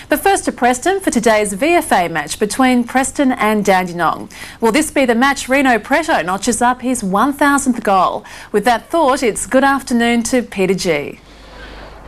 But first to Preston for today's VFA match between Preston and Dandenong. Will this be the match Rino Pretto notches up his 1,000th goal? With that thought, it's good afternoon to Peter G.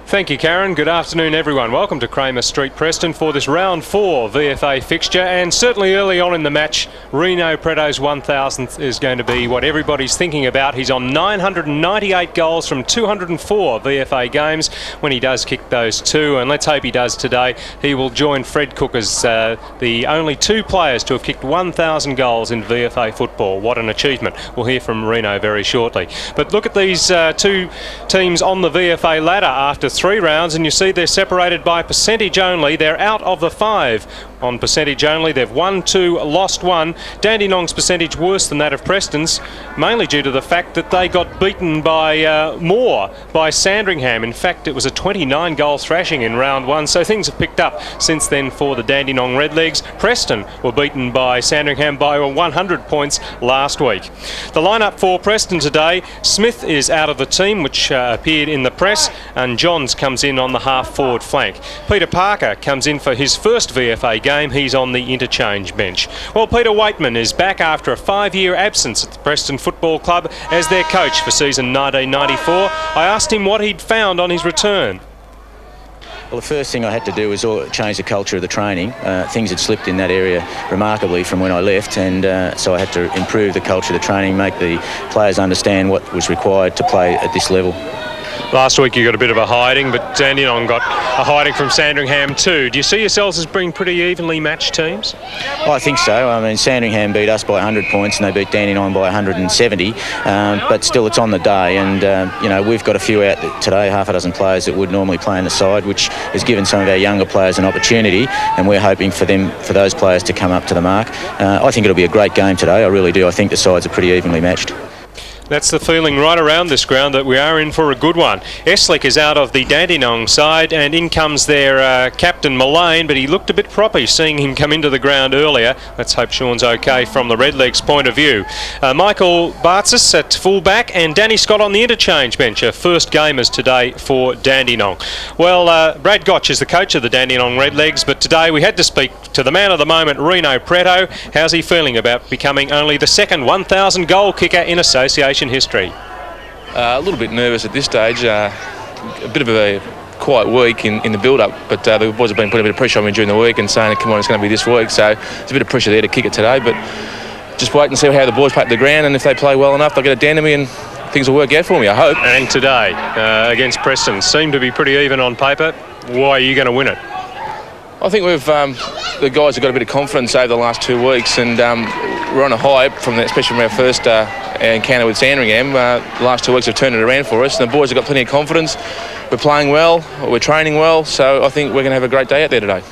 Thank you, Karen. Good afternoon, everyone. Welcome to Cramer St, Preston, for this round 4 VFA fixture. And certainly early on in the match, Rino Pretto's 1,000th is going to be what everybody's thinking about. He's on 998 goals from 204 VFA games when he does kick those two. And let's hope he does today. He will join Fred Cook as the only two players to have kicked 1,000 goals in VFA football. What an achievement. We'll hear from Rino very shortly. But look at these two teams on the VFA ladder after 3 rounds, and you see they're separated by percentage only. They're out of the 5 on percentage only. They've won 2, lost 1. Dandenong's percentage worse than that of Preston's, mainly due to the fact that they got beaten by more by Sandringham. In fact, it was a 29-goal thrashing in round 1, so things have picked up since then for the Dandenong Redlegs. Preston were beaten by Sandringham by 100 points last week. The lineup for Preston today: Smith is out of the team, which appeared in the press, and Johns comes in on the half-forward flank. Peter Parker comes in for his first VFA game. He's on the interchange bench. Well, Peter Weightman is back after a 5-year absence at the Preston Football Club as their coach for season 1994. I asked him what he'd found on his return. Well, the first thing I had to do was change the culture of the training. Things had slipped in that area remarkably from when I left, and so I had to improve the culture of the training, make the players understand what was required to play at this level. Last week you got a bit of a hiding, but Dandenong got a hiding from Sandringham too. Do you see yourselves as being pretty evenly matched teams? Well, I think so. I mean, Sandringham beat us by 100 points and they beat Dandenong by 170, but still it's on the day, and you know, we've got a few out today, half a dozen players that would normally play in the side, which has given some of our younger players an opportunity, and we're hoping for those players to come up to the mark. I think it'll be a great game today. I really do. I think the sides are pretty evenly matched. That's the feeling right around this ground, that we are in for a good one. Eslick is out of the Dandenong side, and in comes their captain Millane, but he looked a bit proppy seeing him come into the ground earlier. Let's hope Sean's okay from the Redlegs' point of view. Michael Bartzis at fullback and Danny Scott on the interchange bench, first gamers today for Dandenong. Well, Brad Gotch is the coach of the Dandenong Redlegs, but today we had to speak to the man of the moment, Rino Pretto. How's he feeling about becoming only the second 1,000 goal kicker in association history? A little bit nervous at this stage. A bit of a quiet week in the build-up, but the boys have been putting a bit of pressure on me during the week and saying, come on, it's going to be this week, so there's a bit of pressure there to kick it today, but just wait and see how the boys play at the ground, and if they play well enough, they'll get a dent to me and things will work out for me, I hope. And today, against Preston, seemed to be pretty even on paper. Why are you going to win it? I think we've the guys have got a bit of confidence over the last 2 weeks, and we're on a high especially from our first encounter with Sandringham. The last 2 weeks have turned it around for us, and the boys have got plenty of confidence. We're playing well, we're training well, so I think we're going to have a great day out there today.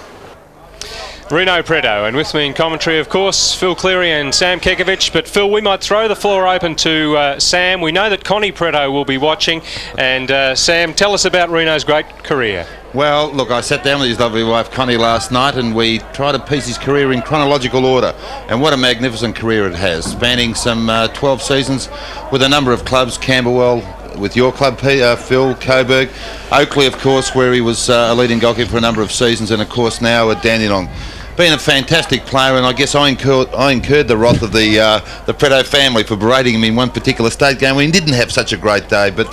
Rino Pretto, and with me in commentary, of course, Phil Cleary and Sam Kekovich. But Phil, we might throw the floor open to Sam. We know that Connie Pretto will be watching, and Sam, tell us about Rino's great career. Well, look, I sat down with his lovely wife Connie last night, and we tried to piece his career in chronological order, and what a magnificent career it has, spanning some 12 seasons with a number of clubs: Camberwell, with your club, Phil, Coburg, Oakley, of course, where he was a leading goalkeeper for a number of seasons, and of course now at Dandenong. Been a fantastic player, and I guess I incurred the wrath of the Pretto family for berating him in one particular state game when he didn't have such a great day, but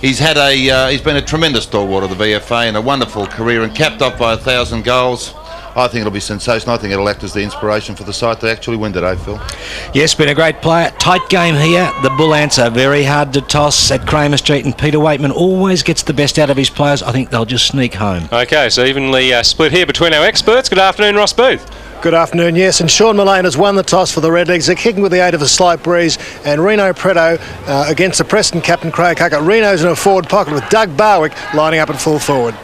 he's been a tremendous stalwart of the VFA and a wonderful career, and capped off by 1,000 goals. I think it'll be sensational. I think it'll act as the inspiration for the side to actually win today, Phil. Yes, been a great player. Tight game here. The Bull Ants are very hard to toss at Cramer St, and Peter Weightman always gets the best out of his players. I think they'll just sneak home. Okay, so evenly split here between our experts. Good afternoon, Ross Booth. Good afternoon, yes, and Sean Millane has won the toss for the Redlegs. They're kicking with the aid of a slight breeze, and Rino Pretto against the Preston captain Craig Huckett. Rino's in a forward pocket with Doug Barwick lining up at full forward.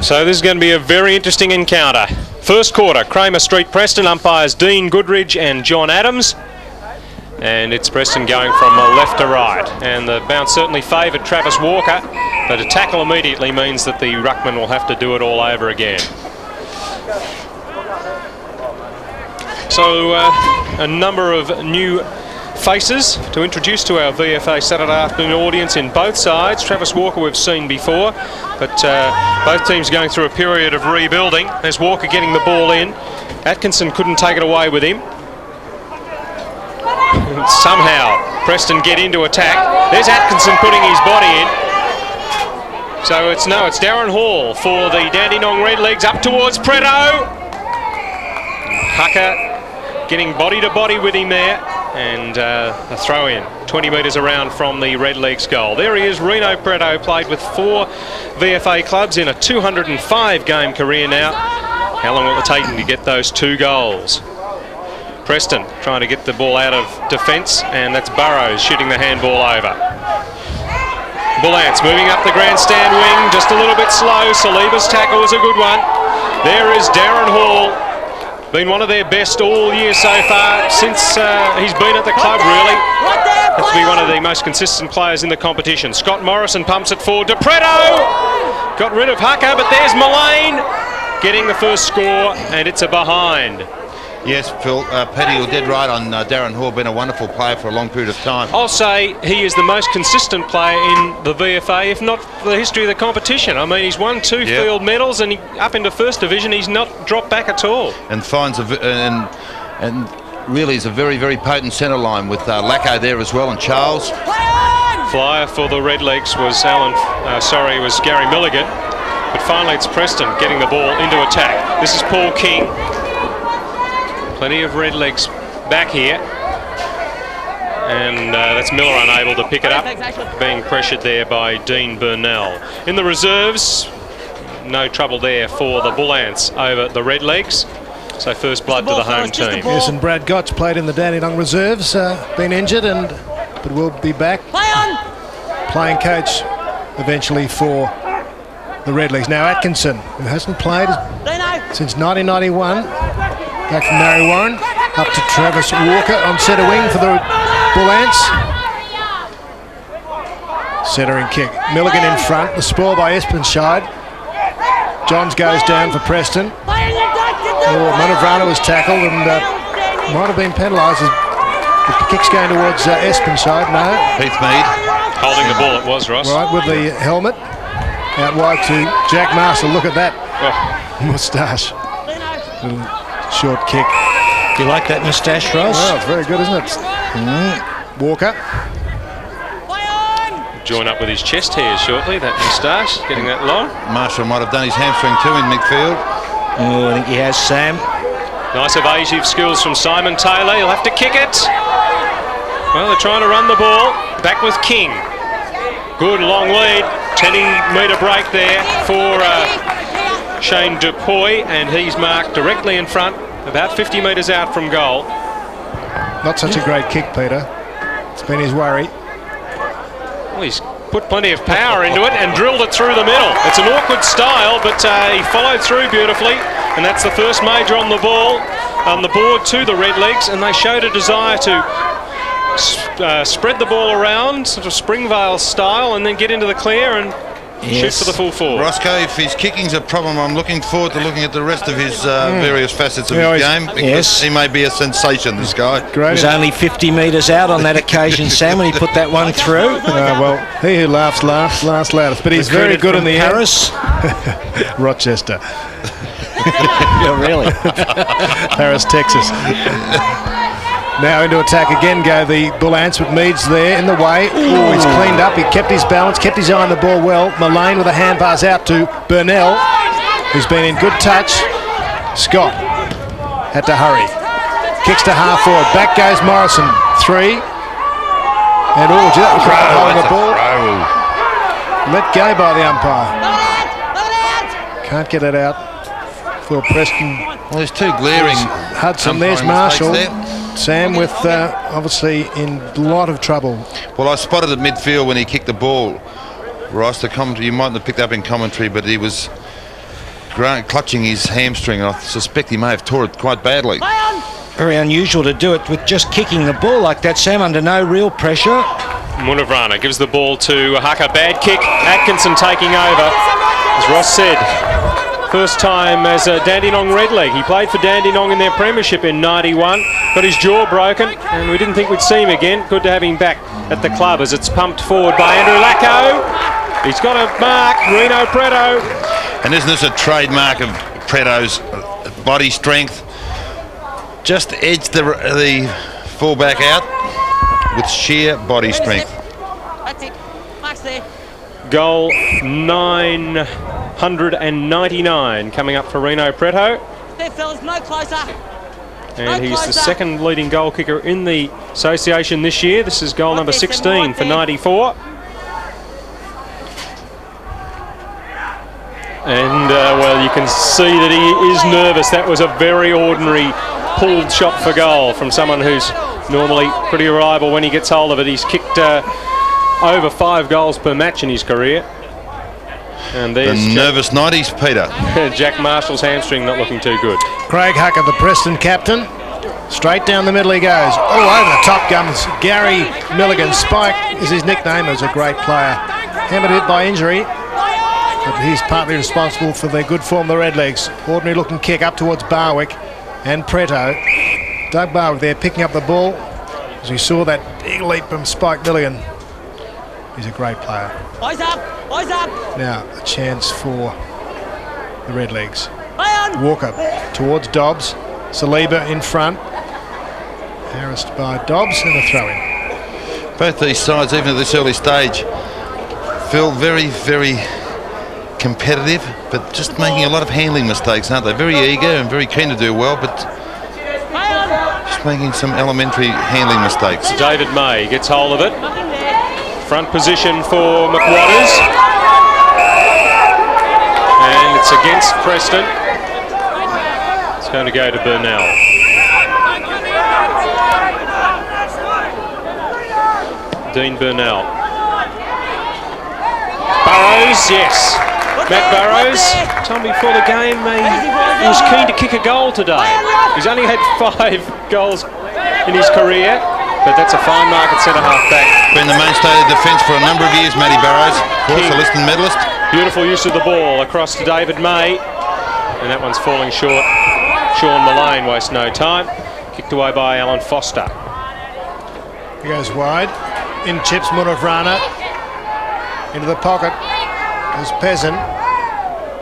So this is going to be a very interesting encounter. First quarter, Cramer St, Preston, umpires Dean Goodridge and John Adams. And it's Preston going from left to right. And the bounce certainly favoured Travis Walker, but a tackle immediately means that the ruckman will have to do it all over again. So a number of new faces to introduce to our VFA Saturday afternoon audience in both sides. Travis Walker we've seen before, but both teams going through a period of rebuilding. There's Walker getting the ball in. Atkinson couldn't take it away with him. Somehow Preston get into attack. There's Atkinson putting his body in. So it's Darren Hall for the Dandenong Redlegs up towards Pretto. Hucker getting body to body with him there, and a throw in 20 metres around from the Redlegs goal. There he is, Rino Pretto, played with 4 VFA clubs in a 205 game career now. How long will it take him to get those 2 goals? Preston trying to get the ball out of defence, and that's Burrows shooting the handball over. Bullants moving up the grandstand wing, just a little bit slow. Saliba's tackle was a good one. There is Darren Hall, been one of their best all year so far since he's been at the club, really. Has to be one of the most consistent players in the competition. Scott Morrison pumps it forward to Pretto. Got rid of Hucker, but there's Millane getting the first score, and it's a behind. Yes, Phil, Paddy, you're dead right on Darren Hall, been a wonderful player for a long period of time. I'll say he is the most consistent player in the VFA, if not the history of the competition. I mean, he's won 2 field medals, and up into first division, he's not dropped back at all. And finds and really is a very, very potent centre line with Lacko there as well, and Charles. Flyer for the Redlegs was was Gary Milligan, but finally it's Preston getting the ball into attack. This is Paul King. Plenty of Redlegs back here, and that's Miller unable to pick it up, being pressured there by Dean Burnell. In the reserves, no trouble there for the Bullants over the Redlegs, so first blood to the home team. Yes, and Brad Gotch played in the Dandenong reserves, been injured, but will be back playing coach eventually for the Redlegs. Now Atkinson, who hasn't played since 1991. Back from Mary Warren, up to Travis Walker on centre wing for the Bullants. Centering kick. Milligan in front, the spoil by Espenschied. Johns goes down for Preston. Manovrana was tackled and might have been penalised. The kick's going towards Espenschied. No. Heath Mead. Holding the ball it was, Ross. Right, with the helmet. Out wide to Jack Marshall. Look at that. Moustache. Short kick. Do you like that moustache, Ross? Oh, it's very good, isn't it? Walker. Join up with his chest hairs shortly, that moustache, getting that long. Marshall might have done his hamstring too in midfield. Oh, I think he has, Sam. Nice evasive skills from Simon Taylor. He'll have to kick it. Well, they're trying to run the ball. Back with King. Good long lead. 10-metre break there for Shane Dupuy, and he's marked directly in front, about 50 metres out from goal. Not such a great kick, Peter. It's been his worry. Well, he's put plenty of power into it and drilled it through the middle. It's an awkward style, but he followed through beautifully, and that's the first major on the ball, on the board to the Redlegs, and they showed a desire to spread the ball around, sort of Springvale style, and then get into the clear and shoot for the full forward. Roscoe, if his kicking's a problem, I'm looking forward to looking at the rest of his various facets of his game, because he may be a sensation, this guy. He was only 50 metres out on that occasion, Sam, when he put that one through. Well, he who laughs loudest, but he's very good in the Paris. Rochester. Yeah, really? Paris, Texas. Now into attack again go the Bullants, with Mead's there in the way. Oh, he's cleaned up. He kept his balance, kept his eye on the ball well. Millane with a hand pass out to Burnell, who's been in good touch. Scott had to hurry. Kicks to half forward. Back goes Morrison. 3. And that was holding the ball. Let go by the umpire. Can't get it out for Preston. Well, there's 2 glaring. Hudson, there's Marshall. Sam with obviously in a lot of trouble. Well, I spotted at midfield when he kicked the ball. Ross, the commentary, you mightn't have picked up in commentary, but he was clutching his hamstring, and I suspect he may have tore it quite badly. Very unusual to do it with just kicking the ball like that, Sam, under no real pressure. Munavrana gives the ball to Hucker. Bad kick. Atkinson taking over. As Ross said, First time as a Dandenong red leg. He played for Dandenong in their premiership in '91. Got his jaw broken, and we didn't think we'd see him again. Good to have him back at the club as it's pumped forward by Andrew Lacko. He's got a mark, Rino Pretto. And isn't this a trademark of Pretto's body strength? Just edged the fullback out with sheer body strength. Goal 999 coming up for Rino Pretto. There, fellas, no closer. And he's the second leading goal kicker in the association this year. This is goal number 16 for 94. And, well, you can see that he is nervous. That was a very ordinary pulled shot for goal from someone who's normally pretty reliable when he gets hold of it. He's kicked over 5 goals per match in his career. And there's the nervous 90s, Peter. Jack Marshall's hamstring not looking too good. Craig Hucker, the Preston captain. Straight down the middle he goes. Oh, over the top comes Gary Milligan. Spike is his nickname, as a great player. Hammered hit by injury, but he's partly responsible for their good form, the Redlegs. Ordinary looking kick up towards Barwick and Pretto. Doug Barwick there picking up the ball. As we saw that big leap from Spike Milligan. He's a great player. Eyes up! Eyes up! Now a chance for the Redlegs. Walker towards Dobbs. Saliba in front. Harassed by Dobbs and a throw-in. Both these sides, even at this early stage, feel very, very competitive, but just making a lot of handling mistakes, aren't they? Very eager and very keen to do well, but just making some elementary handling mistakes. David May gets hold of it. Front position for McWatters. And it's against Preston. It's going to go to Burnell. Dean Burnell. Burrows, yes. Matt Burrows, time before the game, he was keen to kick a goal today. He's only had 5 goals in his career, but that's a fine mark at centre-half back. Been the mainstay of defence for a number of years, Matty Burrows. Of course, a Liston medalist. Beautiful use of the ball across to David May. And that one's falling short. Sean Millane wastes no time. Kicked away by Alan Foster. He goes wide. In chips Munavrana. Into the pocket. There's Peasant.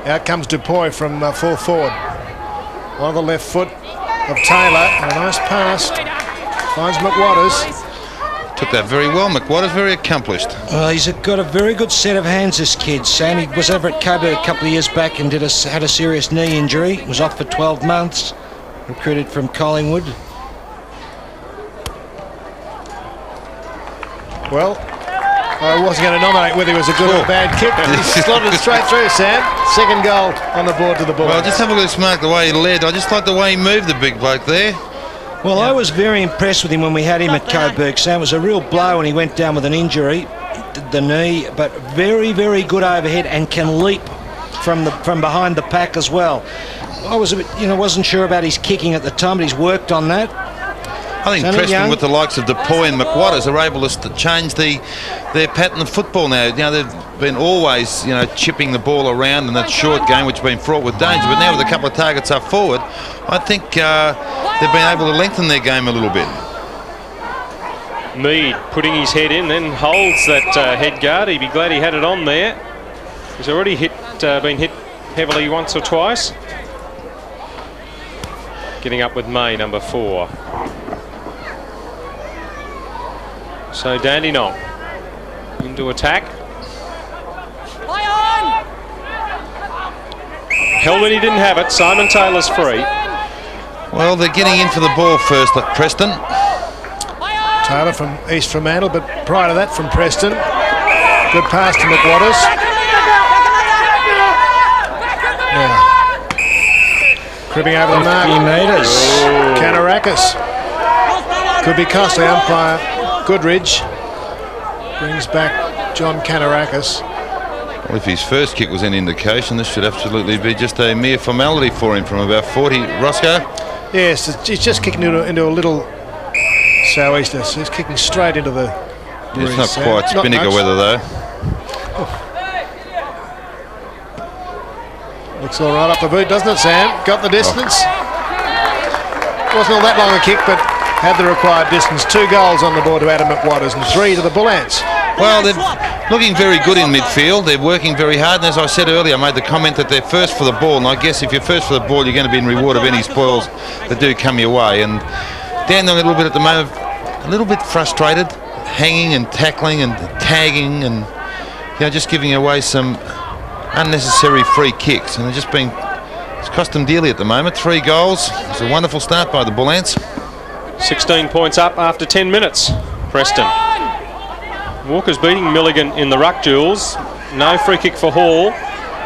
Out comes Dupuy from full forward. On the left foot of Taylor. And a nice pass. Finds McWatters. Took that very well. McWatters very accomplished. Well, he's got a very good set of hands, this kid. Sam, he was over at Coburg a couple of years back and had a serious knee injury. Was off for 12 months. Recruited from Collingwood. Well, I wasn't going to nominate whether he was a good or bad kick. He slotted it straight through, Sam. Second goal on the board to the ball. Well, just have a look at this mark, the way he led. I just like the way he moved, the big bloke there. Well, I was very impressed with him when we had him at Coburg. Sam, it was a real blow when he went down with an injury, the knee, but very, very good overhead and can leap from behind the pack as well. I was a bit, wasn't sure about his kicking at the time, but he's worked on that. I think Preston, with the likes of Dupuy and McWatters, are able to change their pattern of football now. They've been always, chipping the ball around in that short game, which has been fraught with danger. But now with a couple of targets up forward, I think they've been able to lengthen their game a little bit. Mead putting his head in, then holds that head guard. He'd be glad he had it on there. He's already been hit heavily once or twice. Getting up with May, number 4. So Dandenong into attack. Held it, he didn't have it. Simon Taylor's free. Well, they're getting in for the ball first at Preston. Taylor from East Fremantle, but prior to that from Preston. Good pass to McWatters. Yeah. Cribbing over the mark. 50 metres. Kanarakis. Could be costly. Umpire Goodridge brings back John Kanarakis. Well, if his first kick was an indication, this should absolutely be just a mere formality for him from about 40. Roscoe? Yes, he's just kicking into a little sou'easter. So he's kicking straight into the breeze. It's not quite Spinnaker weather, though. Looks all right up the boot, doesn't it, Sam? Got the distance. Wasn't all that long a kick, but had the required distance. 2 goals on the board to Adam McWatters and 3 to the Bull Ants. Well, they're looking very good in midfield. They're working very hard. And as I said earlier, I made the comment that they're first for the ball. And I guess if you're first for the ball, you're going to be in reward of any spoils that do come your way. And Dandenong a little bit at the moment, a little bit frustrated, hanging and tackling and tagging and just giving away some unnecessary free kicks. And they're just being, it's cost them dearly at the moment. 3 goals. It's a wonderful start by the Bull Ants. 16 points up after 10 minutes. Preston. Walker's beating Milligan in the ruck duels. No free kick for Hall.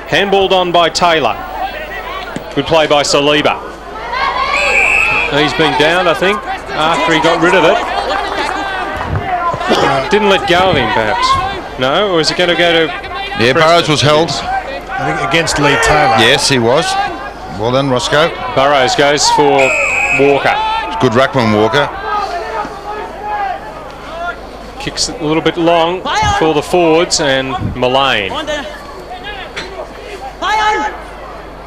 Handballed on by Taylor. Good play by Saliba. He's been downed, I think, after he got rid of it. Didn't let go of him, perhaps. No, or is it going to go to... Yeah, Preston? Burrows was held. I think against Leigh Taylor. Yes, he was. Well done, Roscoe. Burrows goes for Walker. Good ruckman, Walker. Kicks a little bit long for the forwards and Millane.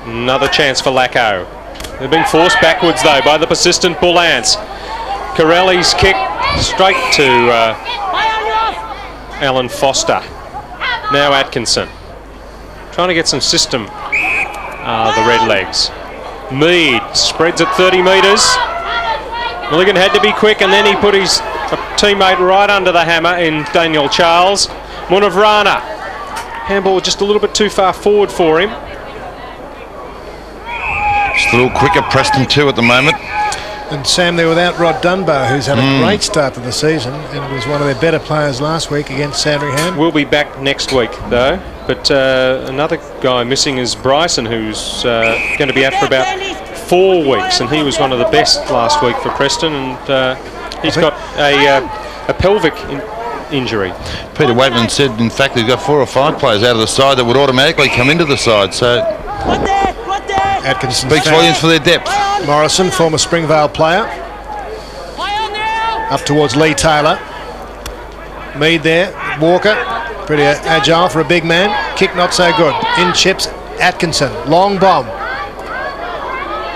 Another chance for Lacko. They're being forced backwards though by the persistent Bull Ants. Carelli's kick straight to Alan Foster. Now Atkinson. Trying to get some system, the Redlegs. Mead spreads at 30 metres. Milligan had to be quick and then he put his teammate right under the hammer in Daniel Charles. Munavrana. Handball just a little bit too far forward for him. Just a little quicker, Preston too at the moment. And Sam, they're without Rod Dunbar, who's had a great start to the season and was one of their better players last week against Sandringham. We'll be back next week though. But another guy missing is Bryson, who's going to be out for about 4 weeks, and he was one of the best last week for Preston, and he's got a pelvic injury. Peter Weightman said, in fact, he's got 4 or 5 players out of the side that would automatically come into the side, so Atkinson speaks volumes for their depth. Morrison, former Springvale player, up towards Leigh Taylor. Mead there, Walker, pretty agile for a big man. Kick not so good. In chips Atkinson, long bomb.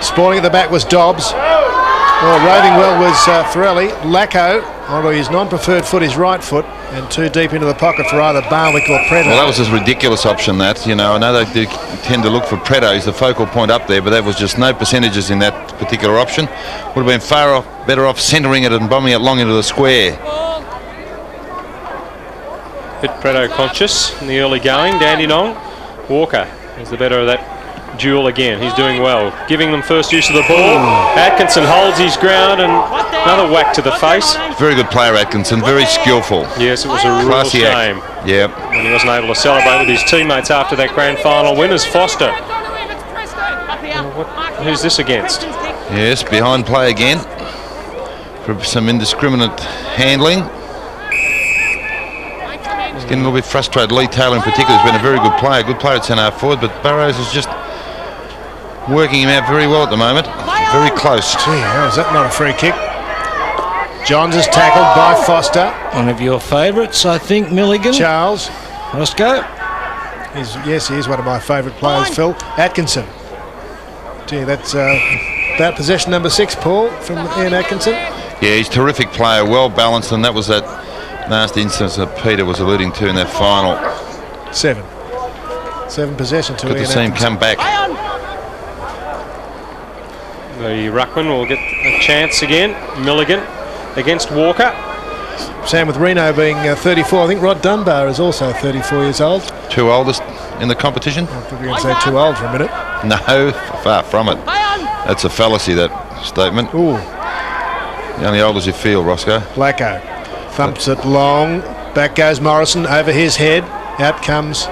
Spawning at the back was Dobbs. Well, roving well was Carelli. Lacko, although his non-preferred foot is right foot, and too deep into the pocket for either Barwick or Pretto. Well, that was a ridiculous option, that. I know they do tend to look for Pretto. He's the focal point up there, but there was just no percentages in that particular option. Would have been better off centering it and bombing it long into the square. Bit Pretto conscious in the early going. Dandenong. Walker is the better of that duel again. He's doing well. Giving them first use of the ball. Atkinson holds his ground and another whack to the face. Very good player, Atkinson. Very skillful. Yes, it was a real Classy shame. Yep. When he wasn't able to celebrate with his teammates after that grand final win as Foster. Who's this against? Yes, behind play again. For some indiscriminate handling. He's getting a little bit frustrated. Leigh Taylor in particular has been a very good player at centre forward, but Burrows is just working him out very well at the moment. Very close. Gee, how is that not a free kick? Johns is tackled by Foster. One of your favourites, I think, Milligan. Charles. Roscoe. Yes, he is one of my favourite players, Phil. Atkinson. Gee, that's about possession number 6, Paul, from Ian Atkinson. Yeah, he's a terrific player, well balanced, and that was that nasty instance that Peter was alluding to in that final. 7 possession to Good Ian to see him Atkinson. come back. The ruckman will get a chance again. Milligan against Walker. Sam, with Rino being 34, I think Rod Dunbar is also 34 years old. 2 oldest in the competition? I thought we were going to say too old for a minute. No, far from it. That's a fallacy, that statement. Ooh. You're only old as you feel, Roscoe. Lacko thumps it long. Back goes Morrison over his head. Out comes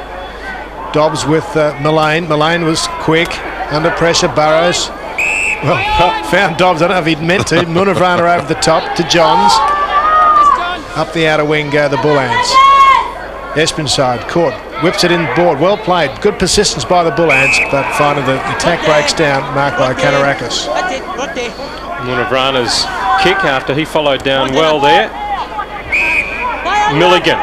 Dobbs with Millane. Millane was quick, under pressure. Burrows, well, found Dobbs. I don't know if he'd meant to. Munavrana over the top to Johns. Up the outer wing go the Bull Ants. Espenschied caught, whips it in board. Well played. Good persistence by the Bull Ants, but finally the attack breaks down, marked by Kanarakis. Munavrana's kick after he followed down well there. Milligan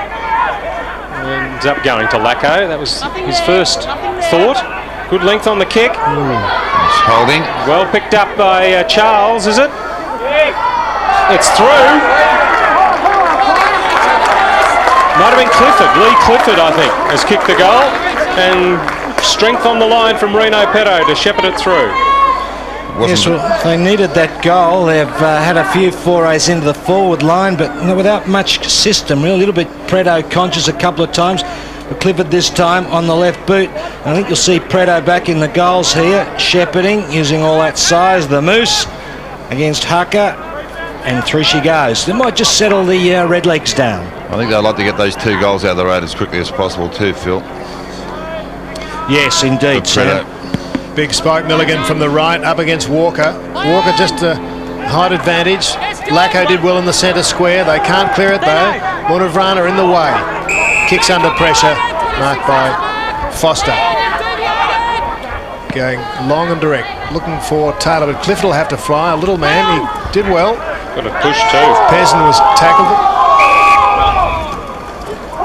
ends up going to Lacko. That was his first thought. Good length on the kick. It's holding. Well picked up by Charles, is it? It's through. Might have been Clifford. Leigh Clifford, I think, has kicked the goal. And strength on the line from Rino Pretto to shepherd it through. Yes, well, they needed that goal. They've had a few forays into the forward line, but without much system, really. A little bit Pretto conscious a couple of times. But Clifford this time on the left boot. And I think you'll see Pretto back in the goals here, shepherding, using all that size. The Moose against Hucker, and through she goes. They might just settle the Redlegs down. I think they'd like to get those 2 goals out of the road as quickly as possible too, Phil. Yes, indeed, Sam. Big spike Milligan from the right up against Walker. Walker just a height advantage. Lacko did well in the centre square. They can't clear it though. Munavrana in the way. Kicks under pressure. Marked by Foster. Going long and direct. Looking for Taylor, but Clifford will have to fly. A little man. He did well. Got a push too. Pearson was tackled.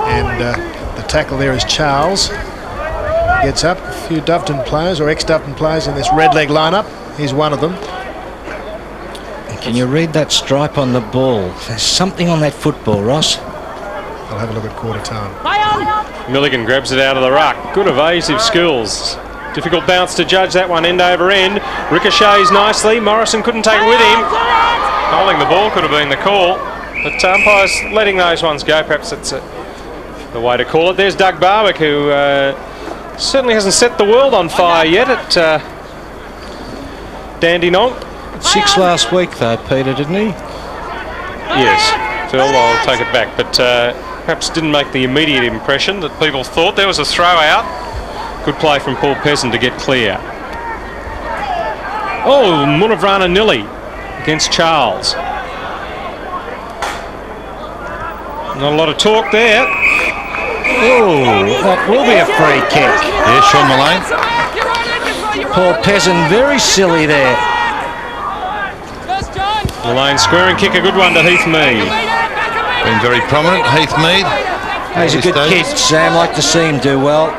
And the tackle there is Charles. Gets up. A few Doveton players or ex-Doveton players in this red leg lineup. He's one of them. Can you read that stripe on the ball? There's something on that football, Ross. I'll have a look at quarter time. Milligan grabs it out of the ruck. Good evasive skills. Difficult bounce to judge that one end over end. Ricochets nicely. Morrison couldn't take it with him. Holding the ball could have been the call. But umpires letting those ones go. Perhaps it's the way to call it. There's Doug Barwick, who certainly hasn't set the world on fire yet at Dandenong. 6 last week though, Peter, didn't he? Yes, Phil, I'll take it back. But perhaps didn't make the immediate impression that people thought. There was a throw out. Good play from Paul Peasant to get clear. Oh, Munavrana Nilly against Charles. Not a lot of talk there. Oh, that will be a free kick. Yeah, Sean Millane. Paul Peasant very silly there. Millane square and kick, a good one to Heath Mead. Been very prominent, Heath Mead. He's a good kid, Sam. Like to see him do well.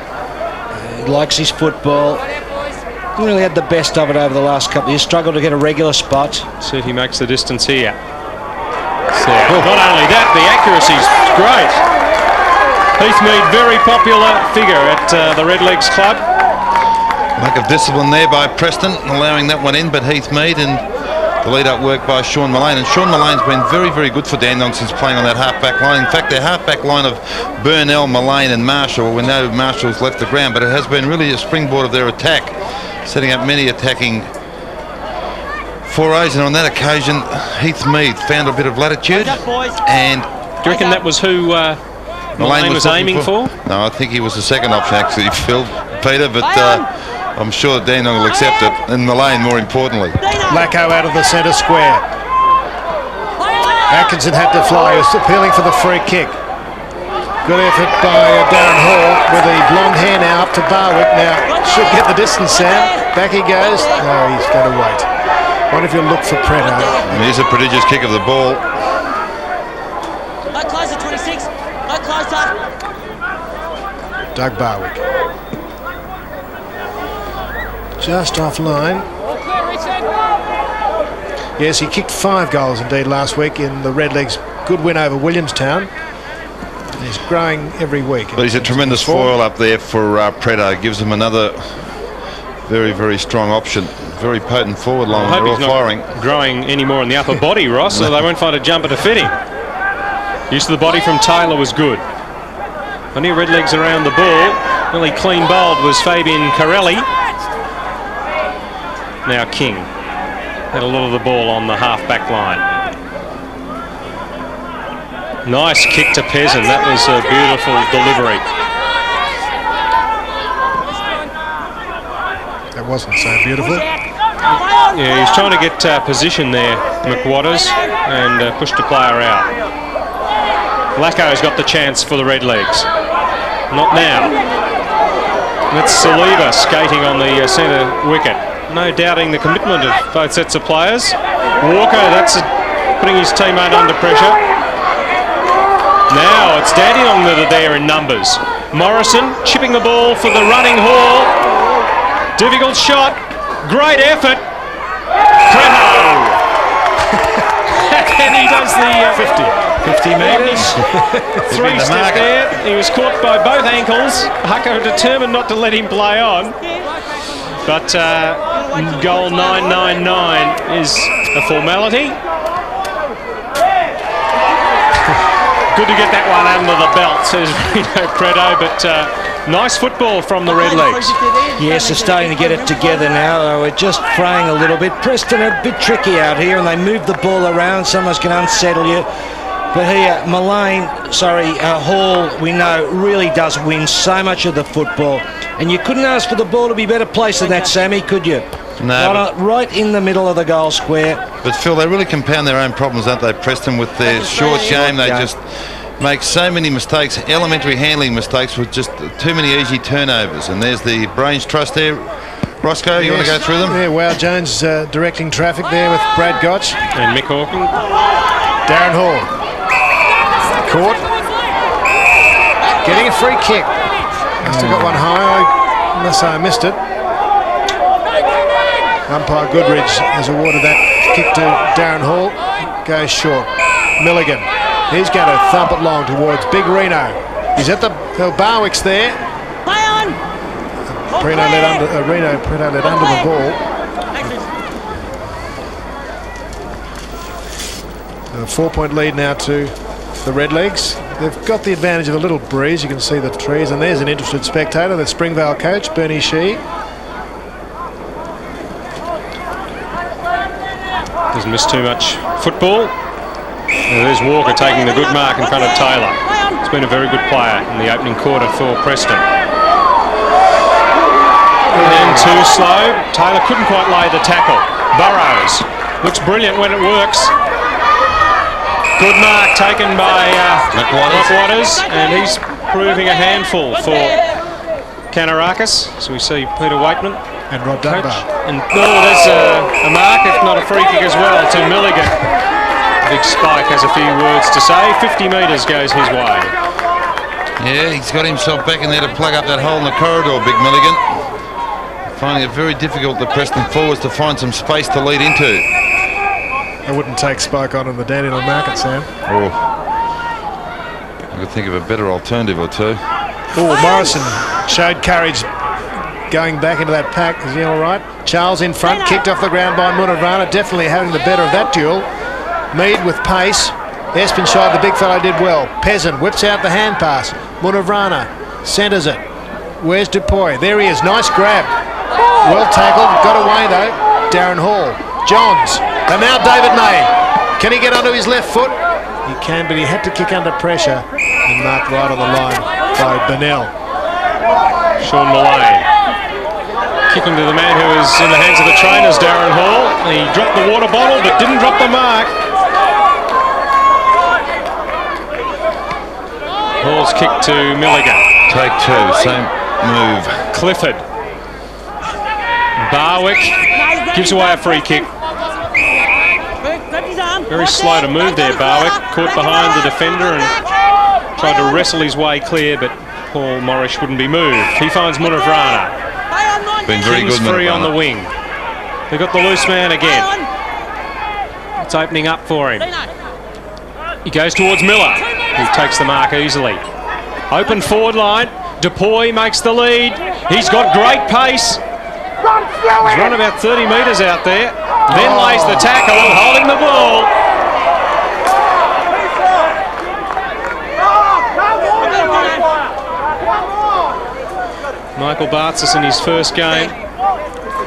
He likes his football. Didn't really have the best of it over the last couple of years. Struggled to get a regular spot. See if he makes the distance here. So, not only that, the accuracy's great. Heath Mead, very popular figure at the Redlegs Club. Lack of discipline there by Preston, allowing that one in, but Heath Mead and the lead-up work by Sean Millane. And Sean Millane's been very, very good for Dandenong since playing on that half-back line. In fact, their half-back line of Burnell, Millane and Marshall, we know Marshall's left the ground, but it has been really a springboard of their attack, setting up many attacking forays. And on that occasion, Heath Mead found a bit of latitude. And do you reckon that was who Millane was aiming for? No, I think he was the second option actually, Phil, Peter, but I'm sure that Dandenong will accept it, and Millane more importantly. Lacko out of the centre square. Atkinson had to fly. He was appealing for the free kick. Good effort by Darren Hall with the blonde hair now up to Barwick. Now should get the distance, Sam. Back he goes. No, he's going to wait. What if you look for Pretto? And here's a prodigious kick of the ball. No closer, 26. No closer. Doug Barwick. Just offline. Yes, he kicked 5 goals indeed last week in the Redlegs' good win over Williamstown. He's growing every week. But he's a tremendous foil up there for Pretto. Gives him another very, very strong option. Very potent forward line. They're all firing. Growing any more in the upper body, Ross, so they won't find a jumper to fit him. Use of the body from Taylor was good. Plenty of Redlegs around the ball. Really clean bowled was Fabian Carelli. Now King had a lot of the ball on the half-back line. Nice kick to Peasant. That was a beautiful delivery. That wasn't so beautiful. Yeah, he's trying to get position there, McWatters, and push the player out. Lacko's got the chance for the Redlegs. Not now. That's Saliba skating on the centre wicket. No doubting the commitment of both sets of players. Walker, that's putting his teammate under pressure. Now it's Dandenong that are there in numbers. Morrison chipping the ball for the running Hall. Difficult shot. Great effort. Pretto. And he does the 50 metres. 3-step there. He was caught by both ankles. Hucker determined not to let him play on. But goal 999 is a formality. Good to get that one under the belt, says Rino Pretto, but nice football from the Redlegs. Yes, they're starting to get it together now. They were just fraying a little bit. Preston are a bit tricky out here, and they move the ball around. Someone's going to unsettle you. But here, Hall, we know, really does win so much of the football. And you couldn't ask for the ball to be better placed than that, Sammy, could you? No. Right in the middle of the goal square. But Phil, they really compound their own problems, don't they, Preston, with their short game. They just make so many mistakes, elementary handling mistakes with just too many easy turnovers. And there's the Brains Trust there. Roscoe, you want to go through them? Yeah, Wow Jones directing traffic there with Brad Gotch. And Mick Hawking. Darren Hall. Caught. Getting a free kick. Must have got one high, unless I missed it. Umpire Goodridge has awarded that kick to Darren Hall. Goes short. Milligan. He's going to thump it long towards Big Rino. He's at the Barwick's there. Rino Pretto led under the ball. A 4-point lead now to the Redlegs. They've got the advantage of a little breeze. You can see the trees, and there's an interested spectator, the Springvale coach, Bernie Shee. Doesn't miss too much football. And there's Walker taking the good mark in front of Taylor. He's been a very good player in the opening quarter for Preston. And too slow. Taylor couldn't quite lay the tackle. Burrows looks brilliant when it works. Good mark taken by McWatters, and he's proving a handful for Canarakis. So we see Peter Weightman and Rod Dunbar. And there's a mark, if not a free kick as well, to Milligan. Big Spike has a few words to say. 50 metres goes his way. Yeah, he's got himself back in there to plug up that hole in the corridor, Big Milligan. Finding it very difficult, the Preston forwards, to find some space to lead into. I wouldn't take Spike on in the Dandenong market, Sam. Oh, I could think of a better alternative or two. Oh, Morrison showed courage going back into that pack. Is he all right? Charles in front, kicked off the ground by Munavrana, definitely having the better of that duel. Mead with pace. Espenschied, the big fellow, did well. Peasant whips out the hand pass. Munavrana centres it. Where's Dupuy? There he is. Nice grab. Well tackled. Got away though. Darren Hall. Johns. And now David May. Can he get onto his left foot? He can, but he had to kick under pressure. And marked right on the line by Burnell. Sean Millane. Kicking to the man who is in the hands of the trainers, Darren Hall. He dropped the water bottle but didn't drop the mark. Hall's kick to Milligan. Take two, same move. Clifford. Barwick gives away a free kick. Very slow to move there, Barwick. Caught behind the defender and tried to wrestle his way clear, but Paul Morris wouldn't be moved. He finds Munavrana. Been very King's good, free Munavrana. on the wing. They've got the loose man again. It's opening up for him. He goes towards Miller, who takes the mark easily. Open forward line. Dupuy makes the lead. He's got great pace. He's run about 30 metres out there. Then lays the tackle, holding the ball. Michael Bartzis in his first game.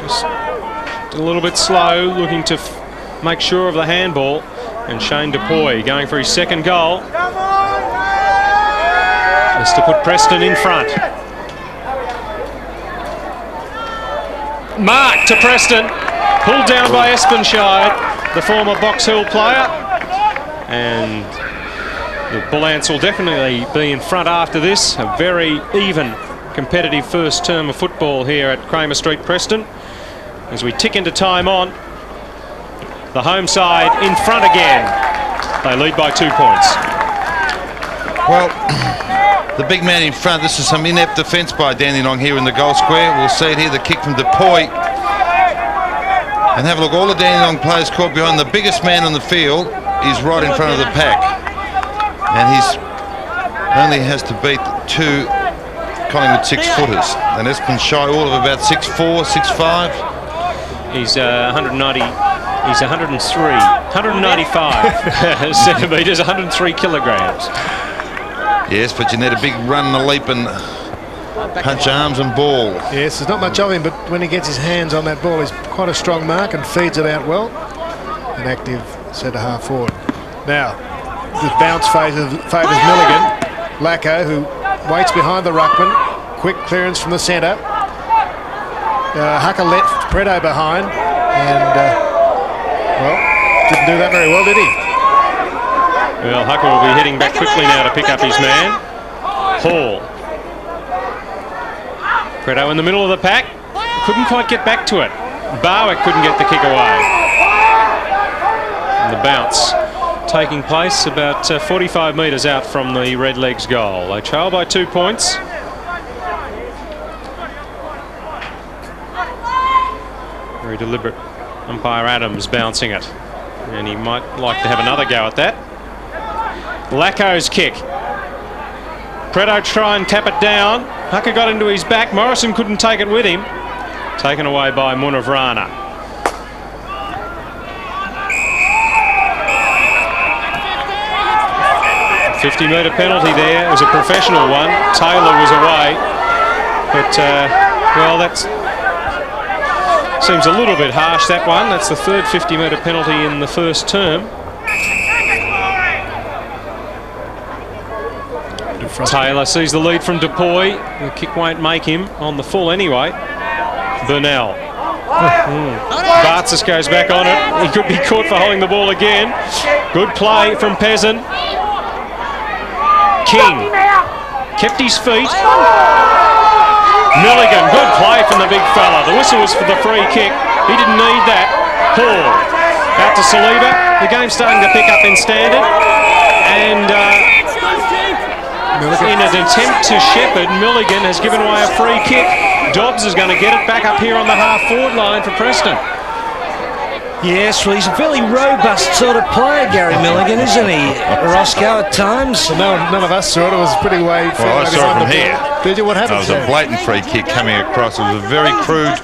Just a little bit slow, looking to make sure of the handball. And Shane Dupuy going for his second goal. Just to put Preston in front. Mark to Preston. Pulled down by Espenschied, the former Box Hill player. And the Bull Ants will definitely be in front after this. A very even, competitive first term of football here at Cramer St, Preston. As we tick into time on, the home side in front again. They lead by 2 points. Well, the big man in front. This is some inept defence by Dandenong here in the goal square. We'll see it here, the kick from Dupuy. And have a look, all the Dandenong players caught behind the biggest man on the field is right in front of the pack. And he's only has to beat 2 Collingwood 6-footers. And Espenschied, all of about 6'4", 6'5". He's 190. He's 195 centimetres, 103 kilograms. Yes, but you need a big run and a leap and punch arms and ball. Yes, there's not much of him, but when he gets his hands on that ball, he's quite a strong mark and feeds it out well. An active centre-half forward. Now, the bounce favours Milligan. Lacko, who waits behind the ruckman. Quick clearance from the centre. Hucker let Pretto behind, and well, didn't do that very well, did he? Well, Hucker will be heading back quickly now to pick up his man. Hall. Pretto in the middle of the pack. Couldn't quite get back to it. Barwick couldn't get the kick away. And the bounce taking place about 45 metres out from the Redlegs goal. They trail by 2 points. Very deliberate. Umpire Adams bouncing it. And he might like to have another go at that. Lacko's kick. Pretto try and tap it down. Hucker got into his back. Morrison couldn't take it with him. Taken away by Munavrana. A 50-metre penalty there. It was a professional one. Taylor was away. But, well, that's... seems a little bit harsh, that one. That's the third 50-metre penalty in the first term. Taylor sees the lead from Dupuy. The kick won't make him on the full anyway. Burnell. Bartzis goes back on it. He could be caught for holding the ball again. Good play from Peasant. King kept his feet. Milligan, good play from the big fella. The whistle was for the free kick. He didn't need that. Hall out to Saliba. The game's starting to pick up in standard. And in an attempt to shepherd, Milligan has given away a free kick. Dobbs is going to get it back up here on the half-forward line for Preston. Yes, well, he's a fairly robust sort of player, Gary Milligan, isn't he, Roscoe, at times? No, none of us saw it. It was pretty way... Well, I saw it from here. Did you? What happened? It was a blatant free kick coming across. It was a very crude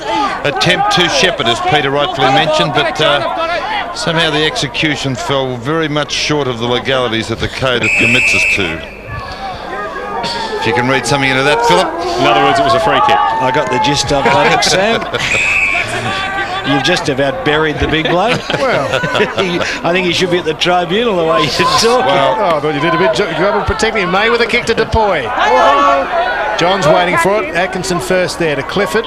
attempt to shepherd, as Peter rightfully mentioned, but somehow the execution fell very much short of the legalities that the code commits us to. If you can read something into that, Philip. In other words, it was a free kick. I got the gist of that, Sam. You've just about buried the big bloke. Well, I think he should be at the tribunal the way you're talking. Well, I thought you did a bit of job of protecting him. May with a kick to Dupuy. John's waiting for it. Atkinson first there to Clifford.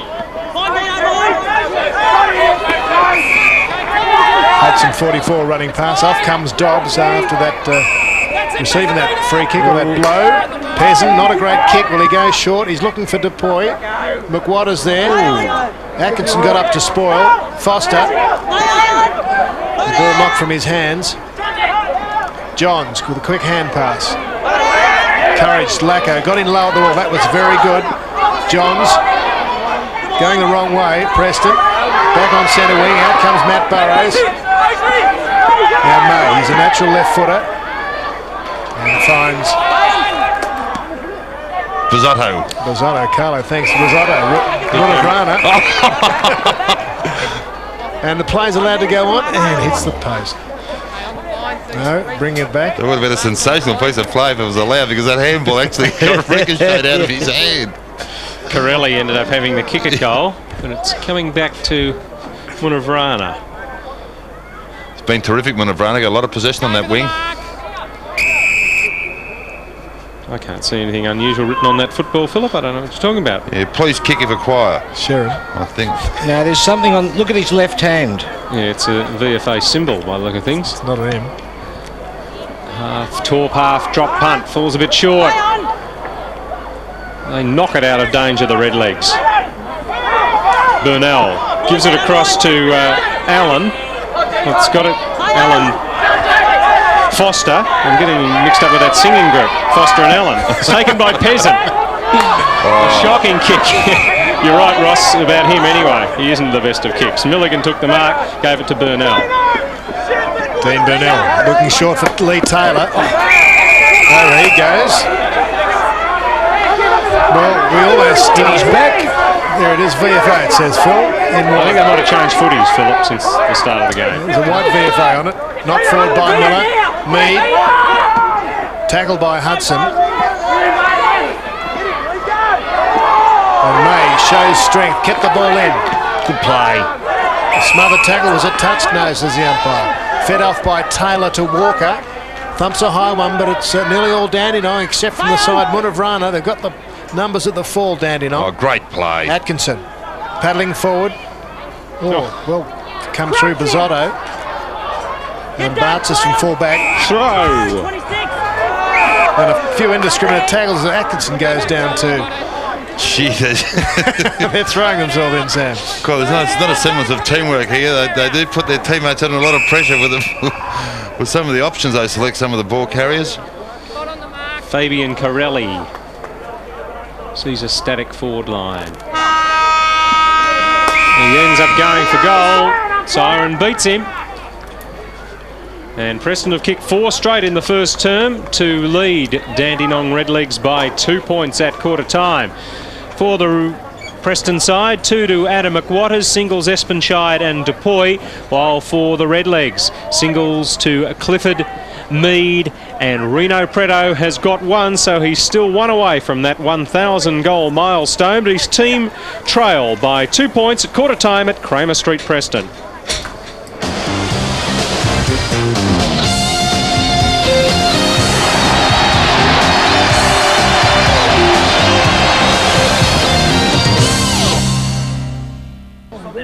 Hudson 44 running pass. Off comes Dobbs after that, receiving that free kick or that blow. Peasant, not a great kick. Well, he goes short. He's looking for Dupuy. McWatters there. Atkinson got up to spoil. Foster. The ball knocked from his hands. Johns with a quick hand pass. Courage, Lacko. Got in low at the wall. That was very good. Johns going the wrong way. Preston. Back on centre wing. Out comes Matt Burrows. Now May. He's a natural left footer. And finds... Bozzotto, Carlo, thanks. Bozzotto, Munavrana. And the play's allowed to go on and hits the post. No, bring it back. It would have been a sensational piece of play if it was allowed, because that handball actually got ricocheted out of his hand. Carelli ended up having the kick at goal, but it's coming back to Munavrana. It's been terrific, Munavrana. Got a lot of possession on that wing. I can't see anything unusual written on that football, Philip. I don't know what you're talking about. Yeah, please kick if acquire. Sure. I think. Now, there's something on... Look at his left hand. Yeah, it's a VFA symbol by the look of things. It's not an M. Half torp, half drop punt. Falls a bit short. They knock it out of danger, the Redlegs. Burnell gives it across to Allen. It's got it. Allen Foster. I'm getting mixed up with that singing group, Foster and Allen. It's taken by Peasant. Shocking kick. You're right, Ross, about him anyway. He isn't the best of kicks. Milligan took the mark, gave it to Burnell. Dean Burnell looking short for Leigh Taylor. Oh, there he goes. Well, we almost... He's back. There it is, VFA, it says, Phil. I think they might have changed footies, Philip, since the start of the game. There's a white VFA on it. Knocked forward by Miller. Mead. Tackled by Hudson. And May shows strength. Kept the ball in. Good play. The smothered tackle was a touch. No, says the umpire. Fed off by Taylor to Walker. Thumps a high one, but it's nearly all Dandenong, except from the side Munavrana. They've got the numbers at the fall, Dandenong. Oh, great play. Atkinson paddling forward. Oh, well, come through Bizzotto. And Bartzis from full back. Throw. And a few indiscriminate tackles as Atkinson goes down to. Jesus. They're throwing themselves in, Sam. God, it's not a semblance of teamwork here. They do put their teammates under a lot of pressure with them. With some of the options they select, some of the ball carriers. Fabian Carelli sees a static forward line. He ends up going for goal. Siren beats him. And Preston have kicked 4 straight in the first term to lead Dandenong Redlegs by 2 points at quarter time. For the Preston side, 2 to Adam McWatters, singles Espenschied and Dupuy, while for the Redlegs, singles to Clifford, Mead and Rino Pretto has got 1, so he's still 1 away from that 1,000 goal milestone, but his team trail by 2 points at quarter time at Cramer St, Preston.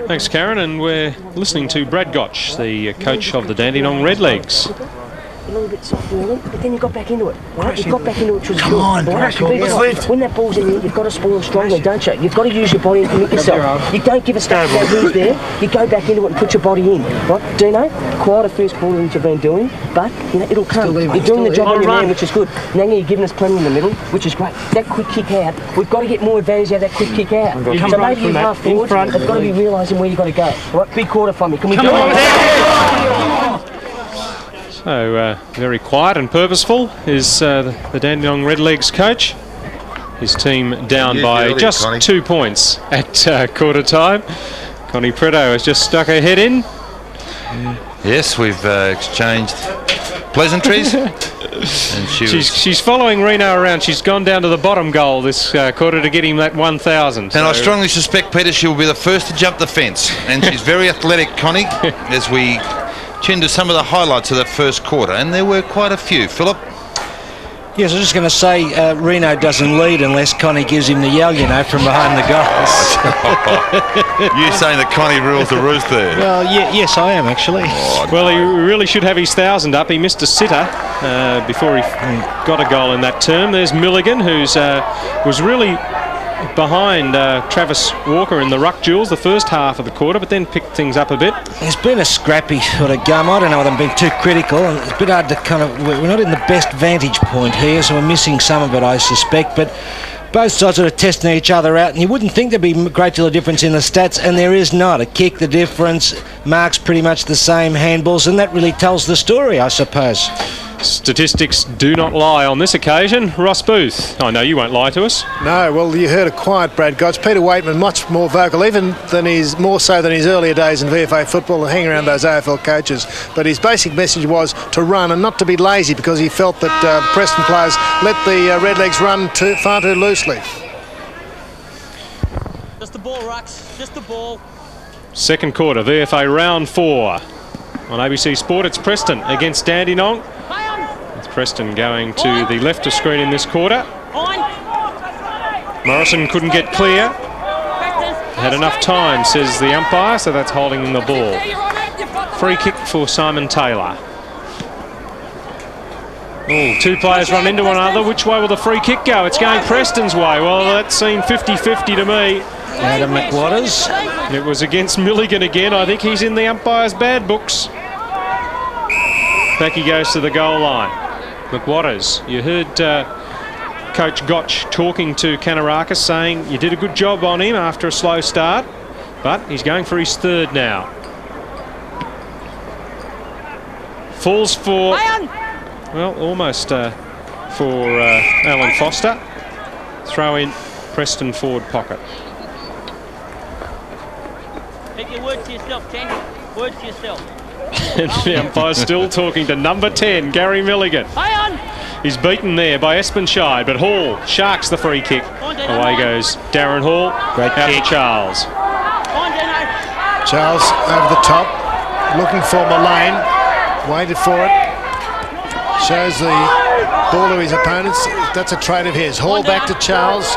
Thanks, Karen, and we're listening to Brad Gotch, the coach of the Dandenong Redlegs. A little bit soft, but then you got back into it, right? You got back into it. Come on, let's lift. When that ball's in here, you've got to spawn strongly, don't you? You've got to use your body and commit yourself. You don't give a stuff about who's there. You go back into it and put your body in, right? Dino, quite a first ball that you've been doing, but you know it'll come. You're doing the job on your man, which is good. Now you're giving us plenty in the middle, which is great. That quick kick out, we've got to get more advantage out of that quick kick out. So maybe you half forward, they've got to be realising where you've got to go. Right, big quarter from me. Can we do it? So very quiet and purposeful is the Dandenong Redlegs coach. His team down by just Connie. 2 points at quarter time. Connie Pretto has just stuck her head in. Yes, we've exchanged pleasantries. And she's following Reno around. She's gone down to the bottom goal this quarter to get him that 1,000. And I strongly suspect, Peter, she'll be the first to jump the fence. And she's very athletic, Connie, as we tune to some of the highlights of that first quarter. And there were quite a few. Philip? Yes, I was just going to say Reno doesn't lead unless Connie gives him the yell, you know, from behind the goals. You saying that Connie rules the roost there? Well, yes, I am actually. Oh, well, he really should have his 1,000 up. He missed a sitter before he got a goal in that term. There's Milligan, who's was really behind Travis Walker in the ruck duels the first half of the quarter, but then picked things up a bit. It's been a scrappy sort of gum. I don't know whether I'm being too critical, and it's a bit hard to kind of... We're not in the best vantage point here, so we're missing some of it, I suspect, but both sides sort of testing each other out, and you wouldn't think there'd be a great deal of difference in the stats, and there is not. A kick, the difference, marks pretty much the same, handballs, and that really tells the story, I suppose. Statistics do not lie on this occasion. Ross Booth, I know you won't lie to us. No, well, you heard a quiet Brad Gotch. Peter Weightman much more vocal, even more so than his earlier days in VFA football and hanging around those AFL coaches. But his basic message was to run and not to be lazy, because he felt that Preston players let the Redlegs run far too loosely. Just the ball, Rux. Just the ball. Second quarter, VFA round 4. On ABC Sport, it's Preston against Dandenong. With Preston going to the left of screen in this quarter. Morrison couldn't get clear. Had enough time, says the umpire, so that's holding the ball. Free kick for Simon Taylor. Oh, 2 players run into one another. Which way will the free kick go? It's going Preston's way. Well, that seemed 50-50 to me. Adam McWatters. It was against Milligan again. I think he's in the umpire's bad books. Back he goes to the goal line. McWatters, you heard Coach Gotch talking to Kanarakis saying you did a good job on him after a slow start, but he's going for his third now. Falls for, well, almost for Alan Foster. Throw in Preston forward pocket. Keep your words to yourself, Ken. Words to yourself. And the umpire still talking to number 10, Gary Milligan. He's beaten there by Espenschied, but Hall sharks the free kick. Away goes Darren Hall. Great kick. Charles. Charles over the top, looking for Millane. Waited for it. Shows the ball to his opponents. That's a trait of his. Hall back to Charles,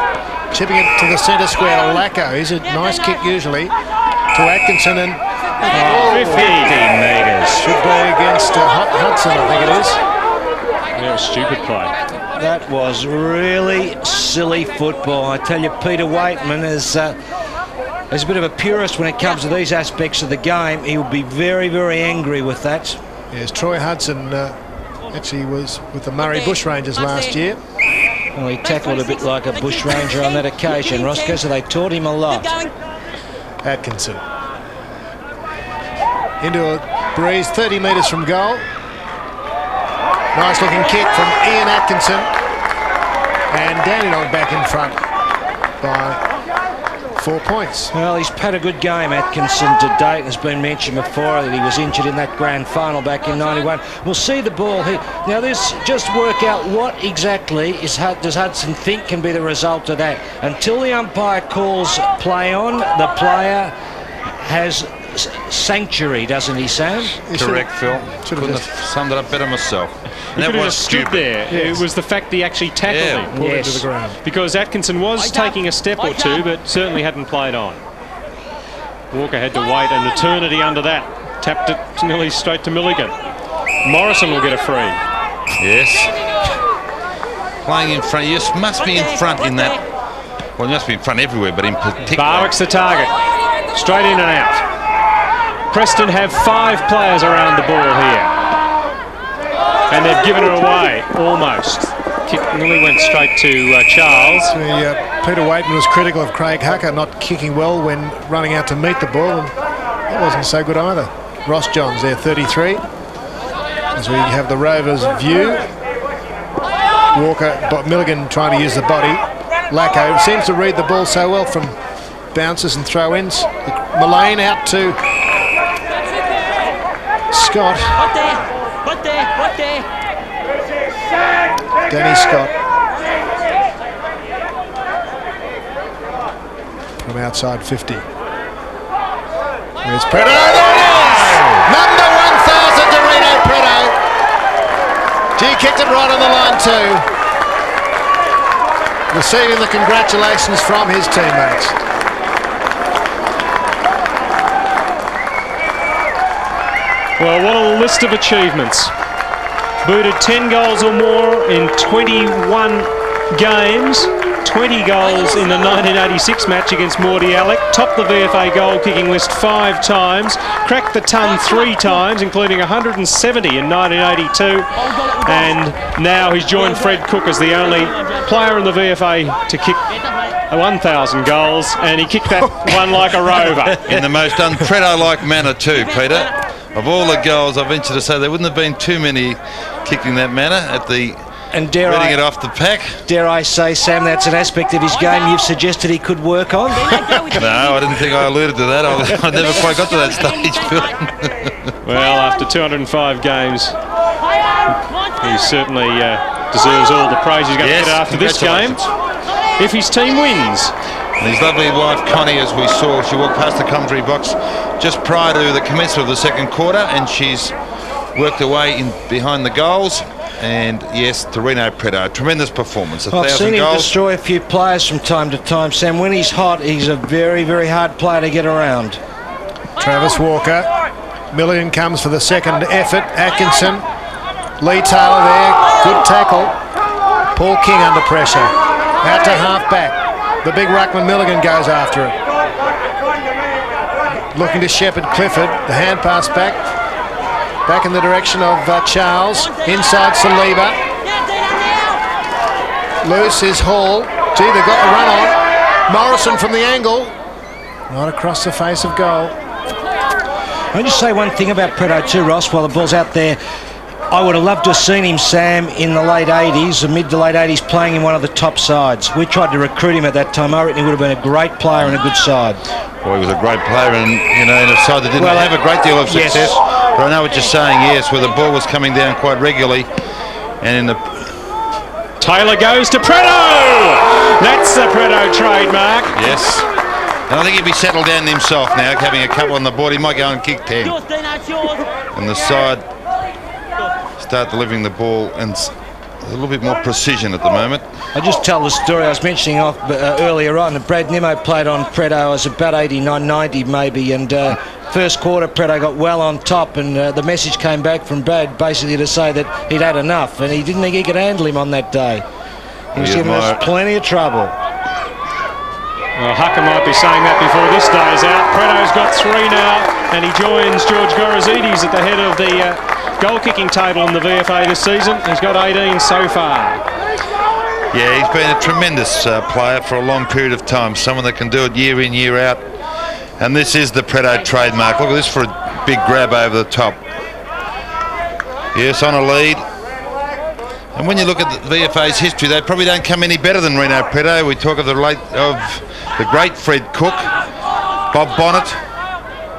chipping it to the centre square to Lacko. He's a nice kick usually to Atkinson, and 50 metres. Should be against Hudson, I think it is. Yeah, stupid play. That was really silly football. I tell you, Peter Weightman is a bit of a purist when it comes to these aspects of the game. He will be very, very angry with that. Yes, Troy Hudson actually was with the Murray Bushrangers last year. Well, he tackled a bit like a bushranger on that occasion, Roscoe, so they taught him a lot. Atkinson. Into a breeze, 30 metres from goal. Nice looking kick from Ian Atkinson. And Dandenong back in front by 4 points. Well, he's had a good game, Atkinson, to date. It's been mentioned before that he was injured in that grand final back in '91. We'll see the ball here. Now, this just work out what exactly does Hudson think can be the result of that. Until the umpire calls play on, the player has sanctuary, doesn't he, Sam? Correct, Phil. Couldn't have summed it up better myself. And that was stood there. Yes. It was the fact he actually tackled him. Pulled into the ground. Because Atkinson was taking a step or two, but certainly hadn't played on. Walker had to wait an eternity under that. Tapped it nearly straight to Milligan. Morrison will get a free. Yes. Playing in front. You must be in front in that. Well, you must be in front everywhere, but in particular. Barwick's the target. Straight in and out. Preston have 5 players around the ball here. And they've given it away, almost. Kick nearly went straight to Charles. Peter Weightman was critical of Craig Hucker not kicking well when running out to meet the ball, and that wasn't so good either. Ross Johns there, 33. As we have the Rovers' view. Walker, Milligan trying to use the body. Lacko seems to read the ball so well from bounces and throw-ins. Millane out to Scott. What there? Danny Scott from outside 50. There's Pretto. There it is! Number 1,000 to Rino Pretto. He kicked it right on the line too. Receiving the congratulations from his teammates. Well, what a list of achievements. Booted 10 goals or more in 21 games. 20 goals in the 1986 match against Morty Alec. Topped the VFA goal-kicking list 5 times. Cracked the ton 3 times, including 170 in 1982. And now he's joined Fred Cook as the only player in the VFA to kick 1,000 goals. And he kicked that one like a rover. In the most un-Pretto-like manner too, Peter. Of all the goals, I venture to say there wouldn't have been too many kicked in that manner at the reading it off the pack. Dare I say, Sam, that's an aspect of his game you've suggested he could work on? No, I didn't think I alluded to that. I never quite got to that stage, Phil. Well, after 205 games, he certainly deserves all the praise he's going to get after this game if his team wins. And his lovely wife Connie, as we saw, she walked past the commentary box just prior to the commencement of the second quarter, and she's worked away in behind the goals. And yes, to Rino Pretto, tremendous performance. I've seen him destroy a few players from time to time, Sam. When he's hot, he's a very, very hard player to get around. Travis Walker. Milligan comes for the second effort. Atkinson. Leigh Taylor there. Good tackle. Paul King under pressure. Out to half-back. The big ruckman Milligan goes after it. Looking to shepherd Clifford. The hand pass back. Back in the direction of Charles. Inside Saliba. Loose is Hall. Gee, they've got the run on. Morrison from the angle. Not across the face of goal. I'll just say one thing about Pretto too, Ross, while the ball's out there. I would have loved to have seen him, Sam, in the late 80s, the mid to late 80s, playing in one of the top sides. We tried to recruit him at that time. I reckon he would have been a great player and a good side. Well, he was a great player, and in a side that didn't have a great deal of success. Yes. But I know what you're saying, yes, where the ball was coming down quite regularly. And in the... Taylor goes to Pretto! That's the Pretto trademark. Yes. And I think he'd be settled down himself now, having a couple on the board. He might go and kick 10. And the side start delivering the ball and a little bit more precision at the moment. I just tell the story I was mentioning earlier on. Brad Nimmo played on Pretto. I was about 89, 90 maybe, and first quarter Pretto got well on top, and the message came back from Brad basically to say that he'd had enough, and he didn't think he could handle him on that day. He was giving us plenty of trouble. Well, Hucker might be saying that before this day is out. Pretto's got 3 now, and he joins George Gorozides at the head of the goal-kicking table in the VFA this season. He's got 18 so far. Yeah, he's been a tremendous player for a long period of time. Someone that can do it year in, year out. And this is the Pretto trademark. Look at this for a big grab over the top. Yes, on a lead. And when you look at the VFA's history, they probably don't come any better than Rino Pretto. We talk of the great Fred Cook, Bob Bonnet.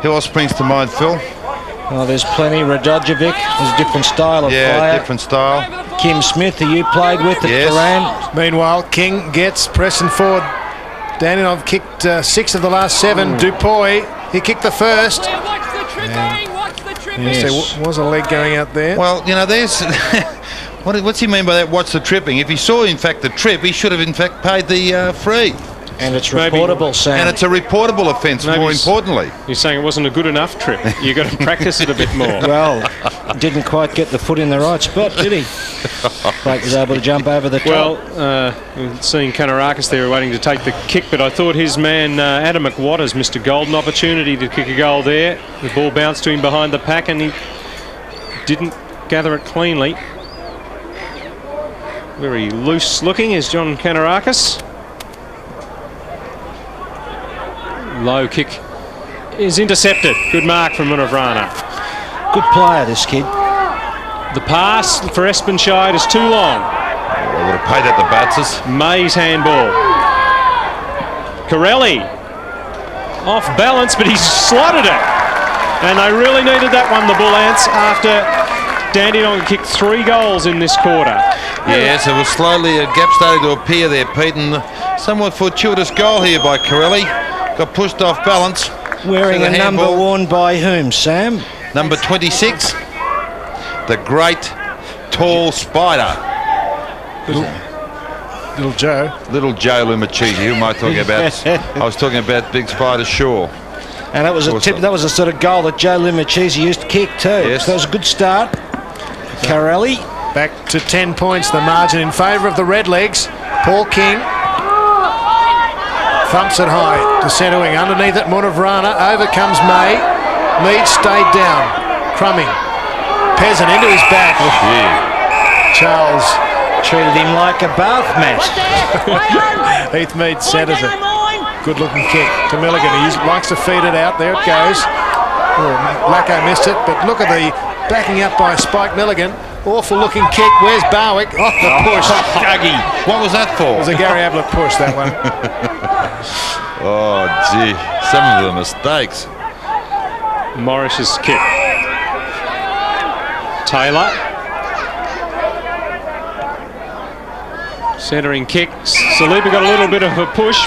Who else springs to mind, Phil? Well, there's plenty. Radojevic, there's a different style of player. Yeah, different style. Kim Smith, who you played with at Koran. Meanwhile, King gets Preston forward. Dandenong kicked 6 of the last 7. Dupuy, he kicked the first. Yes, there was a leg going out there. Well, you know, there's... What's he mean by that? What's the tripping? If he saw, in fact, the trip, he should have, in fact, paid the free. And it's reportable, Sam. And it's a reportable offence, more importantly. You're saying it wasn't a good enough trip. You've got to practice it a bit more. Well, didn't quite get the foot in the right spot, did he? Blake was able to jump over the top. Well, seeing Kanarakis there waiting to take the kick, but I thought his man, Adam McWatters, missed a golden opportunity to kick a goal there. The ball bounced to him behind the pack and he didn't gather it cleanly. Very loose looking is John Kanarakis. Low kick is intercepted. Good mark from Munavrana. Good player, this kid. The pass for Espenschied is too long. I would have paid at the Batses. May's handball. Carelli off balance, but he's slotted it. And they really needed that one, the Bull Ants, after Dandenong kicked 3 goals in this quarter. Yes, it was slowly a gap starting to appear there, Pete, and somewhat fortuitous goal here by Carelli. Got pushed off balance. Wearing a number worn by whom, Sam? Number 26. The great, tall Spider. Little Joe. Little Joe Lumachisi. Who am I talking about? I was talking about Big Spider Shaw. And that was that was the sort of goal that Joe Lumachisi used to kick too. Yes. So that was a good start. Carelli. Back to 10 points, the margin in favour of the Redlegs. Paul King thumps it high to centre wing. Underneath it, Munavrana. Over comes May. Mead stayed down. Crumming. Peasant into his back. Charles treated him like a bath mat. Heath Mead centres it. Good looking kick to Milligan. He likes to feed it out. There it goes. Lacko missed it, but look at the backing up by Spike Milligan. Awful looking kick. Where's Barwick? Off the push. Dougie. What was that for? It was a Gary Ablett push, that one. Oh, gee. Some of the mistakes. Morris's kick. Taylor. Centering kick. Saliba got a little bit of a push,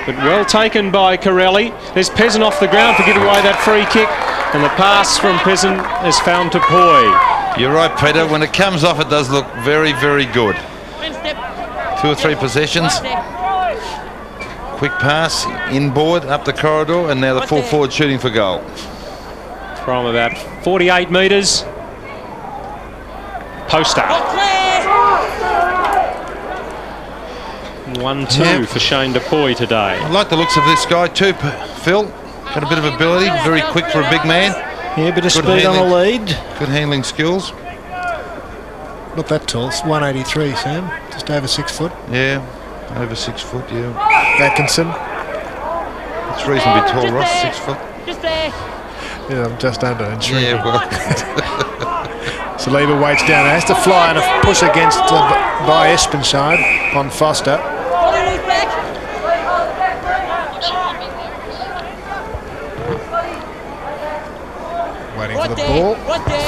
but well taken by Carelli. There's Peasant off the ground for giving away that free kick, and the pass from Peasant is found to Dupuy. You're right, Peter. When it comes off, it does look very, very good. 2 or 3 possessions. Quick pass, inboard, up the corridor, and now the full forward shooting for goal. From about 48 metres. Poster. 1-2 for Shane Dupuy today. I like the looks of this guy too, Phil. Got a bit of ability, very quick for a big man. Yeah, a bit of speed on the lead. Good handling skills. Not that tall. It's 183, Sam. Just over 6 foot. Yeah, over 6 foot, yeah. Atkinson. It's reasonably tall, Ross, 6 foot. Just there. Yeah, I'm just under and shrinking. Yeah, well. Saliba waits down. Has to fly and a push against by Espenschied on Foster. Body loose back. Waiting for the ball.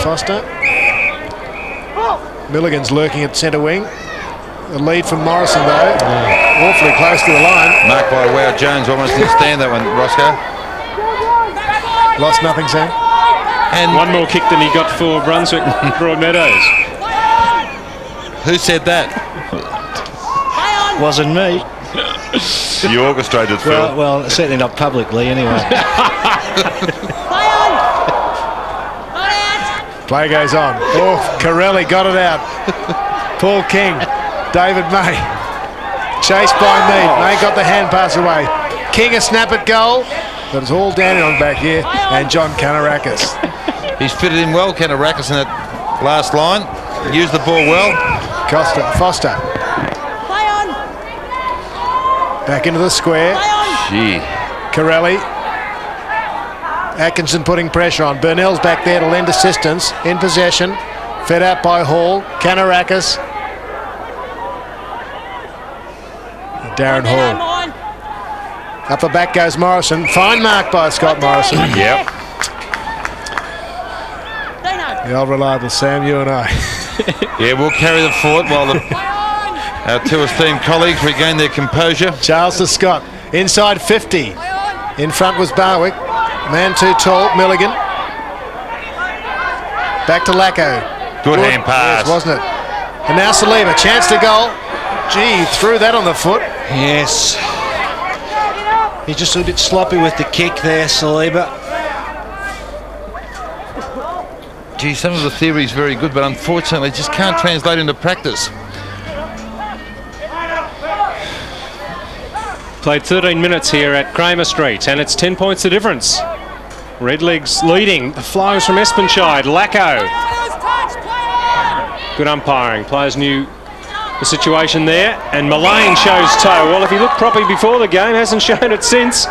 Foster. Milligan's lurking at centre wing. The lead from Morrison, though. Awfully close to the line. Marked by Wow Jones. Almost didn't stand that one, Roscoe. Lost nothing, Sam. And one more kick than he got for Brunswick Broadmeadows. Who said that? Wasn't me. You orchestrated, Phil. Well, certainly not publicly, anyway. Play goes on. Oh, Carelli got it out. Paul King, David May. Chased by Mead. May got the hand pass away. King a snap at goal. But it's all Dandenong back here. And John Canarakis. He's fitted in well, Canarakis, in that last line. Used the ball well. Foster. Back into the square. Gee. Carelli. Atkinson putting pressure on. Burnell's back there to lend assistance. In possession. Fed out by Hall. Canarakis. Darren Hall. Up the back goes Morrison. Fine mark by Scott Morrison. Yep. The old reliable Sam, you and I. Yeah, we'll carry the fort while our two esteemed colleagues regain their composure. Charles to Scott. Inside 50. In front was Barwick. Man too tall, Milligan. Back to Lacko. Good hand pass. Yes, wasn't it? And now Saliba. Chance to goal. Gee, threw that on the foot. Yes. He's just a bit sloppy with the kick there, Saliba. Gee, some of the theory is very good, but unfortunately just can't translate into practice. Played 13 minutes here at Cramer Street, and it's 10 points the difference. Redlegs leading. The fly was from Espenschied. Lacko. Good umpiring. Players knew the situation there, and Millane shows toe. Well, if he looked properly before the game, hasn't shown it since.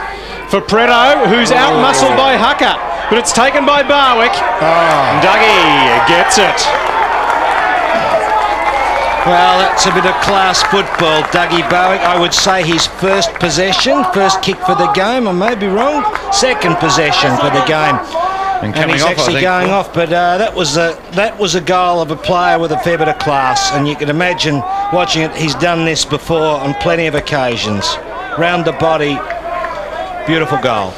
For Pretto, who's out-muscled by Hucker, but it's taken by Barwick. Dougie gets it. Well, that's a bit of class football, Dougie Barwick. I would say his first possession, first kick for the game. I may be wrong. Second possession for the game. And he's actually going off, but that was a goal of a player with a fair bit of class, and you can imagine watching it. He's done this before on plenty of occasions. Round the body, beautiful goal.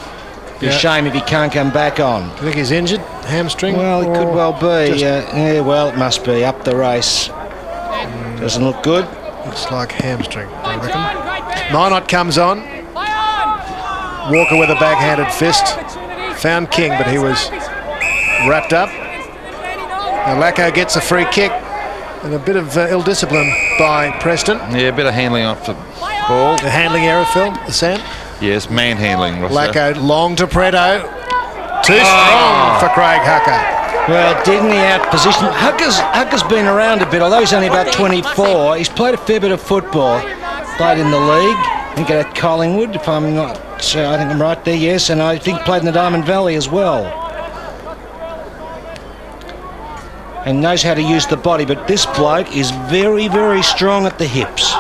Be a shame if he can't come back on. Do you think he's injured? Hamstring? Well, it could well be. Yeah, well, it must be up the race. Doesn't look good. Looks like hamstring, I reckon. Minot comes on. Walker with a backhanded fist. Found King, but he was wrapped up. Now Lacko gets a free kick. And a bit of ill discipline by Preston. Yeah, a bit of handling off the ball. The handling error, Phil, Sam? Yes, manhandling. Lacko long to Pretto. Too strong for Craig Hucker. Well, didn't he out-position? Hucker's been around a bit, although he's only about 24. He's played a fair bit of football. Played in the league. I think at Collingwood, if I'm not... I think I'm right there, yes. And I think played in the Diamond Valley as well. And knows how to use the body, but this bloke is very, very strong at the hips.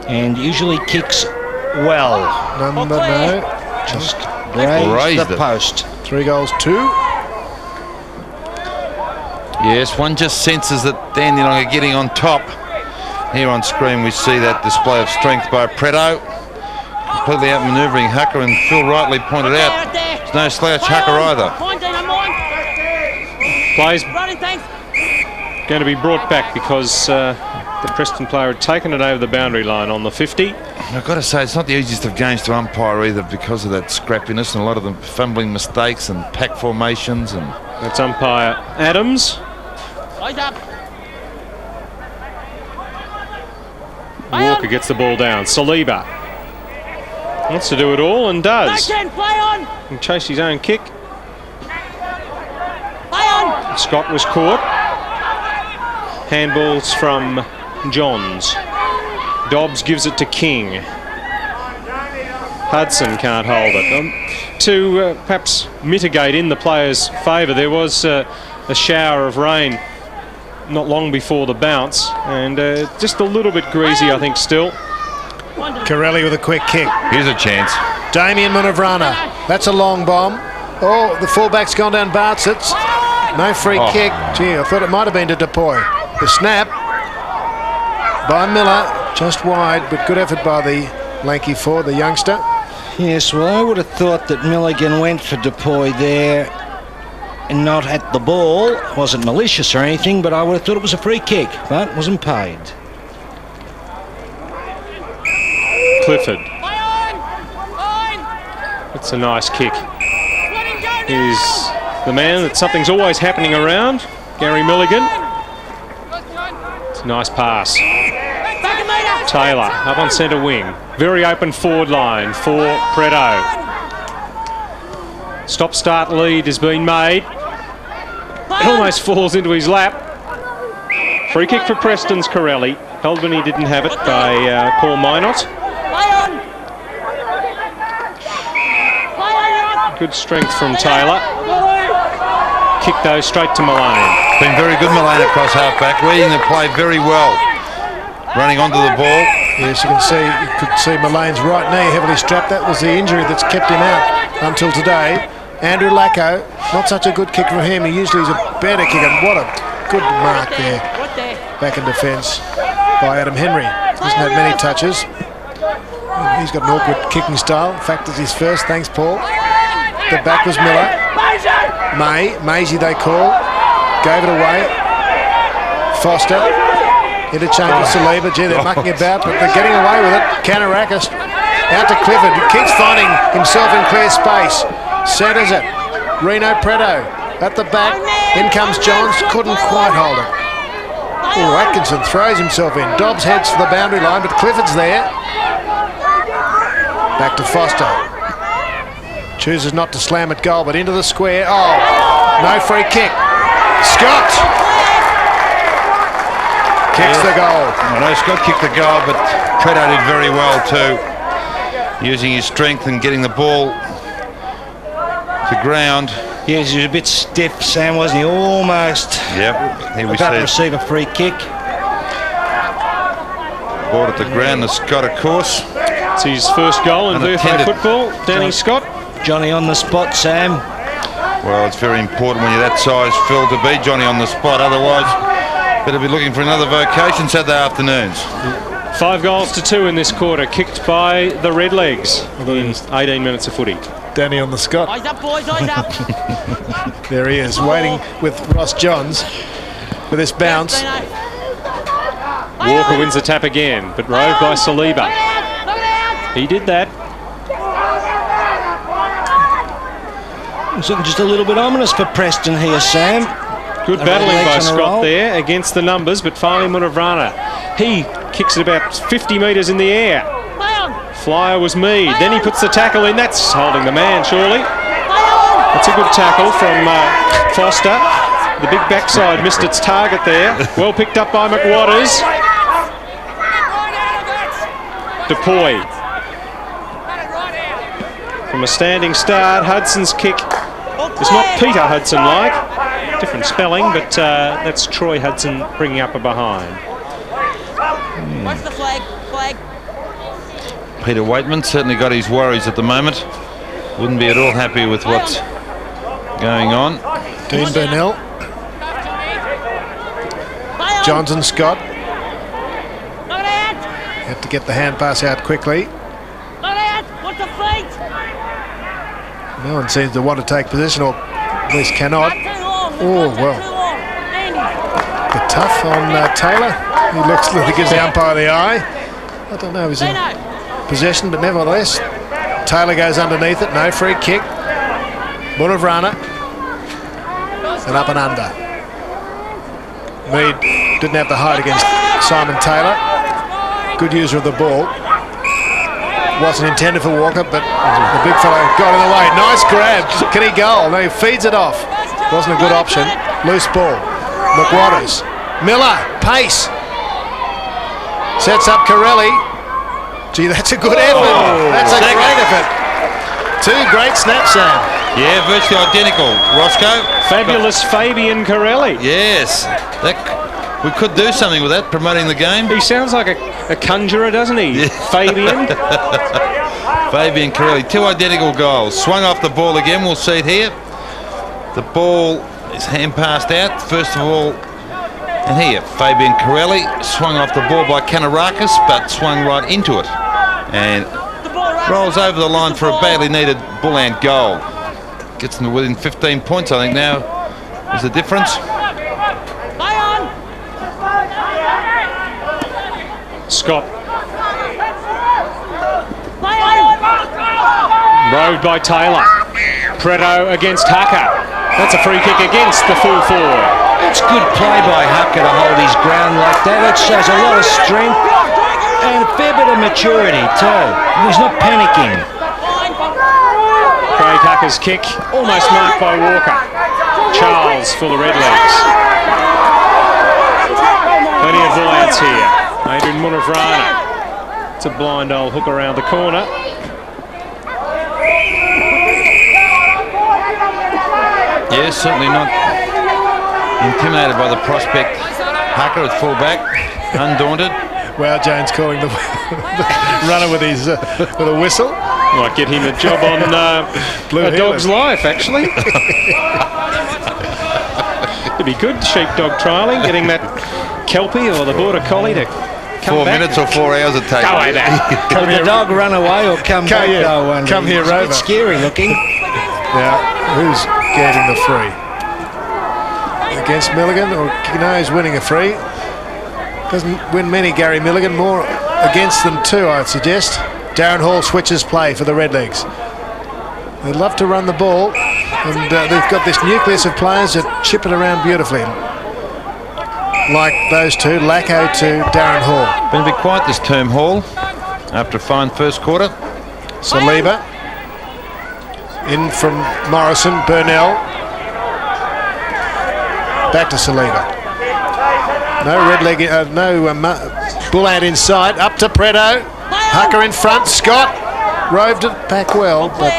And usually kicks well. Number no. Just raised the post. 3 goals, 2. Yes, one just senses that Dandenong are getting on top. Here on screen we see that display of strength by Pretto. Completely outmanoeuvring Hucker, and Phil rightly pointed out, there's no slouch Hucker either. Plays going to be brought back because the Preston player had taken it over the boundary line on the 50. I've got to say, it's not the easiest of games to umpire either because of that scrappiness and a lot of the fumbling mistakes and pack formations. And that's umpire Adams. Walker gets the ball down. Saliba wants to do it all and does. And chase his own kick. Scott was caught. Handballs from Johns. Dobbs gives it to King. Hudson can't hold it. To perhaps mitigate in the players' favour, there was a shower of rain not long before the bounce, and just a little bit greasy, I think, still. Carelli with a quick kick. Here's a chance. Damien Munavrana. That's a long bomb. Oh, the fullback's gone down Bartsits. No free kick. Gee, I thought it might have been to Dupuy. The snap by Miller, just wide, but good effort by the lanky forward, the youngster. Yes, well, I would have thought that Milligan went for Dupuy there and not at the ball. It wasn't malicious or anything, but I would have thought it was a free kick, but wasn't paid. Clifford. It's a nice kick. He's the man that something's always happening around, Gary Milligan. It's a nice pass. Taylor up on centre wing. Very open forward line for Pretto. Stop-start lead has been made. It almost falls into his lap. Free kick for Preston's Carelli. Held when he didn't have it by Paul Minot. Good strength from Taylor. Kick though straight to Millane. Been very good, Millane, across half-back. Reading the play very well. Running onto the ball. Yes, you could see Millane's right knee heavily strapped. That was the injury that's kept him out until today. Andrew Lacko, not such a good kick for him. He usually is a better kicker. What a good mark there. Back in defence by Adam Henry. Hasn't had many touches. He's got an awkward kicking style. In fact, it's his first. Thanks, Paul. The back was Miller. Maisie they call. Gave it away. Foster. Interchange with Saliba. Gee, they're mucking about, but they're getting away with it. Kanarakis out to Clifford, who keeps finding himself in clear space. Centres it. Rino Pretto at the back. In comes Johns. Couldn't quite hold it. Oh, Atkinson throws himself in. Dobbs heads for the boundary line, but Clifford's there. Back to Foster. Chooses not to slam at goal, but into the square. Oh, no free kick. Scott kicks the goal. I know Scott kicked the goal, but Pretto did very well too, using his strength and getting the ball to ground. Yes, he was a bit stiff, Sam, wasn't he? Almost about to receive a free kick. Ball at the ground to Scott, of course. It's his first goal in VFA football. Danny Scott. Johnny on the spot, Sam. Well, it's very important when you're that size, Phil, to be Johnny on the spot. Otherwise, better be looking for another vocation Saturday afternoons. 5 goals to 2 in this quarter, kicked by the Redlegs in 18 minutes of footy. Danny on the Scott. Eyes up, boys, eyes up. There he is, waiting with Ross Johns for this bounce. Walker wins the tap again, but rode by Saliba. He did that. It's looking just a little bit ominous for Preston here, Sam. Good battling by Scott there against the numbers, but finally Munavrana. He kicks it about 50 metres in the air. Flyer was Mead. Then he puts the tackle in. That's holding the man, surely. That's a good tackle from Foster. The big backside missed its target there. Well picked up by McWatters. Dupuy. From a standing start, Hudson's kick is not Peter Hudson-like. Different spelling, but that's Troy Hudson bringing up a behind. Watch the flag. Peter Weightman certainly got his worries at the moment. Wouldn't be at all happy with what's going on. Dean Burnell. Johnson Scott. Have to get the hand pass out quickly. No one seems to want to take position, or at least cannot. Oh, well. The tough on Taylor. He looks like he gives the umpire the eye. I don't know if he's in possession, but nevertheless, Taylor goes underneath it. No free kick. Munavrana. And up and under. Mead didn't have the height against Simon Taylor. Good user of the ball. Wasn't intended for Walker, but the big fellow got in the way. Nice grab. Can he goal? No, he feeds it off. Wasn't a good option. Loose ball. McWatters. Miller. Pace. Sets up Carelli. Gee, that's a good effort. That's a great effort. 2 great snaps, Sam. Yeah, virtually identical. Roscoe. Fabulous Fabian Carelli. Yes. We could do something with that, promoting the game. He sounds like a conjurer, doesn't he? Yeah. Fabian. Fabian Carelli. 2 identical goals. Swung off the ball again. We'll see it here. The ball is hand passed out. First of all, and here, Fabian Carelli swung off the ball by Kanarakis, but swung right into it. And rolls over the line for a badly needed Bull-Ant goal. Gets them to within 15 points, I think now is the difference. Scott. Rode by Taylor. Pretto against Hucker. That's a free kick against the full forward. It's good play by Hucker to hold his ground like that. It shows a lot of strength and a fair bit of maturity too. He's not panicking. Craig Hucker's kick, almost marked by Walker. Charles for the Redlegs. Plenty of Bull-Ants here. Adrian Munavrana. It's a blind old hook around the corner. Yes, certainly not intimidated by the prospect. Hucker at full-back, undaunted. Well, Jones calling the runner with his with a whistle. Might get him a job on A Dog's Life, actually. It'd be good sheepdog trialling, getting that Kelpie or the Border Collie to come 4 back. minutes or 4 hours it takes. Go away back. Can the dog run away or come back? Yeah. Come here, Rover. A bit scary looking. Now, who's getting the free? Against Milligan, or no, he's winning a free. Doesn't win many, Gary Milligan. More against them too, I'd suggest. Darren Hall switches play for the Redlegs. They love to run the ball, and they've got this nucleus of players that chip it around beautifully. Like those two, Lacko to Darren Hall. Been a bit quiet this term, Hall, after a fine first quarter. Saliba. In from Morrison, Burnell. Back to Saliba. No Bull-Ant inside. Up to Pretto. Hucker in front. Scott roved it back well, but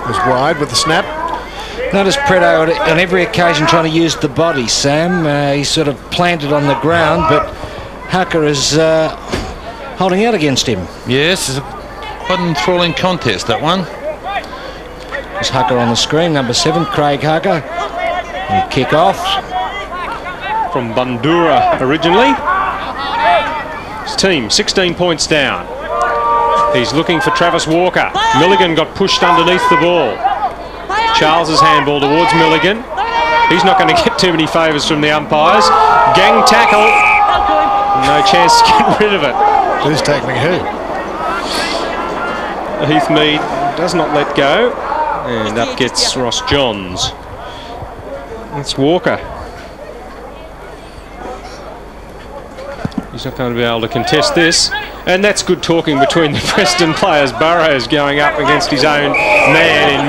was wide with the snap. Notice Pretto on every occasion trying to use the body, Sam. He's sort of planted on the ground, but Hucker is holding out against him. Yes, it's quite an enthralling contest, that one. There's Hucker on the screen, number 7, Craig Hucker. And kick off. From Bandura originally. His team 16 points down. He's looking for Travis Walker. Milligan got pushed underneath the ball. Charles's handball towards Milligan. He's not going to get too many favours from the umpires. Gang tackle. No chance to get rid of it. Who's tackling who? Heath Mead does not let go. And up gets Ross Johns. That's Walker. He's not going to be able to contest this. And that's good talking between the Preston players. Burrows going up against his own man in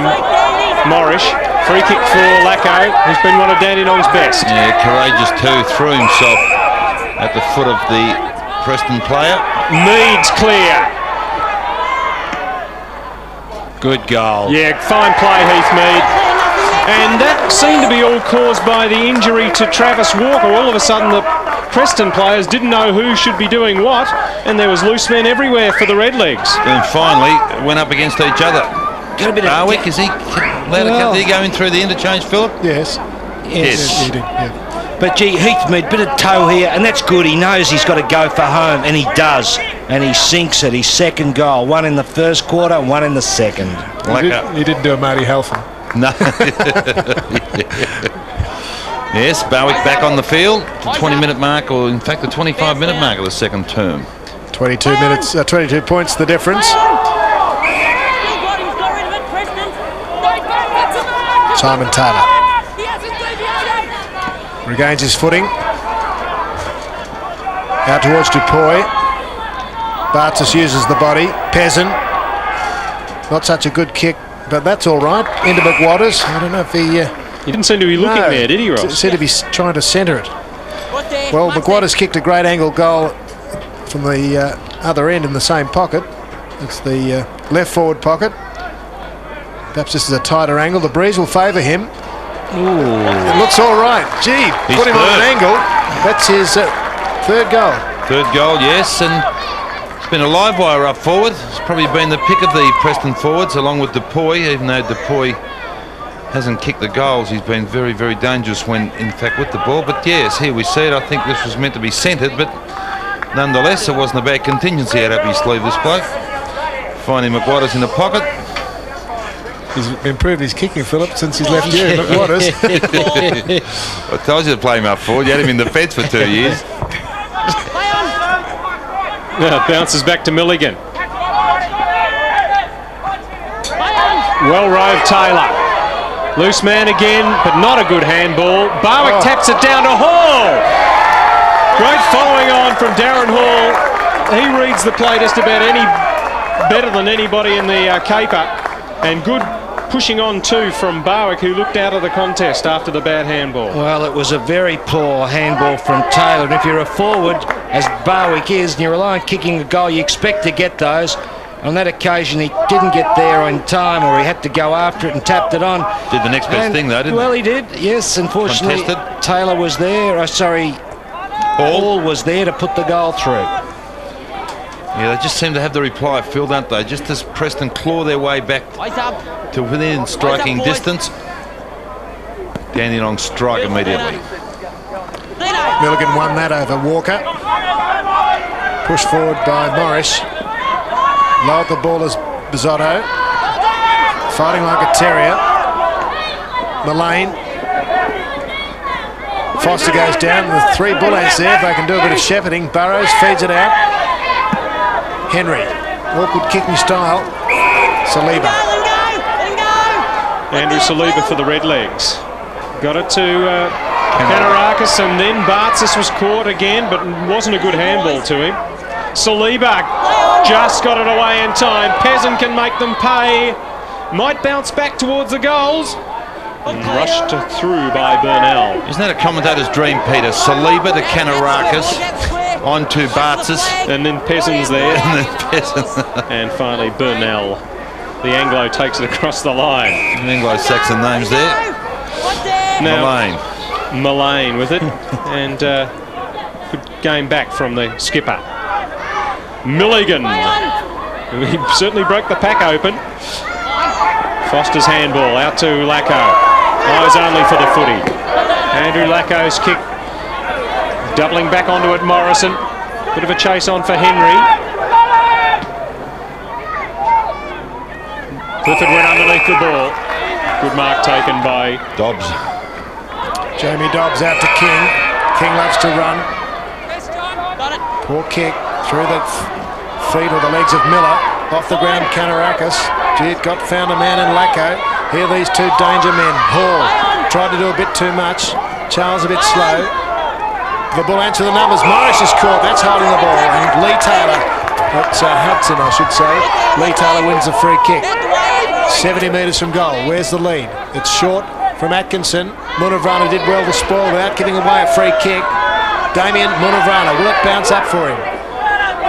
Morrish. Free kick for Lacko, who's been one of Dandenong's best. Yeah, courageous too. Threw himself at the foot of the Preston player. Mead's clear. Good goal. Yeah, fine play, Heath Mead. And that seemed to be all caused by the injury to Travis Walker. All of a sudden, the Preston players didn't know who should be doing what, and there was loose men everywhere for the Redlegs. And finally, went up against each other. Barwick, is he allowed to come? Did he go in through the interchange, Philip? Yes. Yes. He did, yeah. But gee, Heath Mead, bit of toe here, and that's good. He knows he's got to go for home, and he does. And he sinks it. His second goal. One in the first quarter, one in the second. He didn't do a Marty Halfon. No. Yes, Barwick back on the field. The 20-minute mark, or in fact the 25-minute mark of the second term. 22 minutes, 22 points the difference. Simon Taylor regains his footing. Out towards Dupuy. Bartzis uses the body. Peasant. Not such a good kick, but that's all right. Into McWatters. I don't know if he He didn't seem to be looking there, did he, Ross? Seemed to be trying to centre it. Well, McWatters kicked a great angle goal from the other end in the same pocket. It's the left forward pocket. Perhaps this is a tighter angle. The breeze will favour him. Ooh. It looks all right. Gee, put him on an angle. That's his third goal. Third goal, yes, and it's been a live wire up forward. It's probably been the pick of the Preston forwards along with Dupuy, even though Dupuy hasn't kicked the goals. He's been very, very dangerous when, in fact, with the ball. But yes, here we see it. I think this was meant to be centred, but nonetheless, it wasn't a bad contingency out up his sleeve, this bloke. Finding McWatters in the pocket. He's improved his kicking, Philip, since he's left you, McWatters. I told you to play him up forward. You had him in the fence for 2 years. Bounces back to Milligan. Well roved Taylor. Loose man again, but not a good handball. Barwick taps it down to Hall. Great following on from Darren Hall. He reads the play just about better than anybody in the caper. And good pushing on too from Barwick, who looked out of the contest after the bad handball. Well, it was a very poor handball from Taylor, and if you're a forward, as Barwick is, and you rely on kicking a goal, you expect to get those. On that occasion, he didn't get there in time, or he had to go after it and tapped it on. Did the next best thing, though, didn't he? Well, he did, yes. Unfortunately, contested. Taylor was there. Hall was there to put the goal through. Yeah, they just seem to have the reply, Phil, don't they? Just as Preston claw their way back to within striking distance, Dandenong strike immediately. Milligan won that over Walker. Pushed forward by Morris. Lowered the ball as Bizzotto. Fighting like a terrier. Millane. Foster goes down with 3 bull ants there. If they can do a bit of shepherding. Burrows feeds it out. Henry. Awkward kicking style. Saliba. Andrew Saliba for the Redlegs. Got it to Canarakis, and then Bartzis was caught again, but wasn't a good handball to him. Saliba just got it away in time. Peasant can make them pay. Might bounce back towards the goals. And rushed through by Burnell. Isn't that a commentator's dream, Peter? Saliba to Canarakis, on to Bartzis. And then Peasant's there. And then Peasant. And finally Burnell. The Anglo takes it across the line. An Anglo-Saxon names there. Now, Millane with it. And good game back from the skipper. Milligan. He certainly broke the pack open. Foster's handball out to Lacko. Eyes only for the footy. Andrew Lacko's kick. Doubling back onto it, Morrison. Bit of a chase on for Henry. Clifford went underneath the ball. Good mark taken by Dobbs. Jamie Dobbs out to King. King loves to run. Poor kick through the feet or the legs of Miller. Off the ground, Canarakis. Gee, it found a man in Lacko. Here these 2 danger men. Hall tried to do a bit too much. Charles a bit slow. The ball ants with the numbers. Morris is caught. That's holding the ball. And Leigh Taylor. That's Hudson, I should say. Leigh Taylor wins the free kick. 70 metres from goal. Where's the lead? It's short from Atkinson. Munavrana did well to spoil without giving away a free kick. Damien Munavrana. Will it bounce up for him?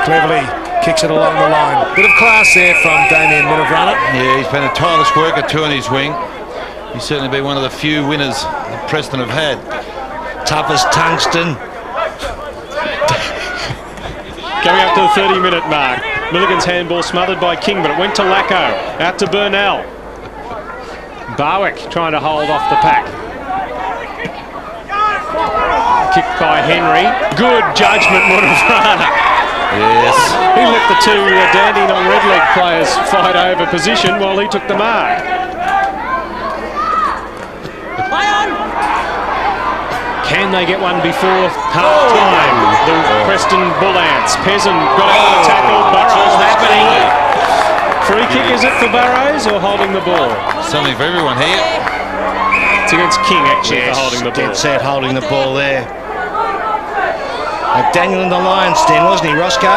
Cleverly kicks it along the line. Bit of class there from Damien Munavrana. Yeah, he's been a tireless worker too on his wing. He's certainly been one of the few winners that Preston have had. Tough as tungsten. Coming up to the 30-minute mark. Milligan's handball smothered by King, but it went to Lacko. Out to Burnell. Barwick trying to hold off the pack. Kicked by Henry. Good judgment, Munavrana. Yes. He let the 2 Dandenong red leg players fight over position while he took the mark. Can they get one before half-time? The Preston Bull Ants. Peasant got out of the tackle. Burrows happening. Free kick, is it for Burrows or holding the ball? Something for everyone here. It's against King, actually, for holding the ball. Dead set holding the ball there. Daniel in the lion's den, wasn't he, Roscoe?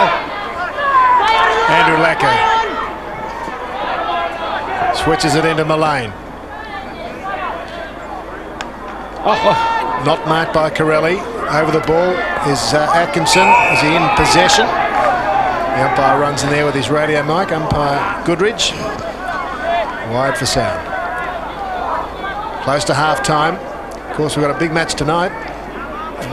Andrew Lacko. Switches it into Millane. Not marked by Carelli. Over the ball is Atkinson. Is he in possession? The umpire runs in there with his radio mic. Umpire Goodridge. Wide for sound. Close to half-time. Of course, we've got a big match tonight.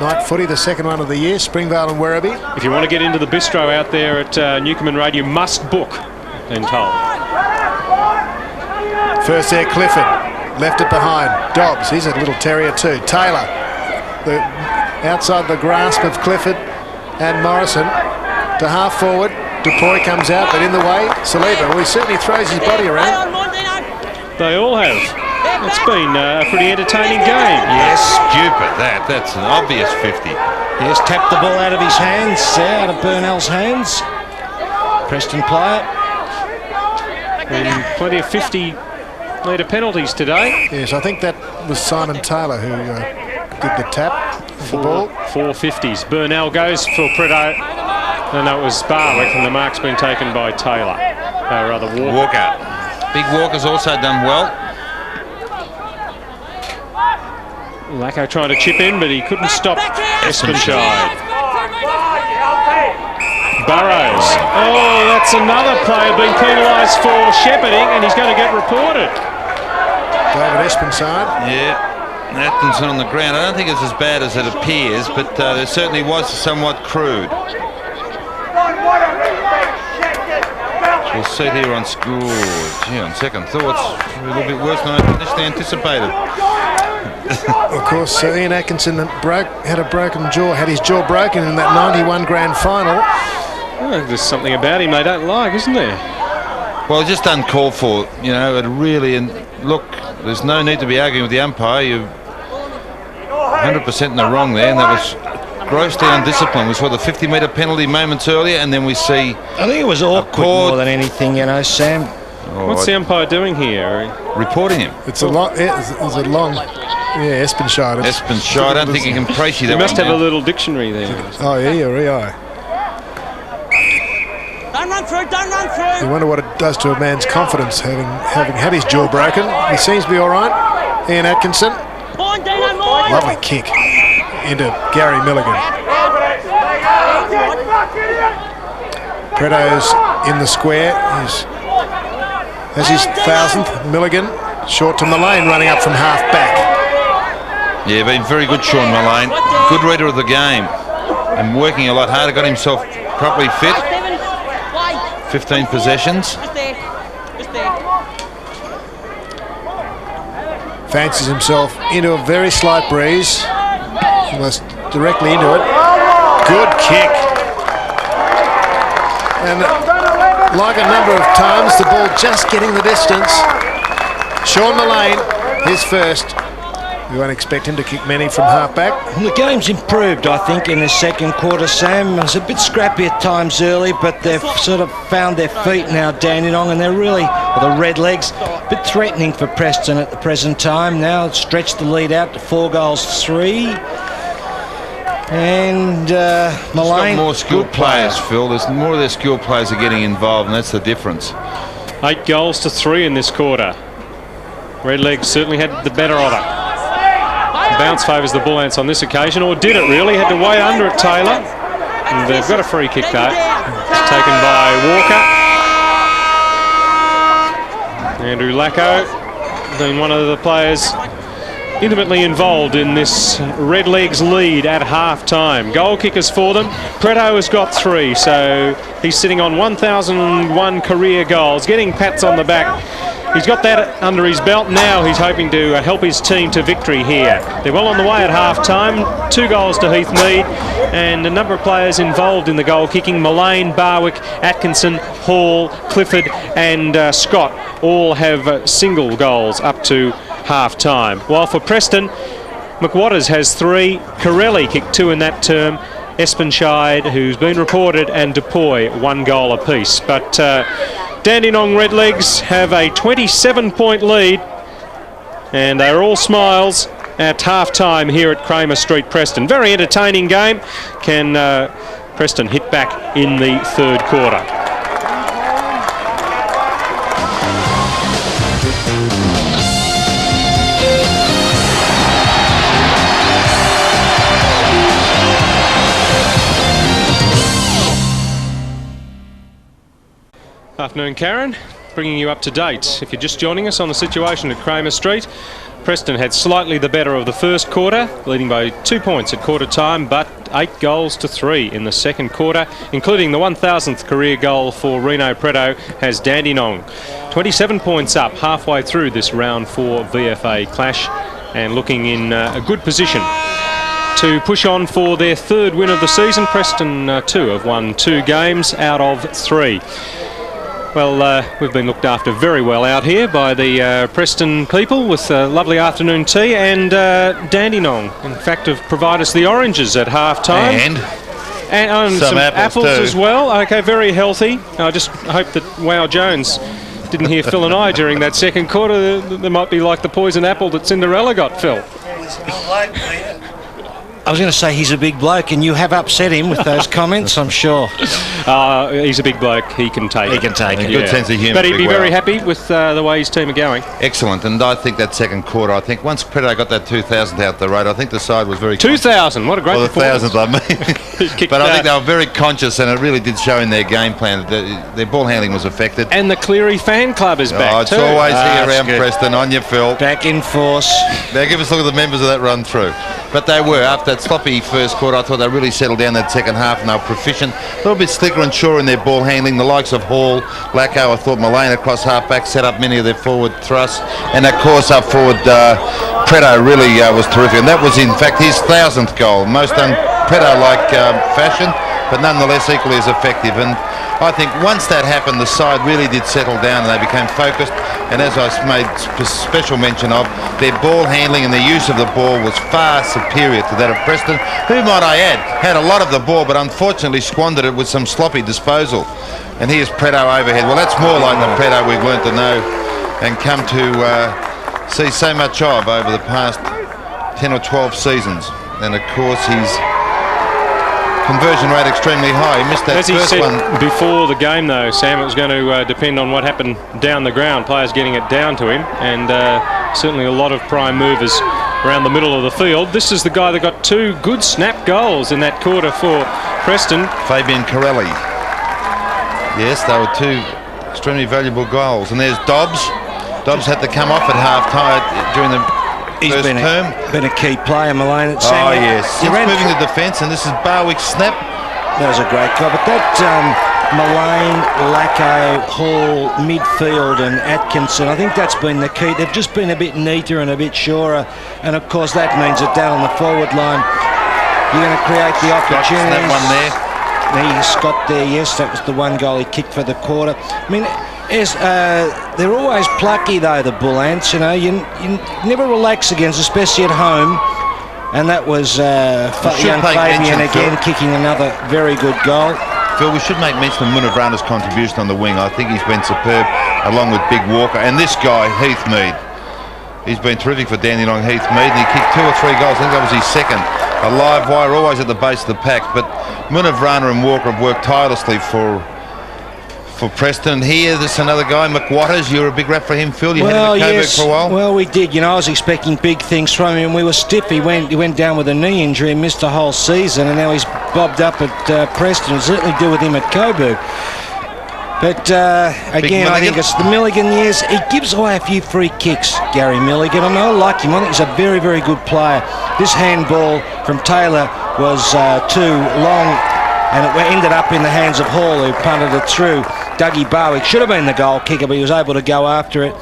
Night footy, the second one of the year, Springvale and Werribee. If you want to get into the bistro out there at Newcombe Road, you must book, been told. First there, Clifford. Left it behind. Dobbs, he's a little terrier too. Taylor, outside the grasp of Clifford and Morrison. To half forward. Dupuy comes out, but in the way. Saliba, well, he certainly throws his body around. They all have. It's been a pretty entertaining game. Yes, stupid that. That's an obvious 50. Yes, tapped the ball out of his hands, out of Burnell's hands. Preston player. And plenty of 50-metre penalties today. Yes, I think that was Simon Taylor who did the tap of the ball. 4 50s. Burnell goes for Pretto. And that was Barwick, and the mark's been taken by Taylor. Or rather, Walker. Big Walker's also done well. Lacko trying to chip in, but he couldn't stop Espenschied. Burrows. Oh, that's another player being penalised for shepherding, and he's going to get reported. David Espenschied. Yeah. Atkinson on the ground. I don't think it's as bad as it appears, but it certainly was somewhat crude. We'll see here on scores. Gee, on second thoughts, a little bit worse than I initially anticipated. Of course, Ian Atkinson had a broken jaw, had his jaw broken in that 91 grand final. Oh, there's something about him they don't like, isn't there? Well, just uncalled for, you know, it really, and look, there's no need to be arguing with the umpire. You're 100% in the wrong there, and that was grossly undisciplined. We saw the 50-metre penalty moments earlier, and then we see... I think it was awkward more than anything, you know, Sam. Oh, what's the umpire doing here? Reporting him. It's a long... Yeah, Espenschied. Espenschied. I don't think you can praise you that. You must have a little dictionary there. Oh, yeah, or EI. Don't run through, don't run through. You wonder what it does to a man's confidence having had his jaw broken. He seems to be all right. Ian Atkinson. Lovely kick into Gary Milligan. Pretto's in the square. Has his 1000th. Milligan short to Millane, running up from half back. Yeah, been very good, Sean Millane. Good reader of the game and working a lot harder. Got himself properly fit. 15 possessions. Fancies himself into a very slight breeze. Almost directly into it. Good kick. And like a number of times, the ball just getting the distance. Sean Millane, his first. We won't expect him to kick many from half-back. The game's improved, I think, in the second quarter, Sam. It was a bit scrappy at times early, but they've sort of found their feet now, Dandenong, and they're really, the Red Legs, a bit threatening for Preston at the present time. Now it's stretched the lead out to 4-3. And Millane... more skilled players, Phil. There's more of their skilled players are getting involved, and that's the difference. 8-3 in this quarter. Red Legs certainly had the better of it. Bounce favours the Bull Ants on this occasion, or did it really? Had to wait under it, Taylor. And they've got a free kick though. It's taken by Walker. Andrew Lacko, being one of the players intimately involved in this Red Legs lead at half-time. Goal kickers for them. Pretto has got 3, so he's sitting on 1,001 career goals, getting pats on the back. He's got that under his belt. Now he's hoping to help his team to victory here. They're well on the way at half-time. 2 goals to Heath, Mead, and a number of players involved in the goal kicking. Millane, Barwick, Atkinson, Hall, Clifford and Scott all have single goals up to half-time. While for Preston, McWatters has 3. Carelli kicked 2 in that term. Espenschied, who's been reported, and Dupuy 1 goal apiece. But Dandenong Redlegs have a 27-point lead, and they're all smiles at half-time here at Cramer Street, Preston. Very entertaining game. Can Preston hit back in the third quarter? afternoon, Karen. Bringing you up to date. If you're just joining us on the situation at Cramer Street, Preston had slightly the better of the first quarter, leading by 2 points at quarter time, but 8 goals to 3 in the second quarter, including the 1,000th career goal for Rino Pretto has Dandenong. 27 points up halfway through this round 4 VFA clash, and looking in a good position to push on for their third win of the season. Preston too have won 2 games out of 3. Well, we've been looked after very well out here by the Preston people with lovely afternoon tea, and Dandenong, in fact, have provided us the oranges at half-time. And some apples as well. Okay, very healthy. I just hope that Wow Jones didn't hear Phil and I during that second quarter. There might be like the poison apple that Cinderella got, Phil. I was going to say he's a big bloke, and you have upset him with those comments, I'm sure. He's a big bloke. He can take it. He can take it. Good sense of humour. But he'd be very happy with the way his team are going. Excellent. And I think that second quarter, I think once Pretto got that 2,000 out the road, I think the side was very 2,000. What a great performance. Well, the 1,000th, I mean. But I think they were very conscious, and it really did show in their game plan that their ball handling was affected. And the Cleary fan club is back too. It's always here around Preston, on your Phil. Back in force. Now give us a look at the members of that run through. But they were, after that sloppy first quarter, I thought they really settled down that second half, and they were proficient. A little bit slicker and sure in their ball handling. The likes of Hall, Lacko, I thought Millane across half-back set up many of their forward thrusts. And of course up forward, Pretto really was terrific. And that was in fact his 1,000th goal. Most Pretto-like fashion, but nonetheless equally as effective. And I think once that happened, the side really did settle down and they became focused. And as I made special mention of, their ball handling and their use of the ball was far superior to that of Preston, who, might I add, had a lot of the ball but unfortunately squandered it with some sloppy disposal. And here's Pretto overhead. Well, that's more like the Pretto we've learnt to know and come to see so much of over the past 10 or 12 seasons. And of course his conversion rate extremely high. He missed that first one. As he said before the game, though, Sam, it was going to depend on what happened down the ground, players getting it down to him, and certainly a lot of prime movers around the middle of the field. This is the guy that got 2 good snap goals in that quarter for Preston. Fabian Carelli. Yes, they were 2 extremely valuable goals. And there's Dobbs. Dobbs had to come off at half-time during the first term. Been a key player, Millane. Oh, yes. He's moving the defence, and this is Barwick's snap. That was a great goal. But that Millane, Lacko, Hall, midfield and Atkinson, I think that's been the key. They've just been a bit neater and a bit surer. And, of course, that means that down on the forward line, you're going to create the opportunities. That one there. Scott there, yes. That was the one goal he kicked for the quarter. I mean, yes, they're always plucky, though, the Bull Ants. You know, you never relax against, especially at home. And that was young Fabian again kicking another very good goal. Phil, we should make mention of Munavrana's contribution on the wing. I think he's been superb, along with Big Walker. And this guy, Heath Mead. He's been terrific for Dandenong, Heath Mead, and he kicked 2 or 3 goals. I think that was his second. A live wire, always at the base of the pack. But Munavrana and Walker have worked tirelessly for Preston. Here, there's another guy, McWatters. You're a big rep for him, Phil. You had him at Kekovich for a while. Well, we did. You know, I was expecting big things from him. We were stiff. He went down with a knee injury and missed a whole season, and now he's bobbed up at Preston. It'll certainly do with him at Coburg. But again, I think it's the Milligan years. He gives away a few free kicks, Gary Milligan. I mean, I like him. I think he's a very, very good player. This handball from Taylor was too long, and it ended up in the hands of Hall, who punted it through. Dougie Barwick should have been the goal kicker, but he was able to go after it.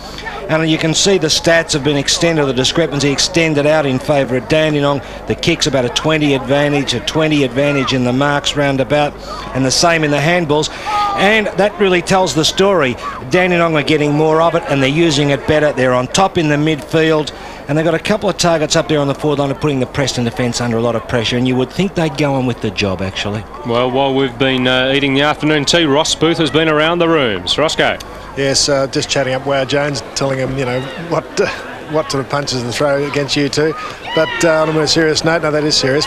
And you can see the stats have been extended, the discrepancy extended out in favour of Dandenong. The kick's about a 20 advantage in the marks roundabout, and the same in the handballs. And that really tells the story. Dandenong are getting more of it, and they're using it better. They're on top in the midfield, and they've got a couple of targets up there on the forward line of putting the Preston defence under a lot of pressure, and you would think they'd go on with the job, actually. Well, while we've been eating the afternoon tea, Ross Booth has been around the rooms. Roscoe. Yes, just chatting up Wow Jones, telling him, you know, what sort of punches to throw against you two. But on a more serious note, no, that is serious.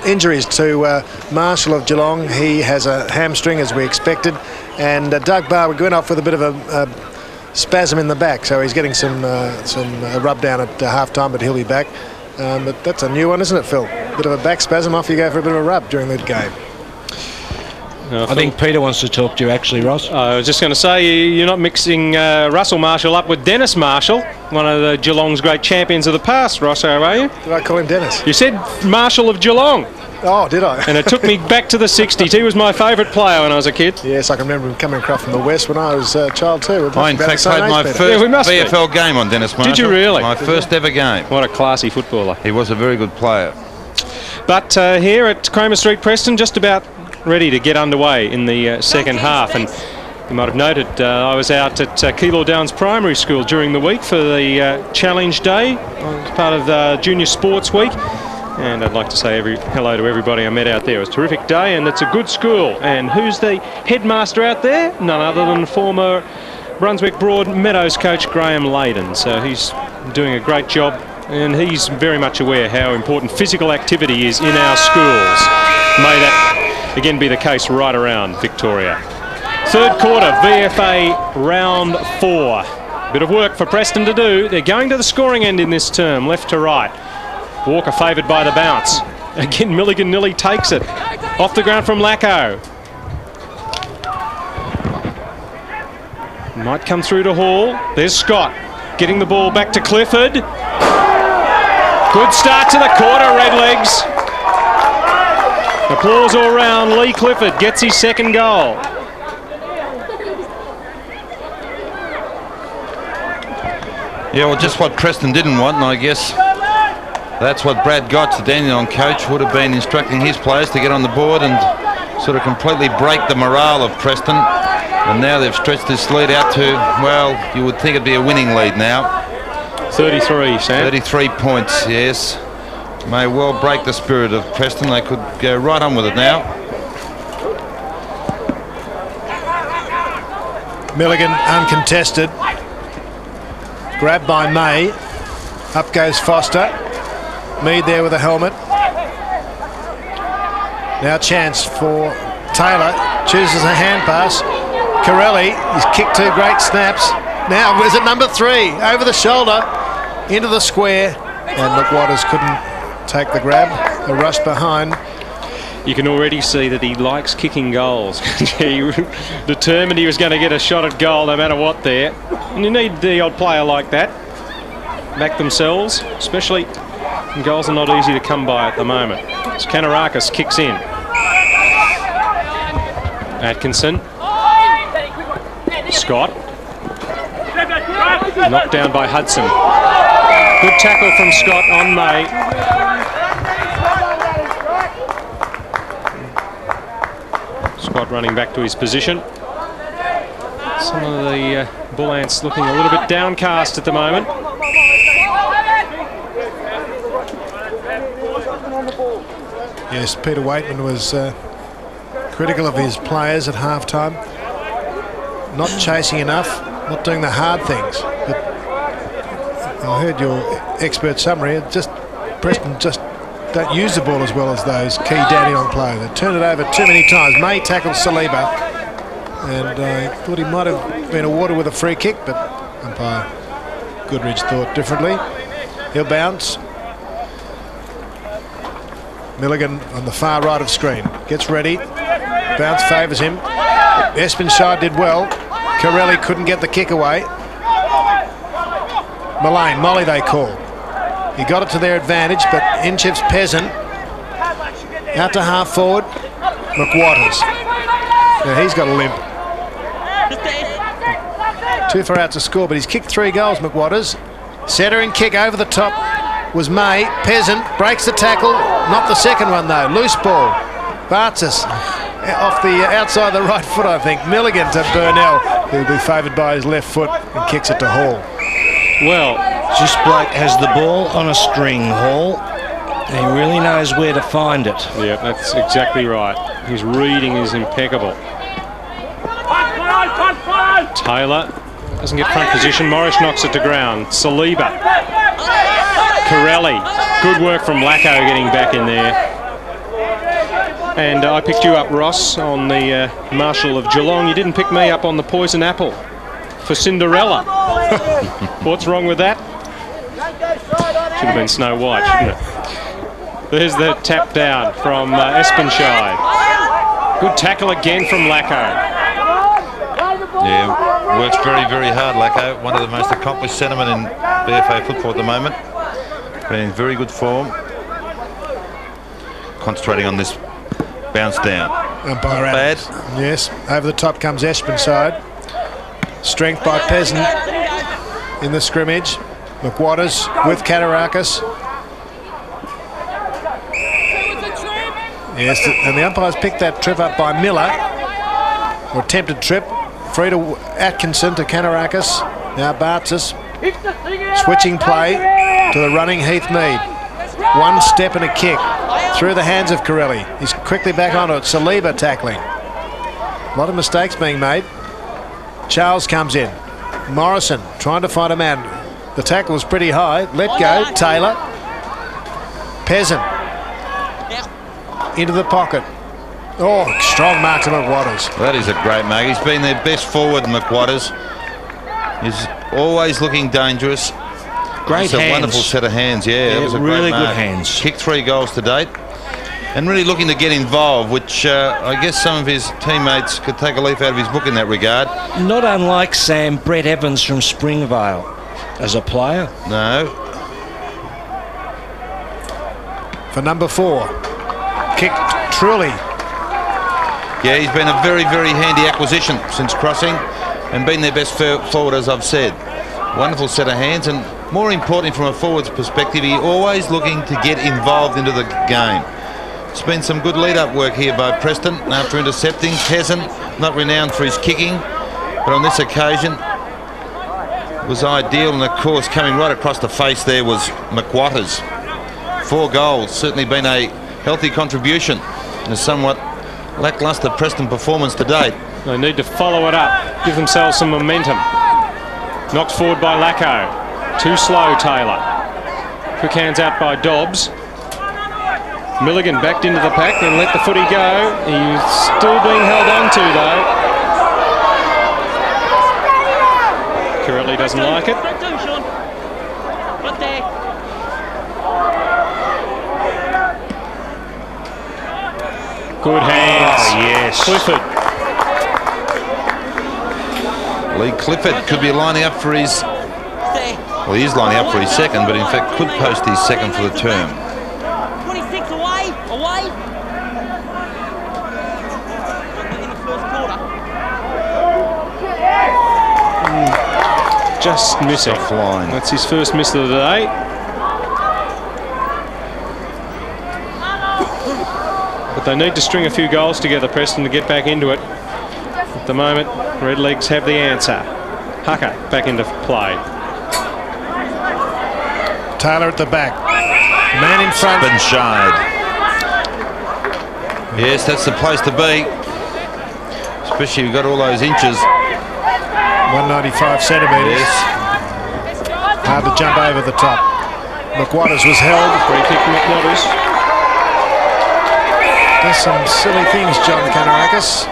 Injuries to Marshall of Geelong. He has a hamstring, as we expected. And Doug Barwick went off with a bit of a spasm in the back, so he's getting some rub down at half-time, but he'll be back. But that's a new one, isn't it, Phil? Bit of a back spasm, off you go for a bit of a rub during the game. I think Peter wants to talk to you, actually, Ross. I was just going to say, you're not mixing Russell Marshall up with Dennis Marshall, one of the Geelong's great champions of the past, Rosso, are you? Did I call him Dennis? You said Marshall of Geelong. Oh, did I? And it took me back to the 60s. He was my favourite player when I was a kid. Yes, I can remember him coming across from the west when I was a child too. I, in fact, played my first VFL game on Dennis Marshall. Did you really? My first ever game. What a classy footballer. He was a very good player. But here at Cramer Street, Preston, just about ready to get underway in the second half. And you might have noted I was out at Keilor Downs Primary School during the week for the Challenge Day as part of the Junior Sports Week. And I'd like to say hello to everybody I met out there. It was a terrific day, and it's a good school. And who's the headmaster out there? None other than former Brunswick Broad Meadows coach Graham Leyden. So he's doing a great job, and he's very much aware how important physical activity is in our schools. May that again be the case right around Victoria. Third quarter, VFA Round 4. Bit of work for Preston to do. They're going to the scoring end in this term, left to right. Walker favoured by the bounce. Again, Milligan nearly takes it. Off the ground from Lacko. Might come through to Hall. There's Scott getting the ball back to Clifford. Good start to the quarter, Redlegs. Applause all round. Leigh Clifford gets his second goal. Yeah, well, just what Preston didn't want, and I guess that's what Brad Gotch, the Dandenong coach, would have been instructing his players to get on the board and sort of completely break the morale of Preston. And now they've stretched this lead out to, well, you would think it'd be a winning lead now. 33, Sam. 33 points, yes. May well break the spirit of Preston. They could go right on with it now. Milligan uncontested. Grabbed by May. Up goes Foster. Mead there with a helmet. Now chance for Taylor. Chooses a hand pass. Carelli, he's kicked 2 great snaps. Now where's it, number 3? Over the shoulder. Into the square. And McWatters couldn't take the grab. The rush behind. You can already see that he likes kicking goals. He determined he was going to get a shot at goal no matter what there. And you need the odd player like that. Back themselves, especially when goals are not easy to come by at the moment. As Kanarakis kicks in. Atkinson. Scott. Knocked down by Hudson. Good tackle from Scott on May. Scott running back to his position. Some of the Bull Ants looking a little bit downcast at the moment. Yes, Peter Weightman was critical of his players at half-time. Not chasing enough, not doing the hard things. But I heard your expert summary. Preston just don't use the ball as well as those key Dandenong players. They turn it over too many times. May tackled Saliba, and I thought he might have been awarded with a free kick, but umpire Goodridge thought differently. He'll bounce. Milligan on the far right of screen. Gets ready. Bounce favours him. Espenschied did well. Carelli couldn't get the kick away. Millane, Molly they call. He got it to their advantage, but in chips Peasant. Out to half forward. McWatters. Now he's got a limp. Too far out to score, but he's kicked 3 goals, McWatters. Centering kick over the top was May. Peasant breaks the tackle. Not the second one, though. Loose ball. Bartzis off the outside the right foot, I think. Milligan to Burnell, who'll be favoured by his left foot, and kicks it to Hall. Well, this bloke has the ball on a string, Hall. He really knows where to find it. Yeah, that's exactly right. His reading is impeccable. Taylor doesn't get front position. Morris knocks it to ground. Saliba. Carelli. Good work from Lacko getting back in there. And I picked you up, Ross, on the Marshall of Geelong. You didn't pick me up on the poison apple for Cinderella. What's wrong with that? Should have been Snow White, shouldn't it? There's the tap down from Espenschied. Good tackle again from Lacko. Yeah, works very, very hard, Lacko. One of the most accomplished centremen in VFA football at the moment. Been in very good form. Concentrating on this bounce down. Umpire bad. Yes, over the top comes Espenschied. Strength by Peasant in the scrimmage. McWatters with Katarakis. Yes, and the umpires picked that trip up by Miller. Or attempted trip. Free to Atkinson to Katarakis. Now Bartzis. Switching play to the running Heath Mead. One step and a kick through the hands of Carelli. He's quickly back onto it. Saliba tackling. A lot of mistakes being made. Charles comes in. Morrison trying to find a man. The tackle was pretty high. Let go. Taylor. Peasant. Into the pocket. Oh, strong mark to McWatters. That is a great mark. He's been their best forward, McWatters. He's always looking dangerous. Great hands. A wonderful set of hands, yeah. That was a really great mark. good hands. Kicked 3 goals to date. And really looking to get involved, which I guess some of his teammates could take a leaf out of his book in that regard. Not unlike Sam Brett Evans from Springvale as a player. No. For number 4. Kicked truly. Yeah, he's been a very, very handy acquisition since crossing and been their best forward, as I've said. Wonderful set of hands, and more importantly from a forward's perspective, he's always looking to get involved into the game. It's been some good lead-up work here by Preston after intercepting. Peasant, not renowned for his kicking, but on this occasion was ideal, and of course coming right across the face there was McWatters. 4 goals, certainly been a healthy contribution in a somewhat lacklustre Preston performance to date. They need to follow it up, give themselves some momentum. Knocked forward by Lacko. Too slow, Taylor. Quick hands out by Dobbs. Milligan backed into the pack, then let the footy go. He's still being held on to, though. Carelli doesn't like it. Good hands. Oh, yes. Clifford. Leigh Clifford could be lining up for his... Well, he is lining up for his second, but in fact could post his second for the term. 26 away. In the first quarter. Just missing. Offline. That's his first miss of the day. But they need to string a few goals together, Preston, to get back into it. At the moment, Redlegs have the answer. Hucker back into play. Taylor at the back. Man in front. Espenschied. Yes, that's the place to be. Especially you've got all those inches. 195 centimetres. Yes. Hard to jump over the top. McWatters was held. Free kick, McWatters. There's some silly things, John Katarakis.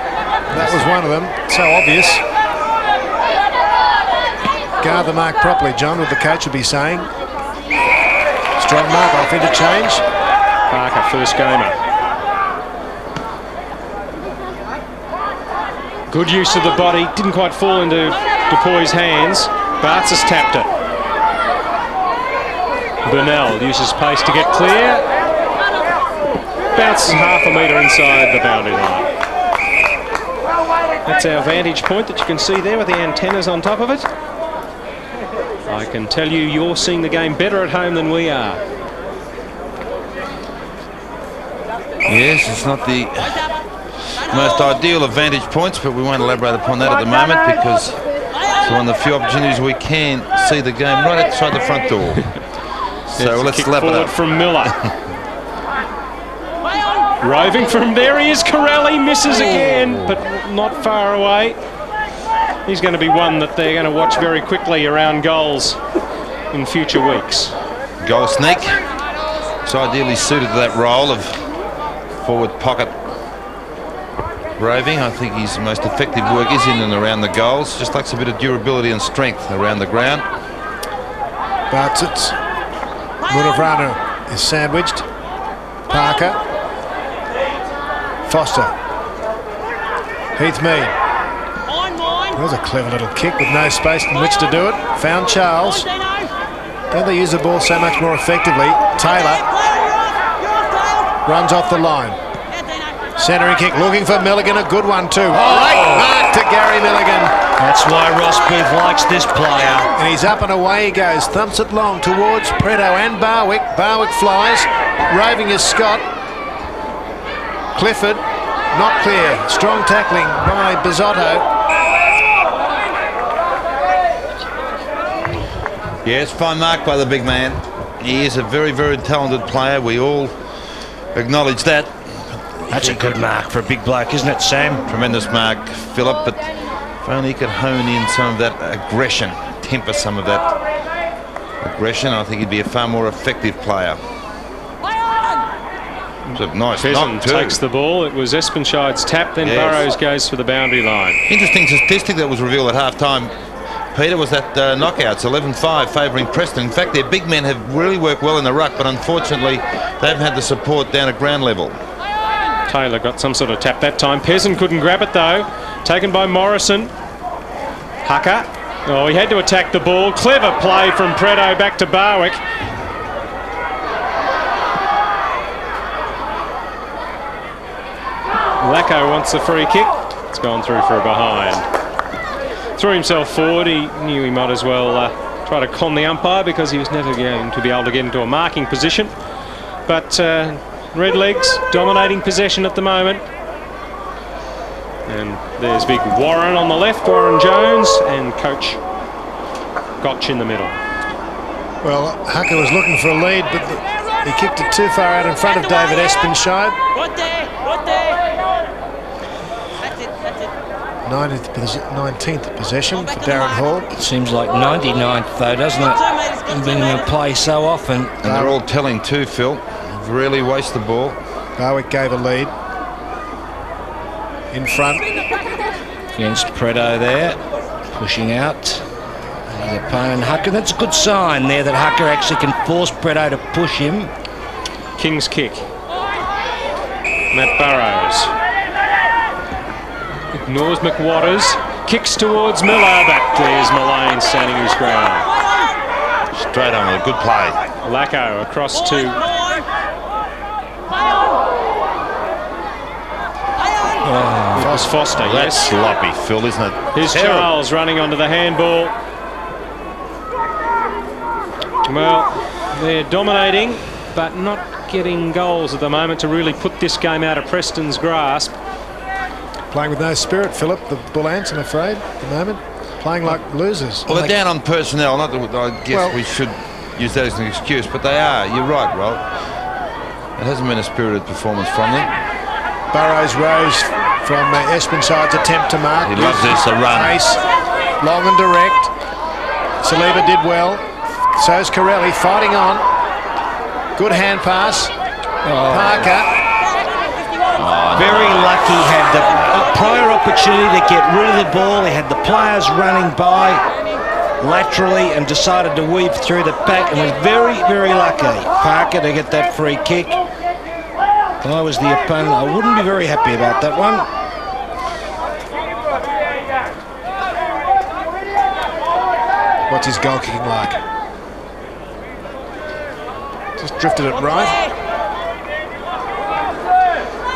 That was one of them. So obvious. Guard the mark properly, John, what the coach would be saying. Strong mark off interchange. Parker, first gamer. Good use of the body. Didn't quite fall into Dupuy's hands. Bartzis tapped it. Burnell uses pace to get clear. Bounces half a metre inside the boundary line. That's our vantage point that you can see there with the antennas on top of it. I can tell you, you're seeing the game better at home than we are. Yes, it's not the most ideal of vantage points, but we won't elaborate upon that at the moment because it's one of the few opportunities we can see the game right outside the front door. So let's lap it up. From Miller. Roving from there, he is. Carelli misses again, but not far away. He's going to be one that they're going to watch very quickly around goals in future weeks. Goal sneak. It's ideally suited to that role of forward pocket roving. I think his most effective work is in and around the goals. Just lacks a bit of durability and strength around the ground. Bartzis. Munavrana is sandwiched. Parker. Foster. Heath Mead. That was a clever little kick with no space in which to do it. Found Charles. Don't they use the ball so much more effectively? Taylor runs off the line. Centering kick, looking for Milligan, a good one too. Great mark to Gary Milligan. That's why Ross Booth likes this player. And he's up and away he goes, thumps it long towards Pretto and Barwick. Barwick flies, roving is Scott. Clifford, not clear. Strong tackling by Bizzotto. Yes, fine mark by the big man. He is a very, very talented player. We all acknowledge that. That's a good mark for a big bloke, isn't it, Sam? Tremendous mark, Philip, but if only he could hone in some of that aggression, temper some of that aggression, I think he'd be a far more effective player. It was a nice knock too. Takes the ball. It was Espenschied's tap, then Yes. Burrows goes for the boundary line. Interesting statistic that was revealed at half-time, Peter, was that knockouts, 11-5 favouring Preston. In fact, their big men have really worked well in the ruck, but unfortunately they haven't had the support down at ground level. Taylor got some sort of tap that time. Peasant couldn't grab it though. Taken by Morrison. Hucker. Oh, he had to attack the ball. Clever play from Pretto back to Barwick. Lacko wants the free kick. It's gone through for a behind. Threw himself forward. He knew he might as well try to con the umpire because he was never going to be able to get into a marking position. But Redlegs dominating possession at the moment. And there's big Warren on the left, Warren Jones, and coach Gotch in the middle. Well, Hucker was looking for a lead, but he kicked it too far out in front of David Espenschied. What there? 19th possession for Darren Hall. It seems like 99th though, doesn't it? Been in the play so often. And they're all telling too, Phil. Really waste the ball. Barwick gave a lead. In front. Against Pretto there. Pushing out. His opponent Hucker. That's a good sign there that Hucker actually can force Pretto to push him. King's kick. Matt Burrows. Ignores McWatters. Kicks towards Miller, but there's Millane standing his ground. Straight on with a good play. Lacko across to... It was Foster, That's yes. sloppy, Phil, isn't it? Here's Terrible. Charles running onto the handball. Well, they're dominating, but not getting goals at the moment to really put this game out of Preston's grasp. Playing with no spirit, Philip, the Bull Ants, I'm afraid, at the moment. Playing like losers. Well, they're down on personnel. Not that I guess we should use that as an excuse, but they are. You're right, Rob. It hasn't been a spirited performance from them. Burrows rose from Espenschied's attempt to mark. He loves this, a run. Pace, long and direct. Saliba did well. So's Carelli fighting on. Good hand pass. Parker. Very lucky, had the prior opportunity to get rid of the ball. He had the players running by laterally and decided to weave through the pack and was very, very lucky. Parker to get that free kick. If I was the opponent, I wouldn't be very happy about that one. What's his goal kicking like? Just drifted it right.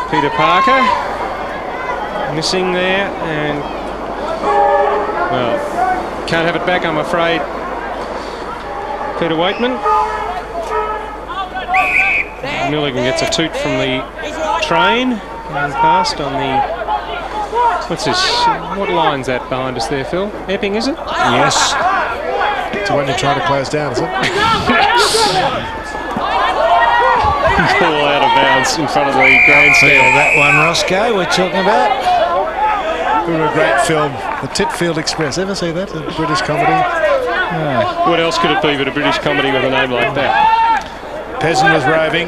Peter Parker missing there, and well, can't have it back, I'm afraid. Peter Weightman. Milligan gets a toot from the train and passed on the... What's this? What line's that behind us there, Phil? Epping, is it? Yes. It's the one you're trying to close down, is it? Ball out of bounds in front of the grandstand. That one, Roscoe, we're talking about. A great film, The Titfield Express. Ever see that? A British comedy? No. What else could it be but a British comedy with a name like that? Peasant was roving.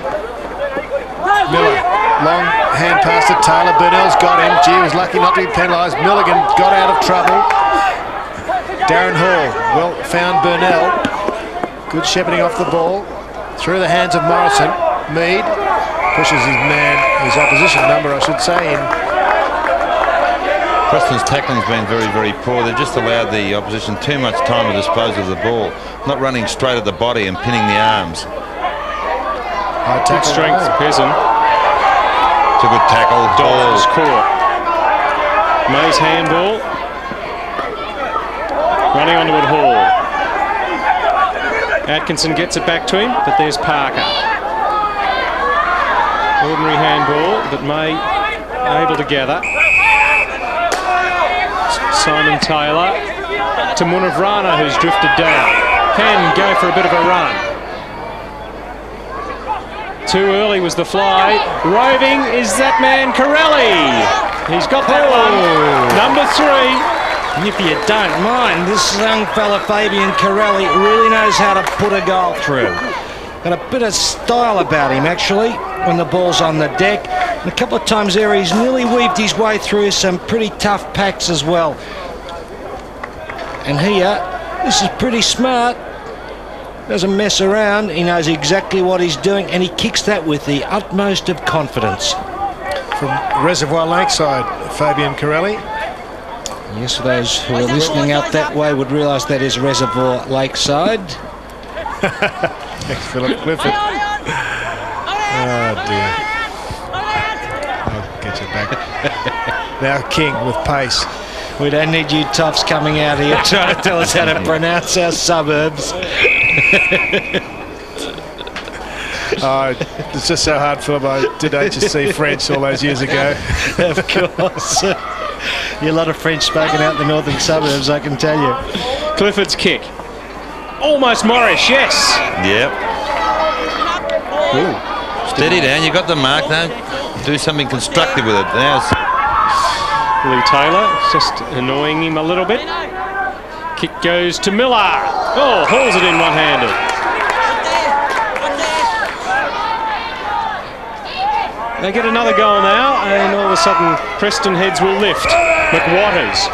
Miller, long hand pass to Taylor. Burnell's got him. Gee, was lucky not to be penalised. Milligan got out of trouble. Darren Hall, well found Burnell. Good shepherding off the ball. Through the hands of Morrison. Mead pushes his man, his opposition number, I should say, in. Preston's tackling's been very, very poor. They've just allowed the opposition too much time to dispose of the ball, not running straight at the body and pinning the arms. Good strength, Pearson. It's a good tackle. Dobbs caught. May's handball. Running onto it, Hall. Atkinson gets it back to him, but there's Parker. Ordinary handball, but May able to gather. Simon Taylor to Munavrana, who's drifted down. Can go for a bit of a run. Too early was the fly. Roving is that man, Carelli. He's got that one. Number 3. And if you don't mind, this young fella Fabian Carelli really knows how to put a goal through. Got a bit of style about him, actually, when the ball's on the deck. And a couple of times there he's nearly weaved his way through some pretty tough packs as well. And here, this is pretty smart. Doesn't mess around. He knows exactly what he's doing, and he kicks that with the utmost of confidence. From Reservoir Lakeside, Fabian Carelli. Yes, for those who are listening out that way would realise that is Reservoir Lakeside. Philip Clifford. Oh dear. I'll get you back. Now King with pace. We don't need you toffs coming out here trying to tell us how to pronounce our suburbs. Oh, it's just so hard, Philip. I did HSC French all those years ago. Of course. You're a lot of French spoken out in the northern suburbs, I can tell you. Clifford's kick. Almost Morris, yes. Yep. Ooh. Steady down, you got the mark now. Do something constructive with it. Now Leigh Taylor just annoying him a little bit. Kick goes to Miller. Oh, hauls it in one-handed. They get another goal now, and all of a sudden Preston heads will lift. McWatters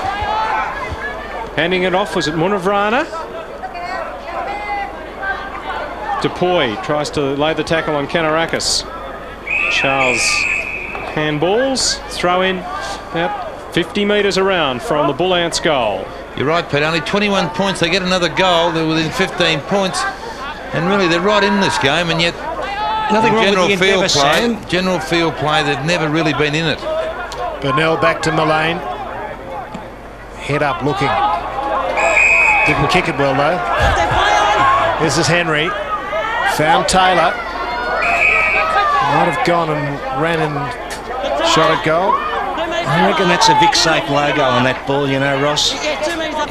handing it off. Was it Munavrana? Dupuy tries to lay the tackle on Kanarakis. Charles handballs. Throw in about 50 metres around from the Bull Ants goal. you're right, Pete. Only 21 points. They get another goal. They're within 15 points. And really, they're right in this game, and yet nothing wrong with the endeavour, Sam. General field play, they've never really been in it. Burnell back to Millane. Head up looking. Didn't kick it well though. This is Henry. Found Taylor. Might have gone and ran and shot at goal. I reckon that's a Vic Safe logo on that ball, you know, Ross.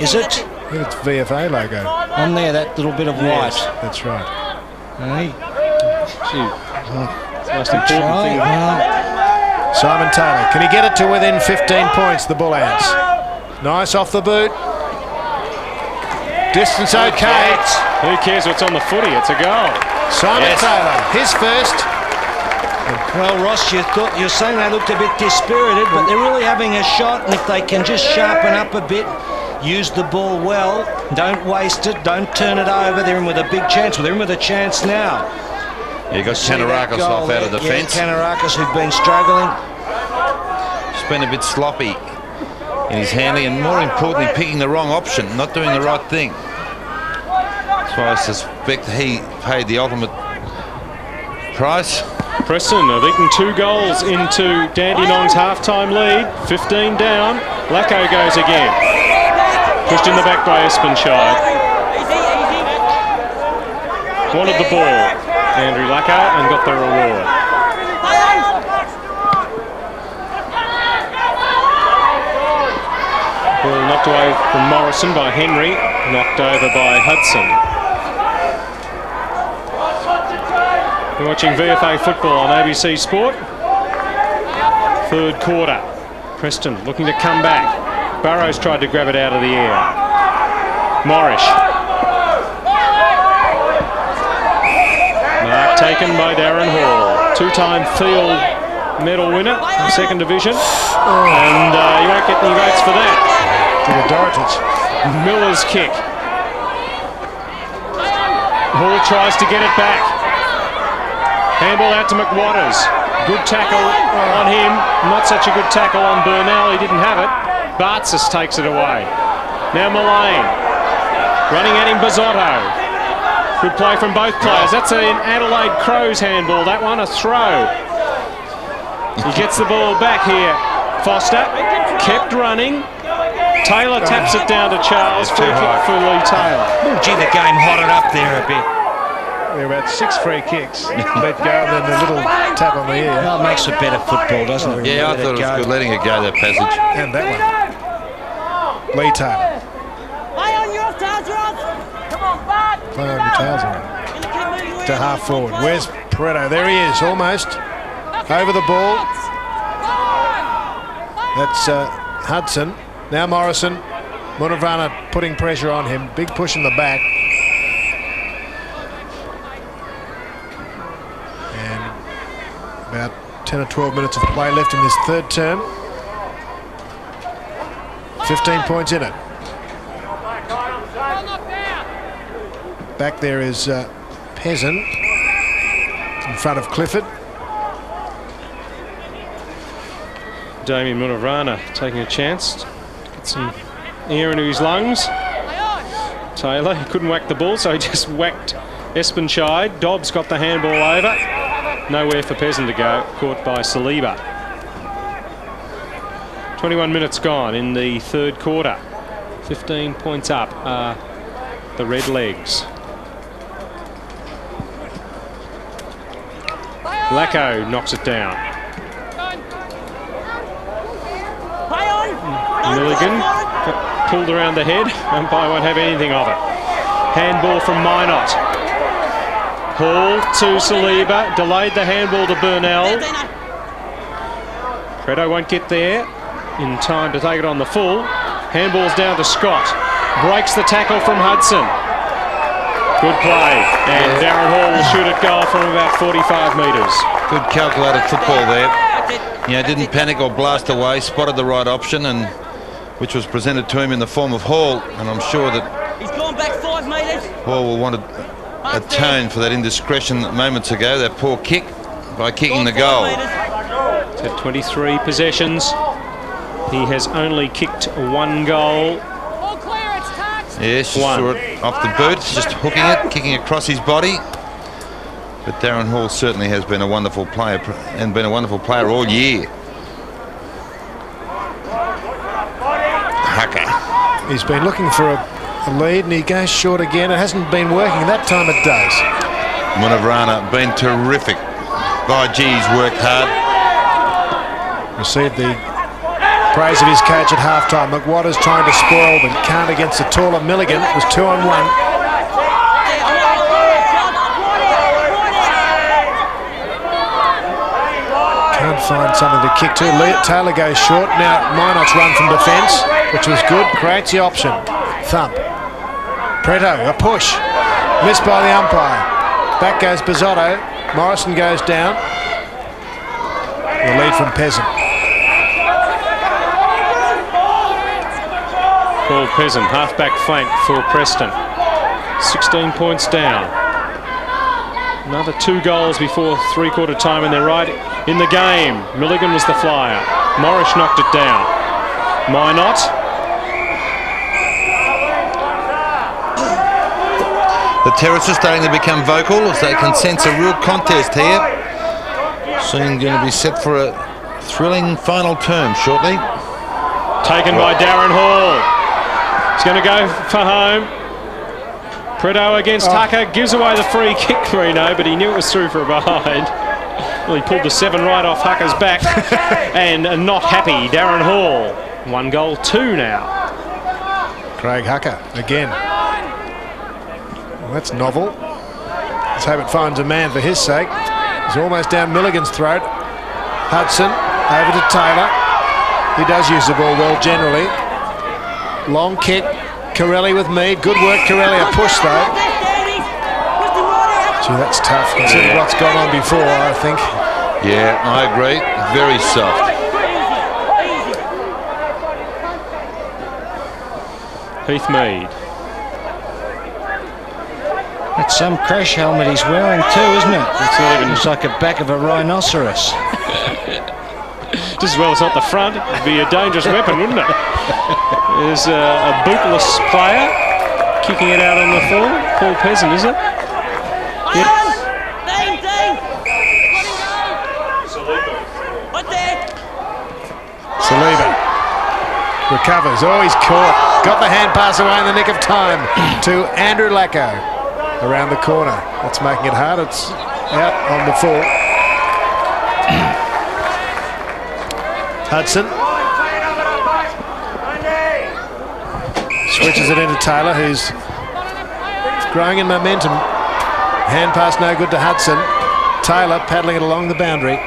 Is it? I think it's VFA logo. On there, that little bit of white. Yes, that's right. Hey. Most important thing. Simon Taylor. Can he get it to within 15 points, the Bull Ants? Nice off the boot. Distance okay. Who cares what's on the footy? It's a goal. Simon Taylor, his first. Well, Ross, you're saying they looked a bit dispirited, but they're really having a shot, and if they can just sharpen up a bit, use the ball well, don't waste it, don't turn it over, they're in with a big chance. Well, they're in with a chance now. Yeah, you got Kanarakis off out of the fence. Kanarakis, who've been struggling. He's been a bit sloppy in his handling, and more importantly, picking the wrong option, not doing the right thing. That's why I suspect he paid the ultimate price. Preston have eaten 2 goals into Dandenong's half-time lead. 15 down. Lacko goes again. Pushed in the back by Espenschied. Wanted the ball, Andrew Lacko, and got the reward. Ball knocked away from Morrison by Henry. Knocked over by Hudson. You're watching VFA football on ABC Sport. Third quarter. Preston looking to come back. Burrows tried to grab it out of the air. Morris. Mark taken by Darren Hall. 2-time field medal winner in second division. And you won't get any votes for that. Miller's kick. Hall tries to get it back. Handball out to McWatters. Good tackle on him. Not such a good tackle on Burnell. He didn't have it. Bartzis takes it away. Now Millane. Running at him, Bizzotto. Good play from both players. That's an Adelaide Crows handball, that one, a throw. He gets the ball back here. Foster kept running. Taylor taps it down to Charles. Free kick for Leigh Taylor. Oh, gee, the game hotted up there a bit. There are about 6 free kicks. Let go, and then a little tap on the ear. Well, it makes it better football, doesn't it? Yeah, I thought it was good letting it go, that passage. And that one. Leigh Taylor. Play on your off, tails, you're off. Come on, bud. Play on your tails on it. To half forward. Where's Pretto? There he is, almost. Over the ball. That's Hudson. Now Morrison. Munavrana putting pressure on him. Big push in the back. And about 10 or 12 minutes of play left in this third term. 15 points in it. Back there is Peasant in front of Clifford. Damien Munavrana taking a chance to get some air into his lungs. Taylor, he couldn't whack the ball, so he just whacked Espenschied. Dobbs got the handball over. Nowhere for Peasant to go, caught by Saliba. 21 minutes gone in the third quarter. 15 points up are the Red Legs. Lacko knocks it down. Milligan got pulled around the head. Umpire won't have anything of it. Handball from Minot. Hall to Saliba. Delayed the handball to Burnell. Pretto won't get there in time to take it on the full. Handball's down to Scott. Breaks the tackle from Hudson. Good play. And Darren Hall will shoot at goal from about 45 metres. Good calculated football there. You know, didn't panic or blast away. Spotted the right option, and which was presented to him in the form of Hall. And I'm sure that He's gone back 5 metres. Hall will want to atone for that indiscretion moments ago, that poor kick, by kicking the goal. He's had 23 possessions. He has only kicked 1 goal. Yes, she saw it off the boot, just hooking it, kicking across his body. But Darren Hall certainly has been a wonderful player, and been a wonderful player all year. Hucker. He's been looking for a lead, and he goes short again. It hasn't been working. That time it does. Munavrana been terrific. By G, he's worked hard. Received the praise of his coach at half-time. McWatters trying to spoil, but can't against the taller Milligan. It was 2-on-1. Can't find something to kick to. Taylor goes short. Now Minot's run from defence, which was good. Creates the option. Thump. Pretto, a push. Missed by the umpire. Back goes Bizzotto. Morrison goes down. The lead from Peasant. Paul Peasant, half-back flank for Preston. 16 points down. Another 2 goals before three-quarter time, and they're right in the game. Milligan was the flyer. Morris knocked it down. Minot. The terrace is starting to become vocal as they can sense a real contest here. Soon going to be set for a thrilling final term shortly. Taken by Darren Hall. He's going to go for home. Pretto against Tucker. Gives away the free kick, Rino, but he knew it was through for a behind. Well, he pulled the 7 right off Hucker's back. And not happy, Darren Hall. 1 goal, 2 now. Craig Hucker again. Well, that's novel. Let's hope it finds a man for his sake. He's almost down Milligan's throat. Hudson over to Taylor. He does use the ball well generally. Long kick. Carelli with Mead. Good work, Carelli. A push though. Gee, that's tough considering what's gone on before, I think. Yeah, I agree. Very soft. Heath Mead. That's some crash helmet he's wearing too, isn't it? It's not even. It's like a back of a rhinoceros. Just as well it's not the front. It'd be a dangerous weapon, wouldn't it? There's a bootless player kicking it out on the full. Paul Peasant, is it? Yep. Saliba recovers. Oh, he's caught. Got the hand pass away in the nick of time to Andrew Lacko around the corner. That's making it hard. It's out on the full. Hudson switches it into Taylor, who's growing in momentum. Hand pass no good to Hudson. Taylor paddling it along the boundary.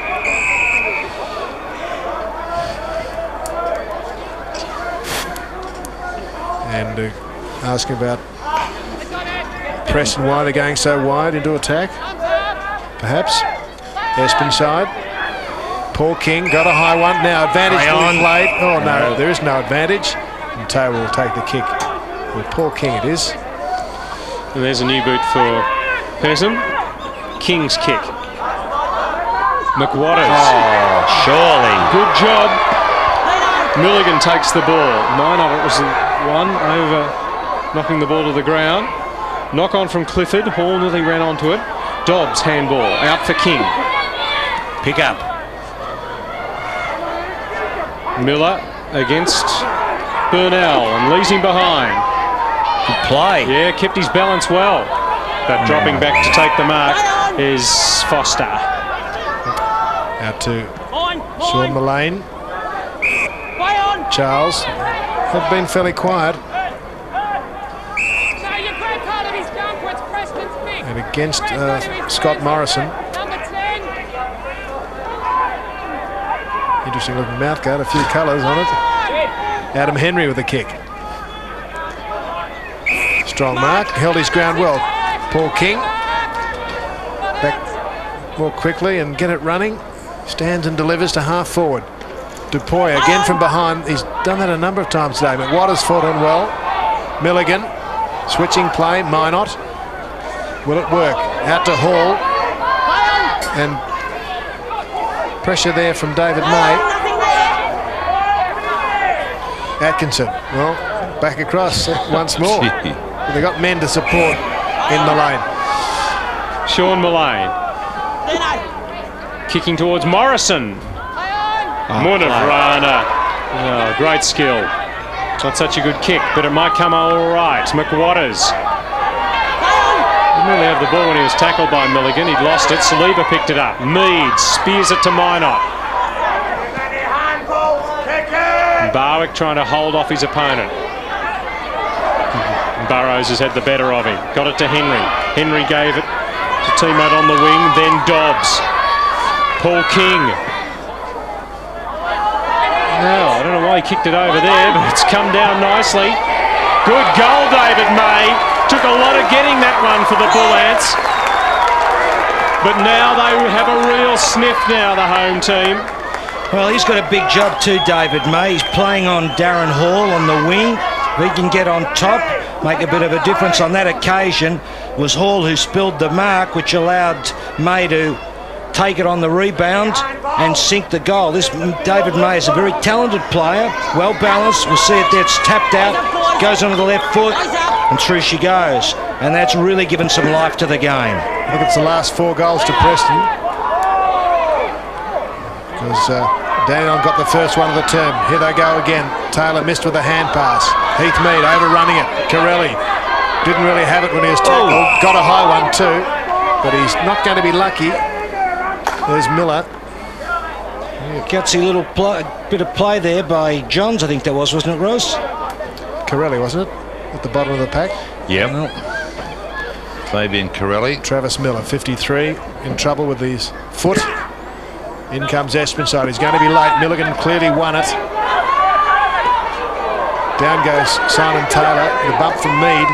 And asking about Preston, why they're going so wide into attack. Perhaps. Espenschied. Paul King got a high one. Now advantage being played. Oh no, there is no advantage. And Taylor will take the kick. Well, Paul King it is. And there's a new boot for Pearson. King's kick. McWatters. Oh, surely. Good job. Milligan takes the ball. Mine of it was the one over, knocking the ball to the ground. Knock on from Clifford. Hall nearly ran onto it. Dobbs handball out for King. Pick up. Miller against Burnell and leaves him behind. Good play. Yeah, kept his balance well. But dropping back to take the mark is Foster. Out to Sean Millane. Charles have been fairly quiet. And against Scott Morrison. Interesting looking mouthguard, a few colours on it. Adam Henry with a kick. Strong mark, held his ground well. Paul King back more quickly and get it running. Stands and delivers to half forward. Dupuy again from behind. He's done that a number of times today. McWatters fought in well. Milligan switching play. Minot. Will it work? Out to Hall. And pressure there from David May. Atkinson. Well, back across once more. They've got men to support in Millane. Sean Millane. Kicking towards Morrison. Munafrana. Oh, great skill. Not such a good kick, but it might come all right. McWatters. Didn't really have the ball when he was tackled by Milligan. He'd lost it. Saliba picked it up. Mead spears it to Minot. Barwick trying to hold off his opponent. Burrows has had the better of him. Got it to Henry. Henry gave it to teammate on the wing, then Dobbs. Paul King. No, I don't know why he kicked it over there, but it's come down nicely. Good goal, David May. Took a lot of getting that one for the Bull Ants. But now they have a real sniff now, the home team. Well, he's got a big job too, David May. He's playing on Darren Hall on the wing. If he can get on top, make a bit of a difference. On that occasion was Hall who spilled the mark, which allowed May to take it on the rebound and sink the goal. This David May is a very talented player, well balanced. We'll see it there, it's tapped out, goes onto the left foot, and through she goes. And that's really given some life to the game. I think it's the last 4 goals to Preston. Because Dandenong got the first one of the term. Here they go again. Taylor missed with a hand pass. Heath Mead overrunning it. Carelli didn't really have it when he was tackled. Got a high one too, but he's not going to be lucky. There's Miller. Gutsy little bit of play there by Johns, I think that was, wasn't it, Rose? Carelli, wasn't it? At the bottom of the pack. Yep. Fabian Carelli. Travis Miller, 53, in trouble with his foot. In comes Espenschied. He's going to be late. Milligan clearly won it. Down goes Simon Taylor. The bump from Mead.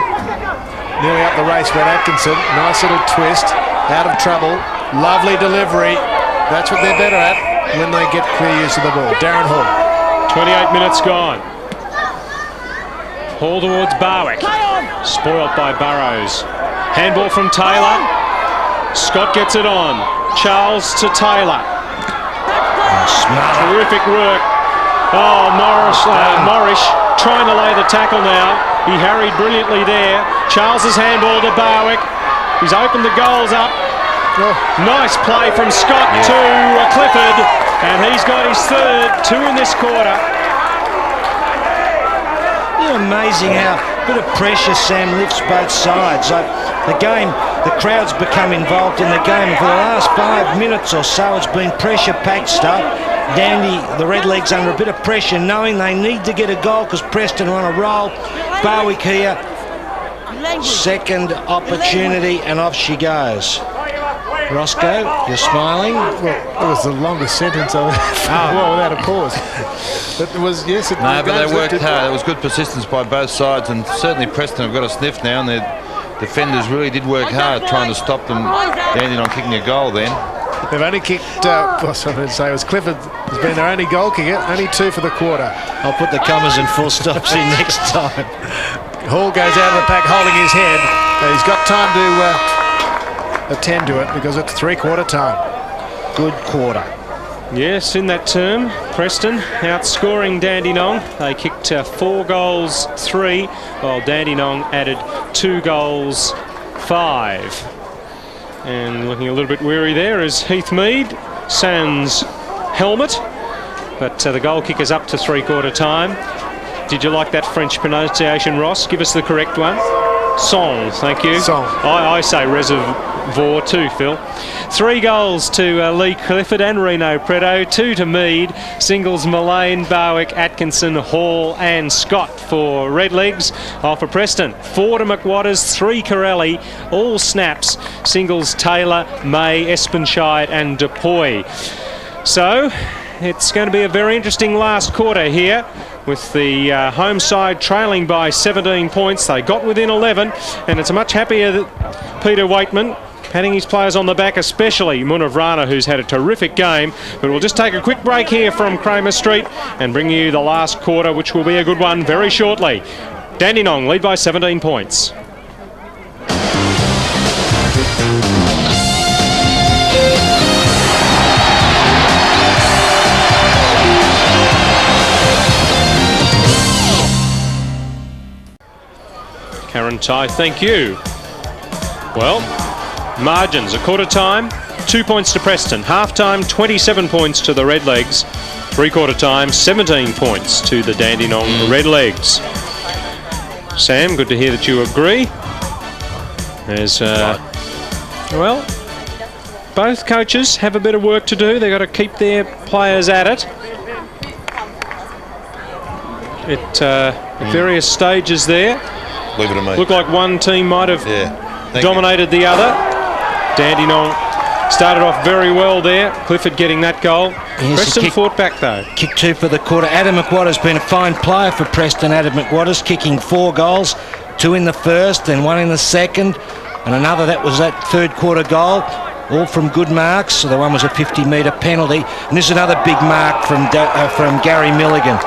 Nearly up the race went Atkinson. Nice little twist. Out of trouble. Lovely delivery. That's what they're better at when they get clear use of the ball. Darren Hall. 28 minutes gone. Hall towards Barwick. Spoilt by Burrows. Handball from Taylor. Scott gets it on. Charles to Taylor. smart. Terrific work. Oh, Morris trying to lay the tackle now. He harried brilliantly there. Charles's handball to Barwick. He's opened the goals up. Nice play from Scott to Clifford, and he's got his third, 2 in this quarter. Isn't it amazing how a bit of pressure Sam lifts both sides? Like the game, the crowd's become involved in the game, and for the last 5 minutes or so it's been pressure-packed stuff. Dandy, the Redlegs, under a bit of pressure, knowing they need to get a goal because Preston are on a roll. Barwick here, second opportunity, and off she goes. Roscoe, you're smiling. Well, it was the longest sentence I've well, without a pause. But it was, yes. No, but they worked hard. It was good persistence by both sides, and certainly Preston have got a sniff now, and their defenders really did work hard trying to stop them Dandenong kicking a goal then. They've only kicked, what's I going to say, it was Clifford has been their only goal kicker, only 2 for the quarter. I'll put the commas and full stops in next time. Hall goes out of the pack holding his head. He's got time to attend to it because it's 3/4 time. Good quarter. Yes, in that term, Preston outscoring Dandenong. They kicked 4 goals, 3, while Dandenong added 2 goals, 5. And looking a little bit weary there is Heath Mead, sans helmet, but the goal kicker's up to 3/4 time. Did you like that French pronunciation, Ross? Give us the correct one. Song, thank you. Song. I say reservoir too, Phil. 3 goals to Leigh, Clifford and Rino Pretto, 2 to Mead, singles Millane, Barwick, Atkinson, Hall and Scott for Redlegs. For Preston, 4 to McWatters, 3 Carelli, all snaps, singles Taylor, May, Espenschied and Dupuy. So it's going to be a very interesting last quarter here, with the home side trailing by 17 points. They got within 11, and it's a much happier Peter Weightman, patting his players on the back, especially Munavrana, who's had a terrific game. But we'll just take a quick break here from Cramer Street and bring you the last quarter, which will be a good one very shortly. Dandenong lead by 17 points. Karen Ty, thank you. Well, margins, a quarter time, 2 points to Preston. Half time, 27 points to the Redlegs. 3/4 time, 17 points to the Dandenong Redlegs. Sam, good to hear that you agree. As well, both coaches have a bit of work to do. They've got to keep their players at it. At various stages there. Leave it to me. Looked like one team might have dominated the other. Dandenong started off very well there. Clifford getting that goal. Preston fought back though. Kick 2 for the quarter. Adam McWatters been a fine player for Preston. Adam McWatters kicking 4 goals, 2 in the first and 1 in the second, and another that was that 3rd quarter goal. All from good marks. So the one was a 50-metre penalty, and this is another big mark from Gary Milligan.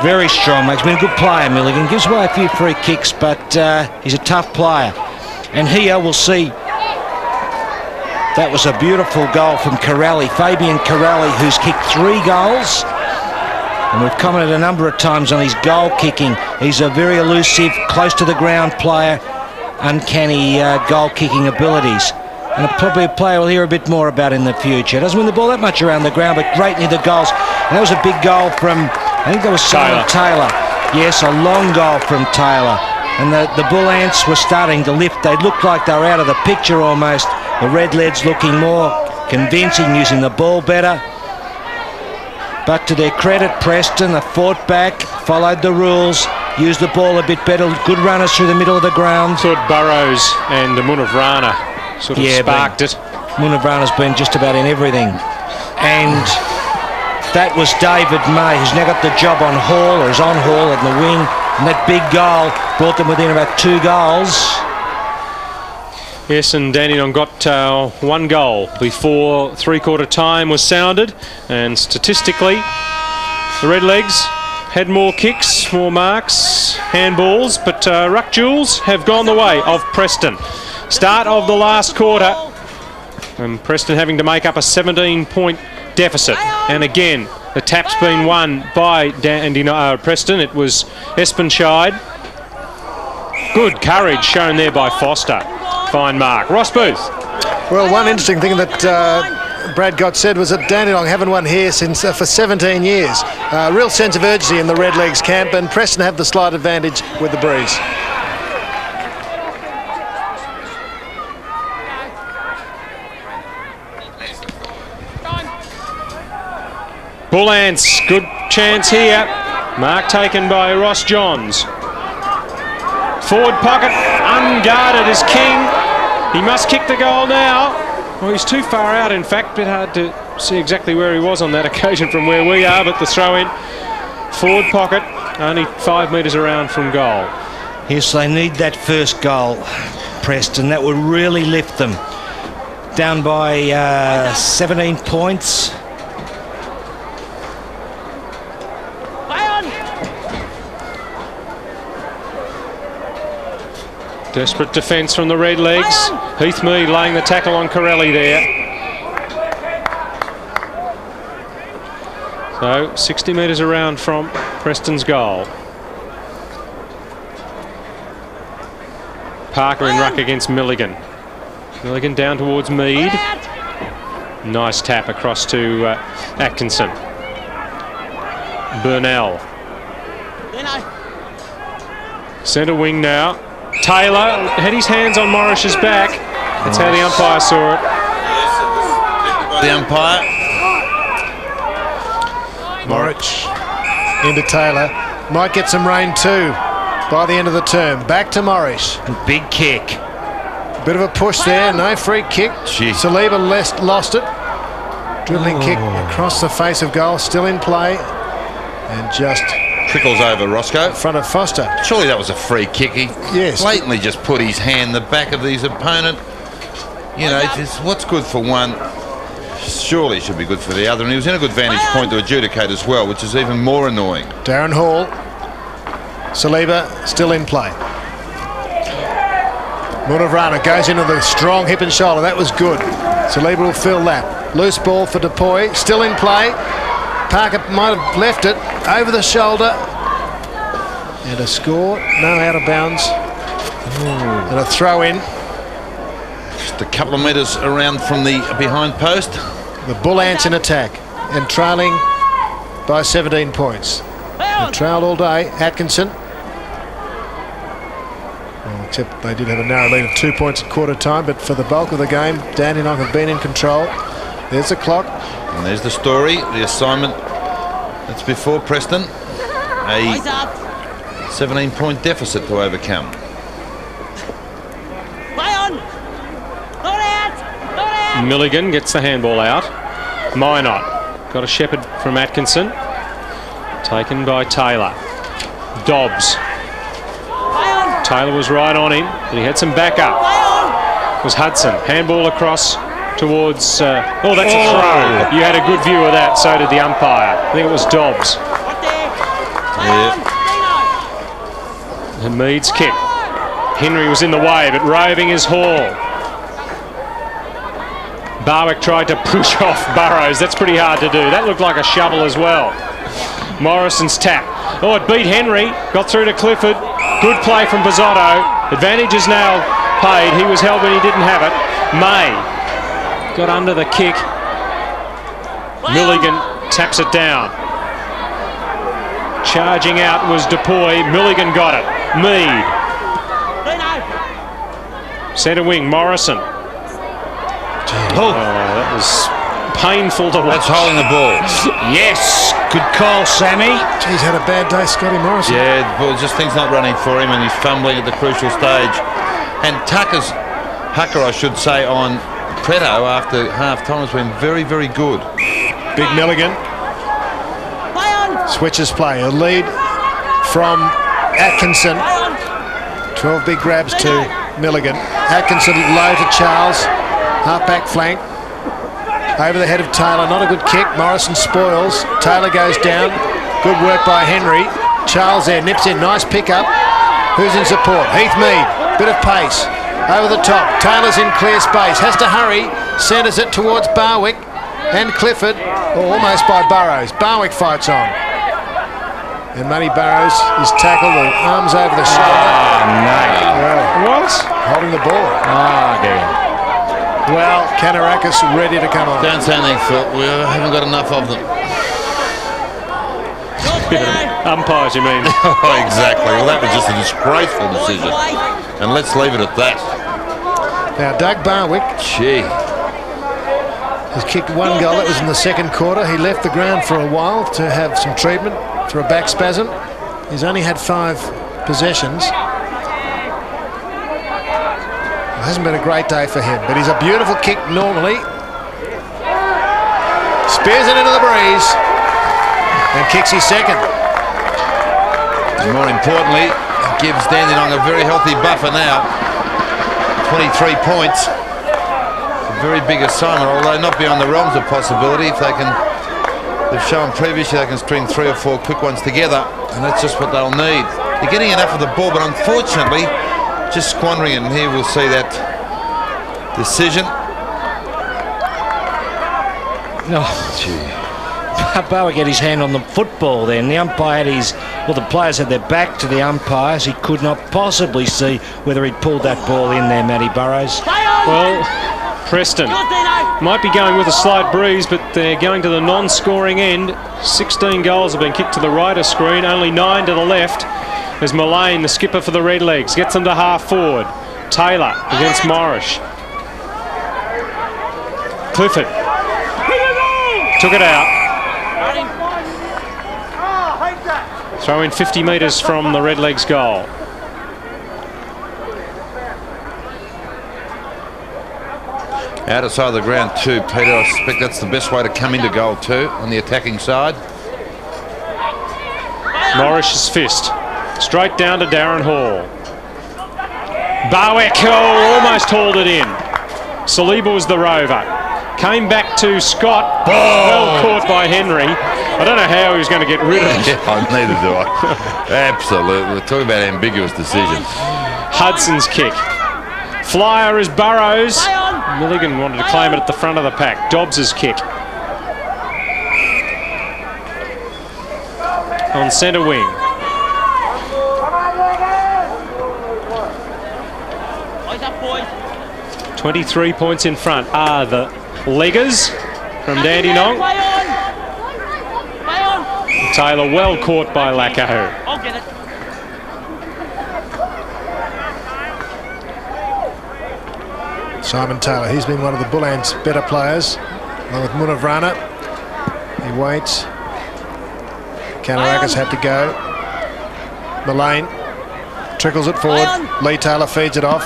Very strong, mate. He's been a good player, Milligan. Gives away a few free kicks, but he's a tough player. And here we'll see, that was a beautiful goal from Carelli, Fabian Carelli, who's kicked 3 goals. And we've commented a number of times on his goal kicking. He's a very elusive, close to the ground player, uncanny goal kicking abilities. And probably a player we'll hear a bit more about in the future. Doesn't win the ball that much around the ground, but great near the goals. And that was a big goal from, I think that was Taylor. Yes, a long goal from Taylor. And the Bull Ants were starting to lift. They looked like they were out of the picture almost. The Redlegs looking more convincing, using the ball better. But to their credit, Preston, they fought back, followed the rules, used the ball a bit better. Good runners through the middle of the ground. Thought Burrows and Munavrana sort of sparked it. Munavrana's been just about in everything. And that was David May, who's now got the job on Hall, or is on Hall in the wing. And that big goal brought them within about 2 goals. Yes, and Dandenong got 1 goal before 3/4 time was sounded. And statistically, the Redlegs had more kicks, more marks, handballs, but ruck duels have gone the way of Preston. Start of the last quarter, and Preston having to make up a 17-point deficit. And again, the tap's been won by Preston. It was Espenschied. Good courage shown there by Foster. Fine mark. Ross Booth. Well, one interesting thing that Brad Gotch said was that Dandenong haven't won here since for 17 years. Real sense of urgency in the Redlegs camp, and Preston have the slight advantage with the breeze. Bull Ants, good chance here. Mark taken by Ross Johns. Forward pocket, unguarded is King. He must kick the goal now. Well, he's too far out, in fact. Bit hard to see exactly where he was on that occasion from where we are, but the throw-in. Forward pocket, only 5 metres around from goal. Yes, they need that first goal, Preston. That would really lift them. Down by 17 points. Desperate defence from the Redlegs. Heath Mead laying the tackle on Carelli there. So 60 metres around from Preston's goal. Parker in ruck against Milligan. Milligan down towards Mead. Nice tap across to Atkinson. Burnell. Centre wing now. Taylor had his hands on Morris's back. That's how the umpire saw it. The umpire. Morris into Taylor. Might get some rain too by the end of the term. Back to Morris. Big kick. Bit of a push there. No free kick. Saliba lost it. Dribbling kick across the face of goal. Still in play. And just trickles over Roscoe. In front of Foster. Surely that was a free kick. He blatantly just put his hand in the back of his opponent. You know, what's good for one surely should be good for the other. And he was in a good vantage point to adjudicate as well, which is even more annoying. Darren Hall. Saliba still in play. Munavrana goes into the strong hip and shoulder. That was good. Saliba will fill that. Loose ball for Dupuy. Still in play. Parker might have left it over the shoulder. And a score. No, out of bounds. And a throw in. Just a couple of metres around from the behind post. The Bull Ants in attack and trailing by 17 points. They trailed all day. Atkinson. Well, except they did have a narrow lead of 2 points at quarter time, but for the bulk of the game, Dandenong have been in control. There's the clock. And there's the story, the assignment that's before Preston. A 17-point deficit to overcome. Milligan gets the handball out. Minot got a shepherd from Atkinson. Taken by Taylor. Dobbs. Taylor was right on him, but he had some backup. It was Hudson. Handball across towards... that's a throw. You had a good view of that, so did the umpire. I think it was Dobbs. Yeah. And Mead's kick. Henry was in the way, but roving is Hall. Barwick tried to push off Burrows. That's pretty hard to do. That looked like a shovel as well. Morrison's tap. Oh, it beat Henry. Got through to Clifford. Good play from Bizzotto. Advantage is now paid. He was held when he didn't have it. May got under the kick. Milligan taps it down. Charging out was Dupuy. Milligan got it. Mead. Centre wing, Morrison. That was painful to watch. That's holding the ball. Yes, good call, Sammy. He's had a bad day, Scotty Morrison. Yeah, well, just things not running for him, and he's fumbling at the crucial stage. And Hucker, I should say, on Pretto after half-time has been very, very good. Big Milligan. Switches play. A lead from Atkinson. 12 big grabs to Milligan. Atkinson low to Charles. Half-back flank. Over the head of Taylor. Not a good kick. Morrison spoils. Taylor goes down. Good work by Henry. Charles there. Nips in. Nice pick-up. Who's in support? Heath Mead. Bit of pace. Over the top. Taylor's in clear space. Has to hurry. Centres it towards Barwick. and Clifford, almost by Burrows. Barwick fights on. And Matty Burrows is tackled with arms over the shoulder. What? Holding the ball. Dear. Well, Kanarakis ready to come on. Don't say anything, Phil. We haven't got enough of them. Umpires, you mean? Exactly. Well, that was just a disgraceful decision. And let's leave it at that. Now, Doug Barwick has kicked one goal. That was in the second quarter. He left the ground for a while to have some treatment for a back spasm. He's only had 5 possessions. It hasn't been a great day for him, but he's a beautiful kick normally. Spears it into the breeze and kicks his second. And more importantly, it gives Dandenong a very healthy buffer now. 23 points. A very big assignment, although not beyond the realms of possibility. If they can, they've shown previously they can string 3 or 4 quick ones together, and that's just what they'll need. They're getting enough of the ball, but unfortunately, just squandering it. And here we'll see that decision. Barwick had his hand on the football then. The umpire had the players had their back to the umpires. He could not possibly see whether he'd pulled that ball in there, Matty Burrows. Well, Preston might be going with a slight breeze, but they're going to the non-scoring end. 16 goals have been kicked to the right of screen, only 9 to the left. As Millane, the skipper for the Redlegs, gets them to half forward. Taylor against Morris. Clifford took it out. Throw in 50 metres from the Redlegs goal. Outer side of the ground too, Peter. I suspect that's the best way to come into goal too, on the attacking side. Morris's fist. Straight down to Darren Hall. Barwick almost hauled it in. Saliba was the rover. Came back to Scott. Well caught by Henry. I don't know how he was going to get rid of it. Neither do I. Absolutely. We're talking about ambiguous decisions. Hudson's kick. Flyer is Burrows. Milligan wanted to claim it at the front of the pack. Dobbs's kick. On centre wing. 23 points in front are the Leggers from Dandenong. Taylor well caught by Lackahu. I'll get it. Simon Taylor, he's been one of the Bull Ants' better players, along with Munavrana. He waits. Kanarakis had to go. Millane trickles it forward. Leigh Taylor feeds it off.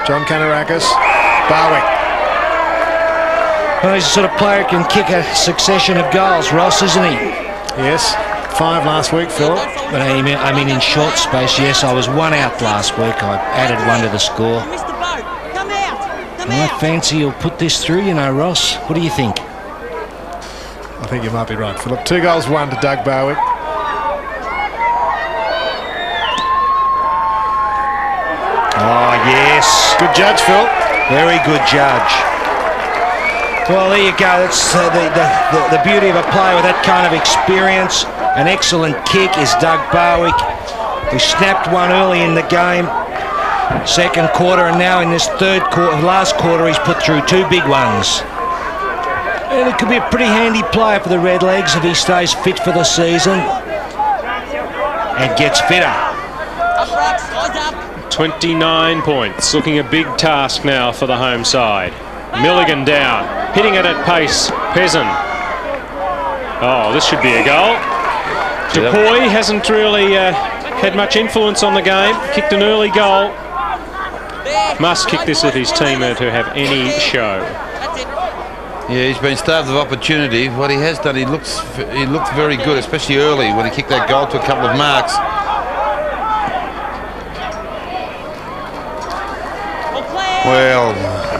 John Kanarakis. Barwick. Well, he's the sort of player who can kick a succession of goals, Ross, isn't he? Yes, 5 last week, Philip. But I mean in short space, yes, I was 1 out last week. I added 1 to the score. I fancy he'll put this through, you know, Ross. What do you think? I think you might be right, Philip. 2 goals, 1 to Doug Barwick. Oh, yes. Good judge, Phil. Very good judge. Well, there you go. That's the beauty of a player with that kind of experience. An excellent kick is Doug Barwick. He snapped one early in the game, second quarter, and now in this last quarter, he's put through 2 big ones. And it could be a pretty handy player for the Redlegs if he stays fit for the season and gets fitter. 29 points. Looking a big task now for the home side. Milligan down. Hitting it at pace. Peasant. Oh, this should be a goal. Dupuy hasn't really had much influence on the game. Kicked an early goal. Must kick this if his team are to have any show. Yeah, he's been starved of opportunity. What he has done, he looked very good, especially early when he kicked that goal to a couple of marks. Well,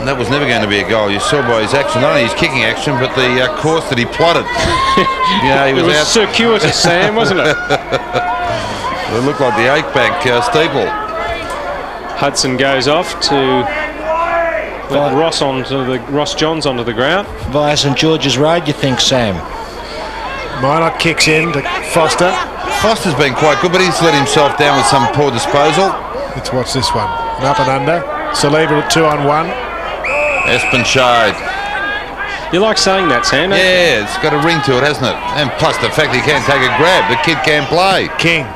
that was never going to be a goal. You saw by his action, not only his kicking action, but the course that he plotted. He was out. Circuitous, Sam, wasn't it? It looked like the Oakbank steeple. Hudson goes off to With Ross Johns onto the ground. Via St George's Road, you think, Sam? Minot kicks in to Foster. Foster's been quite good, but he's let himself down with some poor disposal. Let's watch this one. An up and under. Saliba at 2-on-1. Espenschied. You like saying that, Sam? Yeah, it's got a ring to it, hasn't it? And plus the fact he can't take a grab. The kid can play. King.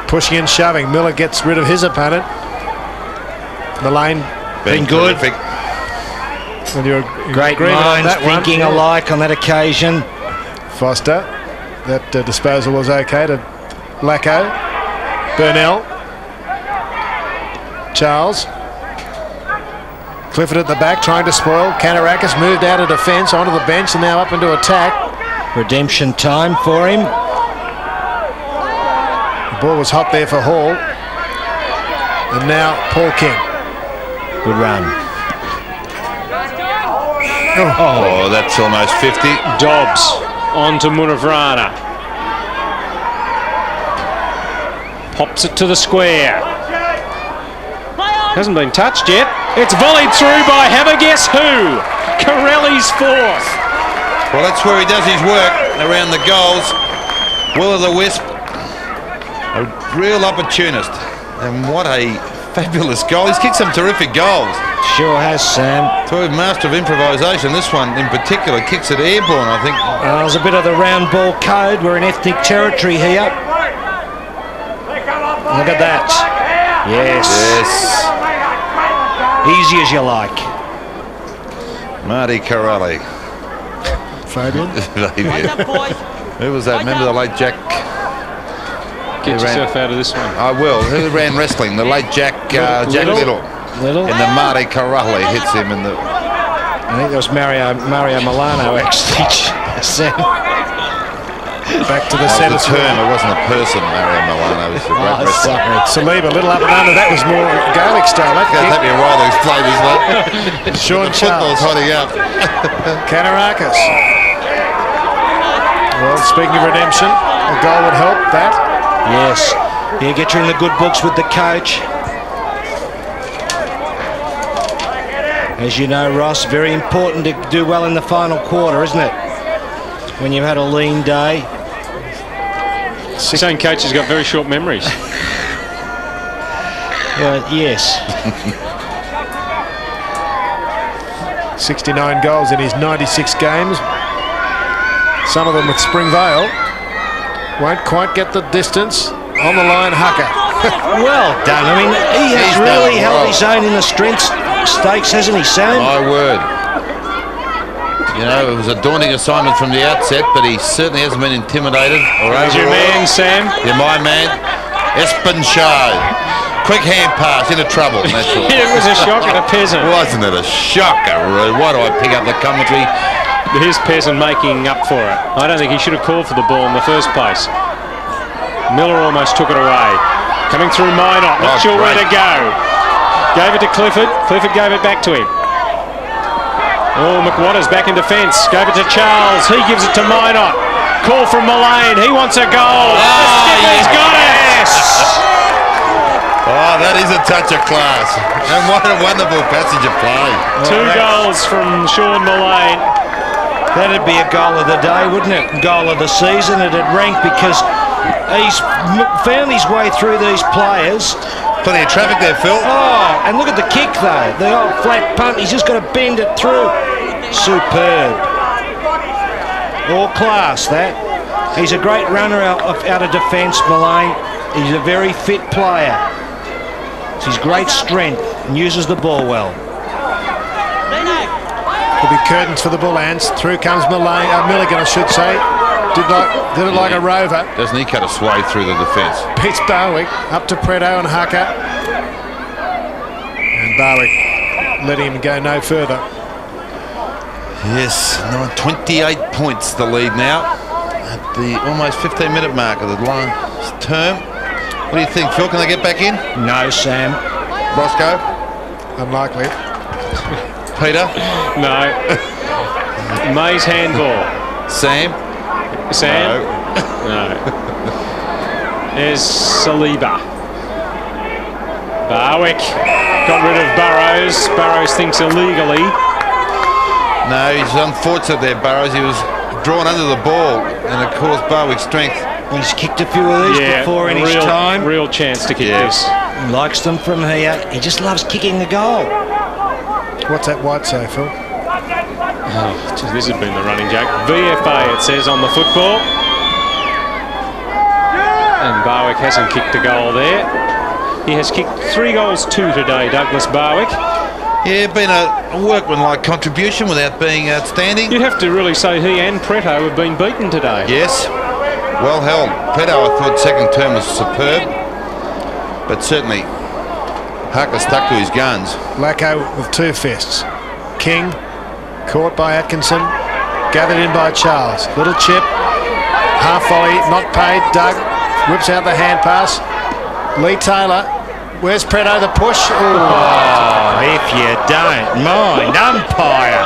Pushing and shoving. Miller gets rid of his opponent. Millane Been good. Terrific. Well, you're Great minds thinking alike on that occasion. Foster. That disposal was okay to Lacko. Burnell. Charles. Clifford at the back trying to spoil. Kanarakis moved out of defence onto the bench and now up into attack. Redemption time for him. The ball was hot there for Hall. And now Paul King. Good run. Oh, that's almost 50. Dobbs onto Munavrana. Pops it to the square. Hasn't been touched yet. It's volleyed through by have a guess who? Carelli's fourth. Well, that's where he does his work, around the goals. Will-o'-the-wisp. A real opportunist. And what a fabulous goal. He's kicked some terrific goals. Sure has, Sam. So a master of improvisation. This one in particular kicks it airborne, I think. There's a bit of the round ball code. We're in ethnic territory here. Look at that. Yes. Yes. Easy as you like. Marty Carelli. Fabian. Who was that? Remember the late Jack? Get yourself out of this one. I will. Who ran wrestling? The late Jack Little. Little. And the Marty Carelli hits him in the... I think that was Mario Milano, actually. Sam. Back to the That centre. was a term. It wasn't a person, Mario Milano. It was a great wrestler. Saliba, a little up and under. That was more Gaelic style. That It's going to take me a while to explain this one. Sean Football's Charles. hotting up. Kanarakis. Well, speaking of redemption, a goal would help that. Yes. Yeah, get you in the good books with the coach. As you know, Ross, very important to do well in the final quarter, isn't it? When you've had a lean day. Saying coach has got very short memories. Yes. 69 goals in his 96 games. Some of them with Springvale. Won't quite get the distance. On the line, Hucker. Well done. I mean, he has really held his own in the strength stakes, hasn't he, Sam? My word. You know, it was a daunting assignment from the outset, but he certainly hasn't been intimidated or Here's your man, Sam. You're my man. Espenschied. Quick hand pass, into trouble. That's all. It was a shock and a peasant. Wasn't it a shocker? Why do I pick up the commentary? Here's Peasant making up for it. I don't think he should have called for the ball in the first place. Miller almost took it away. Coming through Minot, not sure where to go. Gave it to Clifford. Clifford gave it back to him. Oh, McWatters back in defence. Gave it to Charles. He gives it to Minot. Call from Millane. He wants a goal. The skipper's got it. Oh, that is a touch of class. And what a wonderful passage of play. Two goals from Sean Millane. That'd be a goal of the day, wouldn't it? Goal of the season. It'd rank because he's found his way through these players. Plenty of traffic there, Phil. Oh, and look at the kick, though. The old flat punt. He's just got to bend it through. Superb. All class, that. He's a great runner out of defence, Millane. He's a very fit player. It's his great strength and uses the ball well. Could be curtains for the Bull Ants. Through comes Millane, Milligan, I should say. Did it like a rover. Doesn't he cut a swathe through the defence? Beats Barwick. Up to Pretto and Hucker. And Barwick letting him go no further. Yes, 28 points the lead now at the almost 15-minute mark of the last term. What do you think, Phil? Can they get back in? No, Sam. Roscoe? Unlikely. Peter? No. May's handball. Sam? No. There's Saliba. Barwick. got rid of Burrows. Burrows thinks illegally. No, he's unfortunate there, Burrows. He was drawn under the ball, and it caused Barwick strength. Well, he's kicked a few of these before in his time. Real chance to kick this. He likes them from here. He just loves kicking the goal. What's that white say, Phil? Oh, geez, this has been the running joke. VFA, it says on the football. And Barwick hasn't kicked a goal there. He has kicked 3 goals 2 today, Douglas Barwick. Yeah, been a workmanlike contribution without being outstanding. You'd have to really say he and Pretto have been beaten today. Yes, well held. Pretto, I thought second term was superb, but certainly Harker stuck to his guns. Lacko with 2 fists. King, caught by Atkinson, gathered in by Charles. Little chip, half volley, not paid. Doug whips out the hand pass. Leigh Taylor, where's Pretto, the push? Oh, if you don't mind, umpire.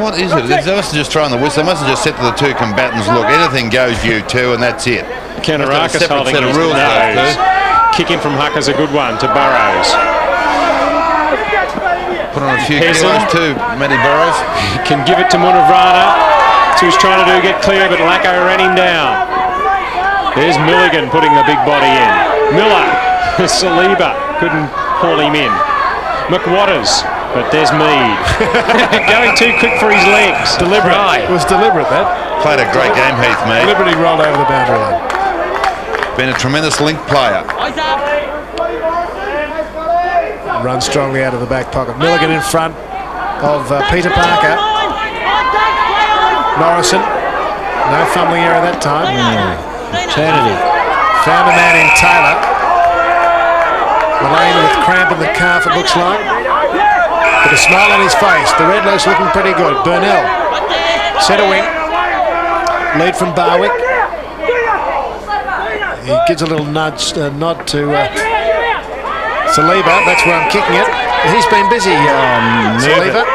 What is it? They must have just thrown the whistle. They must have just said to the 2 combatants, look, anything goes you 2, and that's it. Kanarakas holding his nose. Kicking from Hucker's a good one to Burrows. Put on a few kilos too, Matty Burrows. Can give it to Munavrana. So he's trying to get clear, but Lacko ran him down. There's Milligan putting the big body in. Miller, Saliba couldn't haul him in. McWatters, but there's Mead. Going too quick for his legs. Deliberate. Right. It was deliberate, that. Played a great game, Heath, Mead. Deliberately rolled over the boundary line. Been a tremendous link player. Run strongly out of the back pocket. Milligan in front of Peter Parker. Morrison. No fumbling error that time. Eternity. Found a man in Taylor. Millane with cramp in the calf, it looks like. With a smile on his face. The Redlow's looking pretty good. Burnell. Centre wing. Lead from Barwick. He gives a little nod to Saliba. That's where I'm kicking it. He's been busy, Saliba.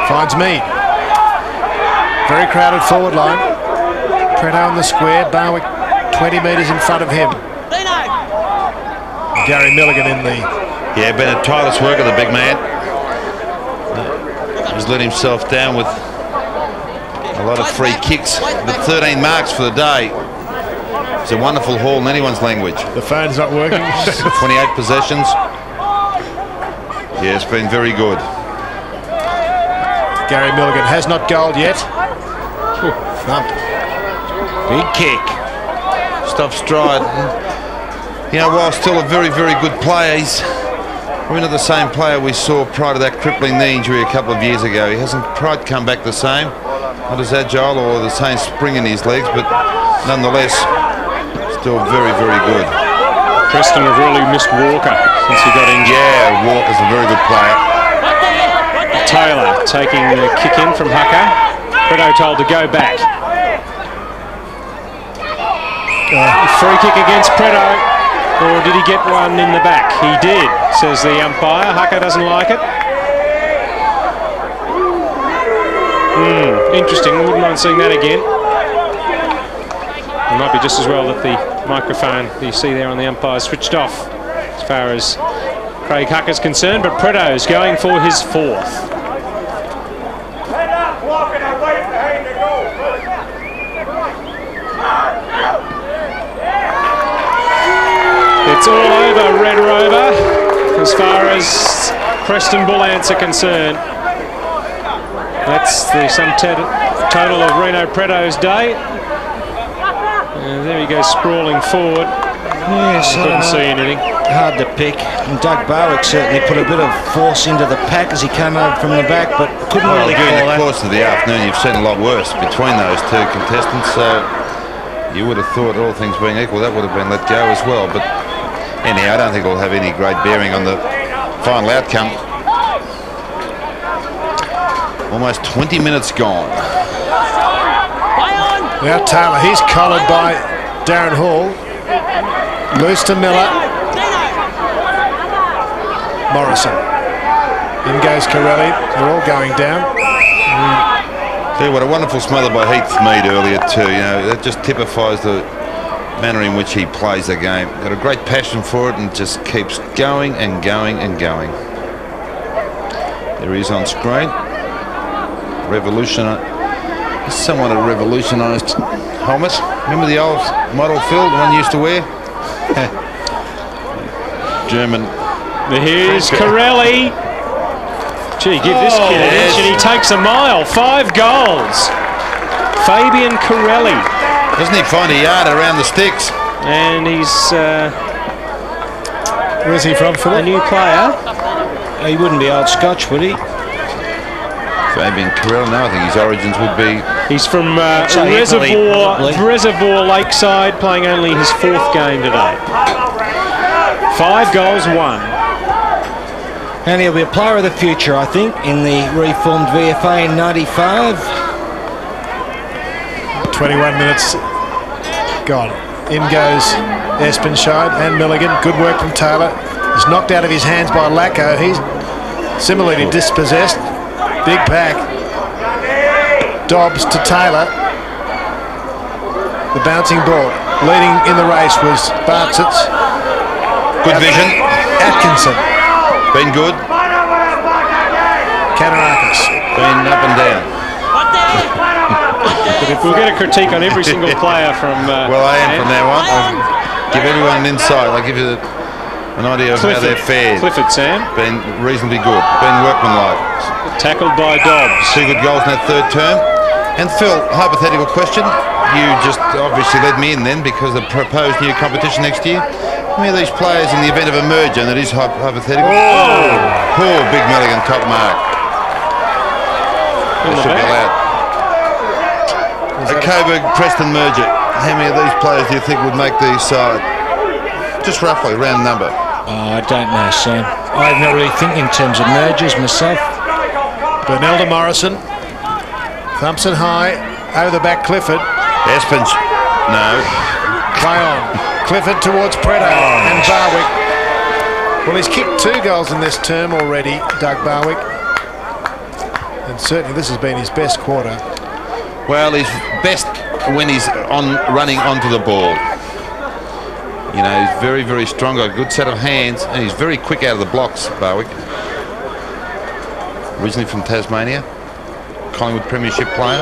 Finds Mead. Very crowded forward line. Pretto on the square. Barwick 20 metres in front of him. Gary Milligan in the... Yeah, been a tireless worker, the big man. He's let himself down with a lot of free kicks. But 13 marks for the day. It's a wonderful haul in anyone's language. The phone's not working. 28 possessions. Yeah, it's been very good. Gary Milligan has not goaled yet. Thump. Big kick. Stuff stride. You know, while still a very, very good player, he's probably not the same player we saw prior to that crippling knee injury a couple of years ago. He hasn't quite come back the same. Not as agile or the same spring in his legs, but nonetheless, still very, very good. Preston have really missed Walker since he got injured. Yeah, Walker's a very good player. Taylor taking the kick in from Hucker. Pretto told to go back. Free kick against Pretto. Or did he get one in the back? He did, says the umpire. Hucker doesn't like it. Interesting. Wouldn't mind seeing that again. It might be just as well that the microphone that you see there on the umpire is switched off as far as Craig Hucker's concerned, but Pretto's going for his 4th. It's all over, Red Rover, as far as Preston Bullants are concerned. That's the sum total of Rino Pretto's day. There he goes sprawling forward. Yes, couldn't see anything. Hard to pick. And Doug Barwick certainly put a bit of force into the pack as he came over from the back, but couldn't really call during the that. course of the afternoon, you've seen a lot worse between those 2 contestants. So you would have thought, all things being equal, that would have been let go as well. But anyhow, I don't think it'll have any great bearing on the final outcome. Almost 20 minutes gone. Now Taylor, he's collared by Darren Hall. Loose to Miller. Morrison. In goes Carelli. They're all going down. Tell you what, a wonderful smother by Heath Mead earlier too. You know, that just typifies the manner in which he plays the game. Got a great passion for it and just keeps going and going and going. There he is on screen. Somewhat a revolutionised helmet. Remember the old model, Phil, the one you used to wear? German. Here's Carelli. Gee, give this kid an inch and he takes a mile. 5 goals. Fabian Carelli. Doesn't he find a yard around the sticks? And he's... where's he from, Philip? A new player. He wouldn't be old Scotch, would he? Fabian Carelli, no, I think his origins would be... He's from Reservoir Lakeside, playing only his 4th game today. 5 goals, 1. And he'll be a player of the future, I think, in the reformed VFA in 95. 21 minutes gone. In goes Espenschied and Milligan. Good work from Taylor. He's knocked out of his hands by Lacko. He's similarly dispossessed. Big pack. Dobbs to Taylor. The bouncing ball. Leading in the race was Bartsits. Good vision. Atkinson. Been good. Canarakis. Been up and down. If we'll get a critique on every single player from... well, I am from now on. I'll give everyone an insight. I'll give you an idea of Clifford, how they're fared. Clifford, Sam. Been reasonably good. Been workmanlike. Tackled by Dobbs. 2 good goals in that 3rd term. And Phil, hypothetical question. You just obviously led me in then because of the proposed new competition next year. How many of these players in the event of a merger, and that is hypothetical? Oh! Poor big Milligan top mark. That should be allowed. A Coburg-Preston merger. How many of these players do you think would make the side? Just roughly, round number. I don't know, Sam. I'm not really thinking in terms of mergers myself. Bernelda Morrison. Thumps it high. Over the back, Clifford. Espenschied. No. Play on. Clifford towards Pretto and Barwick. Well, he's kicked 2 goals in this term already, Doug Barwick. And certainly this has been his best quarter. Well, he's best when he's running onto the ball. You know, he's very, very strong, got a good set of hands, and he's very quick out of the blocks, Barwick. Originally from Tasmania, Collingwood Premiership player.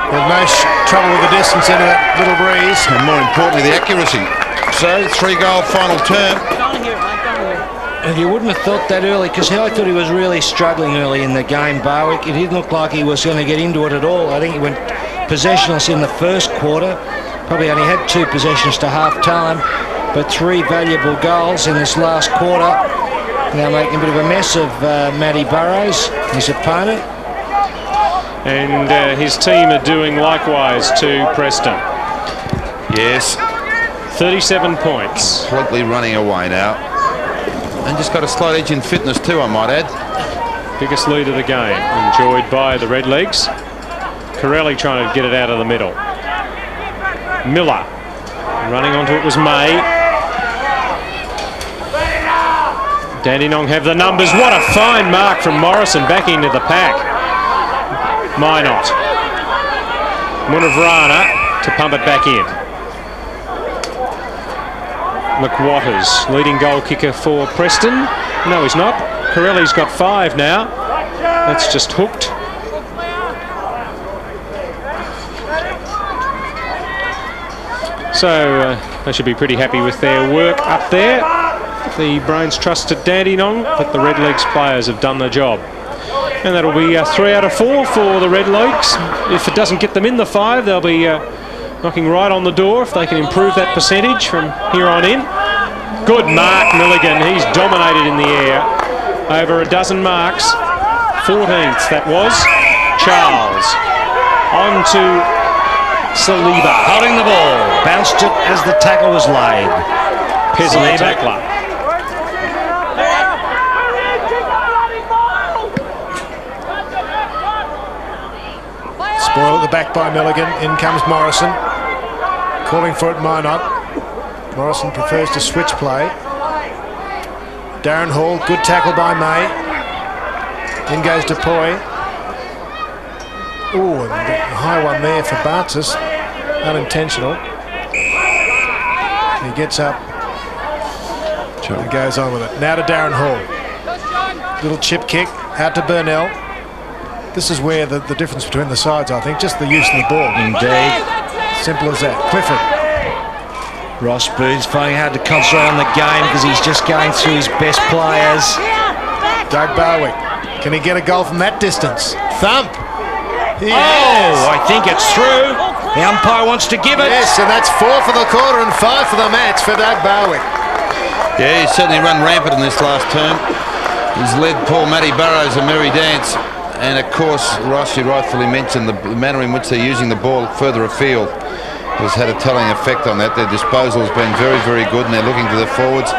With no trouble with the distance into that little breeze. And more importantly, the accuracy. So, 3-goal final term. And you wouldn't have thought that early, because I thought he was really struggling early in the game, Barwick. It didn't look like he was going to get into it at all. I think he went possessionless in the 1st quarter. Probably only had 2 possessions to half-time, but 3 valuable goals in this last quarter. Now making a bit of a mess of Matty Burrows, his opponent. And his team are doing likewise to Preston. Yes. 37 points. Completely running away now. And just got a slight edge in fitness too, I might add. Biggest lead of the game, enjoyed by the Redlegs. Carelli trying to get it out of the middle. Miller. Running onto it was May. Dandenong have the numbers. What a fine mark from Morrison back into the pack. Minot. Munavrana to pump it back in. McWatters, leading goal kicker for Preston. No, he's not. Carelli's got 5 now. That's just hooked. So they should be pretty happy with their work up there. The Brains trusted Dandenong, but the Redlegs players have done their job. And that'll be 3 out of 4 for the Redlegs. If it doesn't get them in the 5, they'll be knocking right on the door if they can improve that percentage from here on in. Good mark, Milligan. He's dominated in the air. Over a dozen marks. 14th, that was. Charles. On to Saliba. Holding the ball. Bounced it as the tackle was laid. Peasant tackler. Spoil at the back by Milligan. In comes Morrison. Calling for it, Minot. Morrison prefers to switch play. Darren Hall, good tackle by May. In goes Dupuy. Ooh, and the high one there for Bartzis. Unintentional. He gets up and goes on with it. Now to Darren Hall. Little chip kick out to Burnell. This is where the difference between the sides, I think, just the use of the ball. Indeed. Simple as that. Clifford. Ross Booth's finding it hard to concentrate on the game because he's just going through his best players. Doug Barwick. Can he get a goal from that distance? Thump. Yes. Oh, I think it's through. The umpire wants to give it. Yes, and that's 4 for the quarter and 5 for the match for Doug Barwick. Yeah, he's certainly run rampant in this last term. He's led Paul Matty Burrows a merry dance. And of course, Ross, you rightfully mentioned the manner in which they're using the ball further afield has had a telling effect on that. Their disposal has been very, very good, and they're looking to their forwards,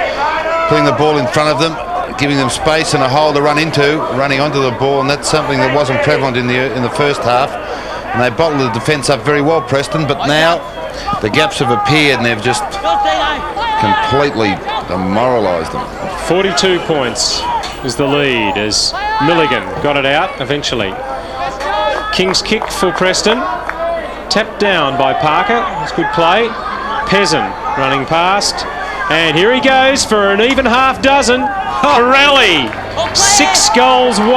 putting the ball in front of them, giving them space and a hole to run into, running onto the ball, and that's something that wasn't prevalent in the first half. And they bottled the defence up very well, Preston, but now the gaps have appeared and they've just completely demoralised them. 42 points is the lead as Milligan got it out eventually. King's kick for Preston. Tapped down by Parker. It's good play. Peasant running past. And here he goes for an even half dozen. Carelli. 6 goals, 1.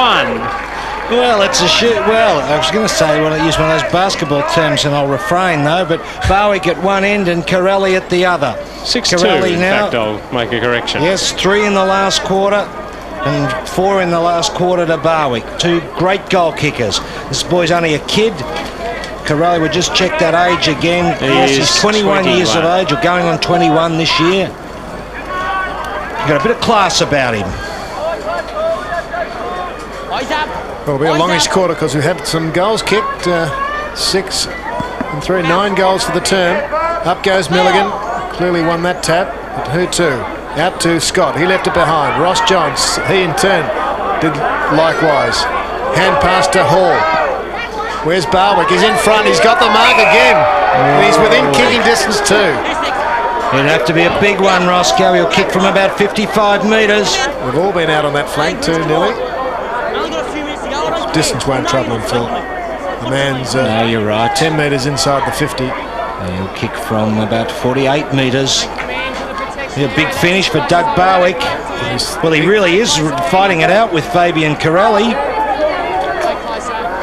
Well, it's a shoot. Well, I was going to say, well, I use one of those basketball terms, and I'll refrain though. But Barwick at one end and Carelli at the other. 6-2. Carelli in now. fact, I'll make a correction. Yes, 3 in the last quarter and 4 in the last quarter to Barwick. 2 great goal kickers. This boy's only a kid. Carelli would just check that age again. Yes, he's 21 years of age, or going on 21 this year. He's got a bit of class about him. Well, it'll be a longish quarter because we've had some goals kicked. 6 and 3, 9 goals for the term. Up goes Milligan. Clearly won that tap. But who to? Out to Scott. He left it behind. Ross Johns, he in turn did likewise. Hand pass to Hall. Where's Barwick? He's in front. He's got the mark again. And he's within kicking distance too. It'd have to be a big one, Roscoe. He'll kick from about 55 metres. We've all been out on that flank too, nearly. Distance won't trouble him, Phil. The man's no, you're right. 10 metres inside the 50. He'll kick from about 48 metres. A big finish for Doug Barwick. Well, he really is fighting it out with Fabian Carelli.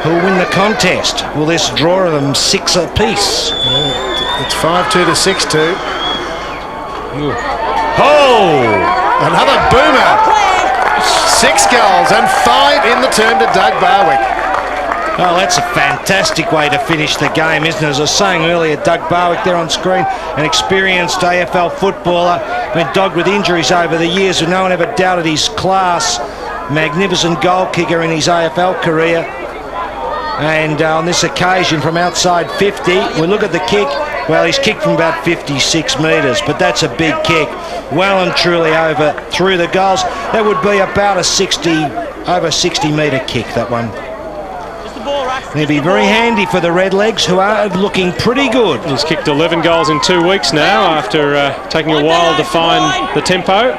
Who'll win the contest? Will this draw of them 6 apiece? It's 5-2 to 6-2. Oh! Another boomer! 6 goals and 5 in the term to Doug Barwick. Oh, that's a fantastic way to finish the game, isn't it? As I was saying earlier, Doug Barwick there on screen, an experienced AFL footballer, been dogged with injuries over the years, and no one ever doubted his class. Magnificent goal kicker in his AFL career. And on this occasion, from outside 50, we look at the kick. Well, he's kicked from about 56 metres, but that's a big kick. Well and truly over through the goals. That would be about a over 60 metre kick, that one. It'll be very handy for the Redlegs, who are looking pretty good. He's kicked 11 goals in 2 weeks now after taking a while to find the tempo.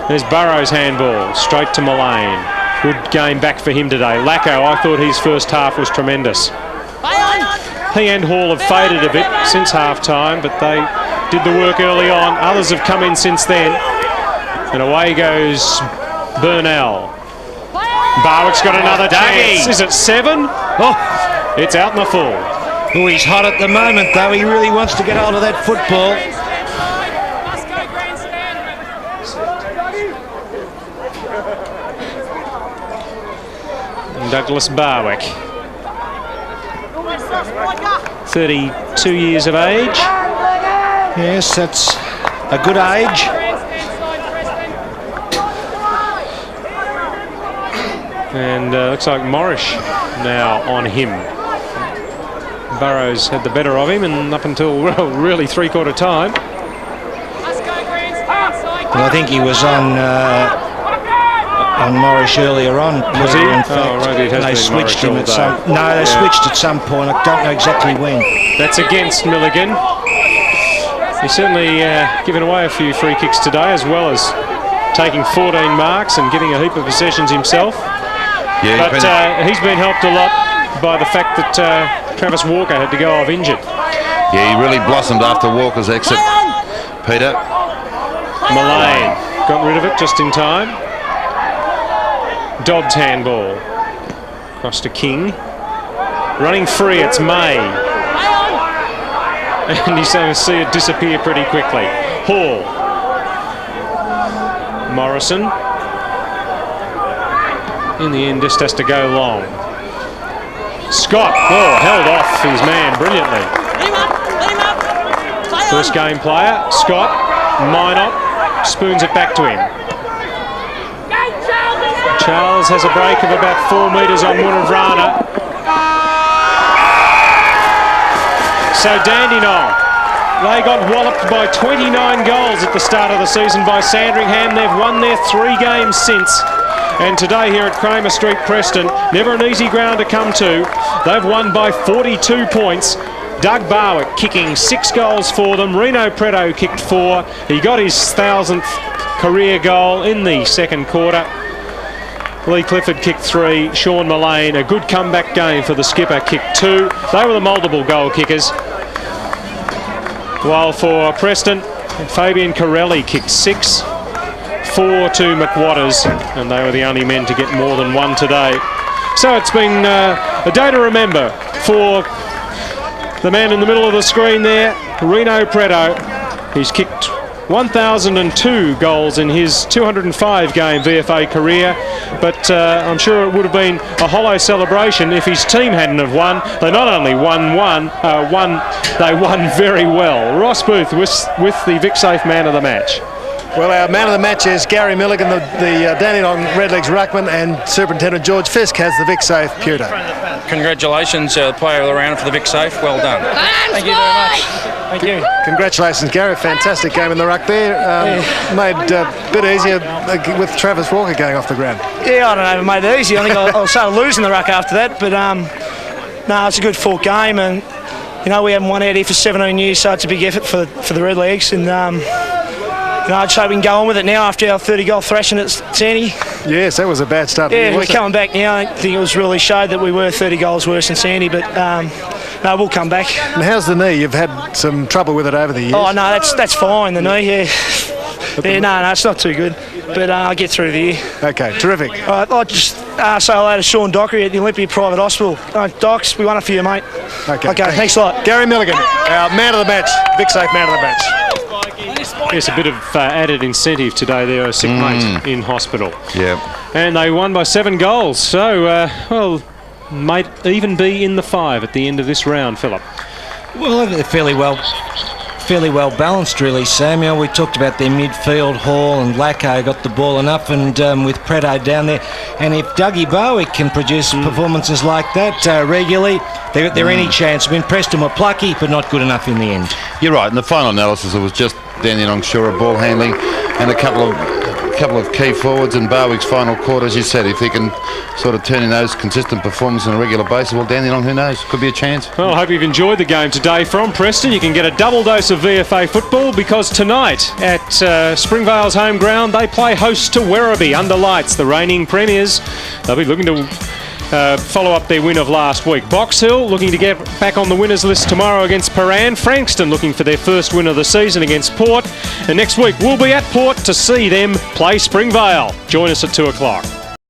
There's Burrows' handball, straight to Millane. Good game back for him today. Lacko, I thought his first half was tremendous. He and Hall have faded a bit since half-time, but they did the work early on. Others have come in since then. And away goes Burnell. Barwick's got another chance. Is it 7? Oh, it's out in the full. Oh, he's hot at the moment, though. He really wants to get hold of that football. Douglas Barwick, 32 years of age. Yes, that's a good age. And looks like Morris now on him. Burrows had the better of him, and up until really three-quarter time. Well, I think he was on Morris earlier on. Was he? In fact, right, they switched him at some. No, they switched at some point. I don't know exactly when. That's against Milligan. He's certainly given away a few free kicks today, as well as taking 14 marks and getting a heap of possessions himself. Yeah, but he's been helped a lot by the fact that Travis Walker had to go off injured. Yeah, he really blossomed after Walker's exit. Peter. Millane got rid of it just in time. Dodd's handball. Across to King. Running free, it's May. And he's going to see it disappear pretty quickly. Hall. Morrison. In the end, just has to go long. Scott, held off his man brilliantly. First game player, Scott. Minot spoons it back to him. Charles has a break of about 4 metres on Munavrana. So Dandenong, they got walloped by 29 goals at the start of the season by Sandringham. They've won their 3 games since. And today here at Cramer Street, Preston, never an easy ground to come to. They've won by 42 points. Doug Barwick kicking 6 goals for them. Rino Pretto kicked 4. He got his 1000th career goal in the second quarter. Leigh Clifford kicked 3. Sean Millane, a good comeback game for the skipper, kicked 2. They were the multiple goal kickers. While for Preston, Fabian Carelli kicked 6. 4 to McWatters, and they were the only men to get more than 1 today. So it's been a day to remember for the man in the middle of the screen there, Rino Pretto. He's kicked 1,002 goals in his 205-game VFA career, but I'm sure it would have been a hollow celebration if his team hadn't have won. They not only won, they won very well. Ross Booth with the VicSafe man of the match. Well, our man of the match is Gary Milligan, the Dandenong Redlegs ruckman, and Superintendent George Fisk has the VicSafe pewter. Congratulations, player of the round for the VicSafe. Well done. Thank you very much. Thank you. Congratulations, Gary. Fantastic game in the ruck there. Made a bit easier with Travis Walker going off the ground. Yeah, I don't know if it made it easy. I think I started losing the ruck after that. But, no, it's a good fought game. And, you know, we haven't won out here for 17 years, so it's a big effort for the Redlegs. And, you know, I'd say we can go on with it now after our 30-goal thrashing at Sandy. Yes, that was a bad start. Yeah, we're coming back now. I think it was really showed that we were 30 goals worse than Sandy, but no, we'll come back. And how's the knee? You've had some trouble with it over the years. Oh, no, that's fine, the knee, yeah. Yeah, no, it's not too good, but I'll get through the year. Okay, terrific. All right, I'll just say hello to Sean Dockery at the Olympia Private Hospital. Docs, we won it for you, mate. Okay, thanks a lot. Gary Milligan, our man of the match, VicSafe man of the match. Yes, a bit of added incentive today. There, a sick mate in hospital. Yeah. And they won by 7 goals. So, well, might even be in the 5 at the end of this round, Philip. Well, they're fairly well balanced, really, Samuel. We talked about their midfield. Hall and Lacko got the ball enough, and with Pretto down there. And if Dougie Barwick can produce performances like that regularly, they're any chance. I mean, Preston were plucky, but not good enough in the end. You're right. In the final analysis, it was just Dandenong sure of ball handling and a couple of key forwards in Barwick's final quarter, as you said. If he can sort of turn in those consistent performances on a regular basis, well, Dandenong, who knows, could be a chance. Well, I hope you've enjoyed the game today from Preston. You can get a double dose of VFA football because tonight at Springvale's home ground they play host to Werribee under lights, the reigning premiers. They'll be looking to follow up their win of last week. Box Hill looking to get back on the winners list tomorrow against Paran. Frankston looking for their first win of the season against Port. And next week we'll be at Port to see them play Springvale. Join us at 2 o'clock.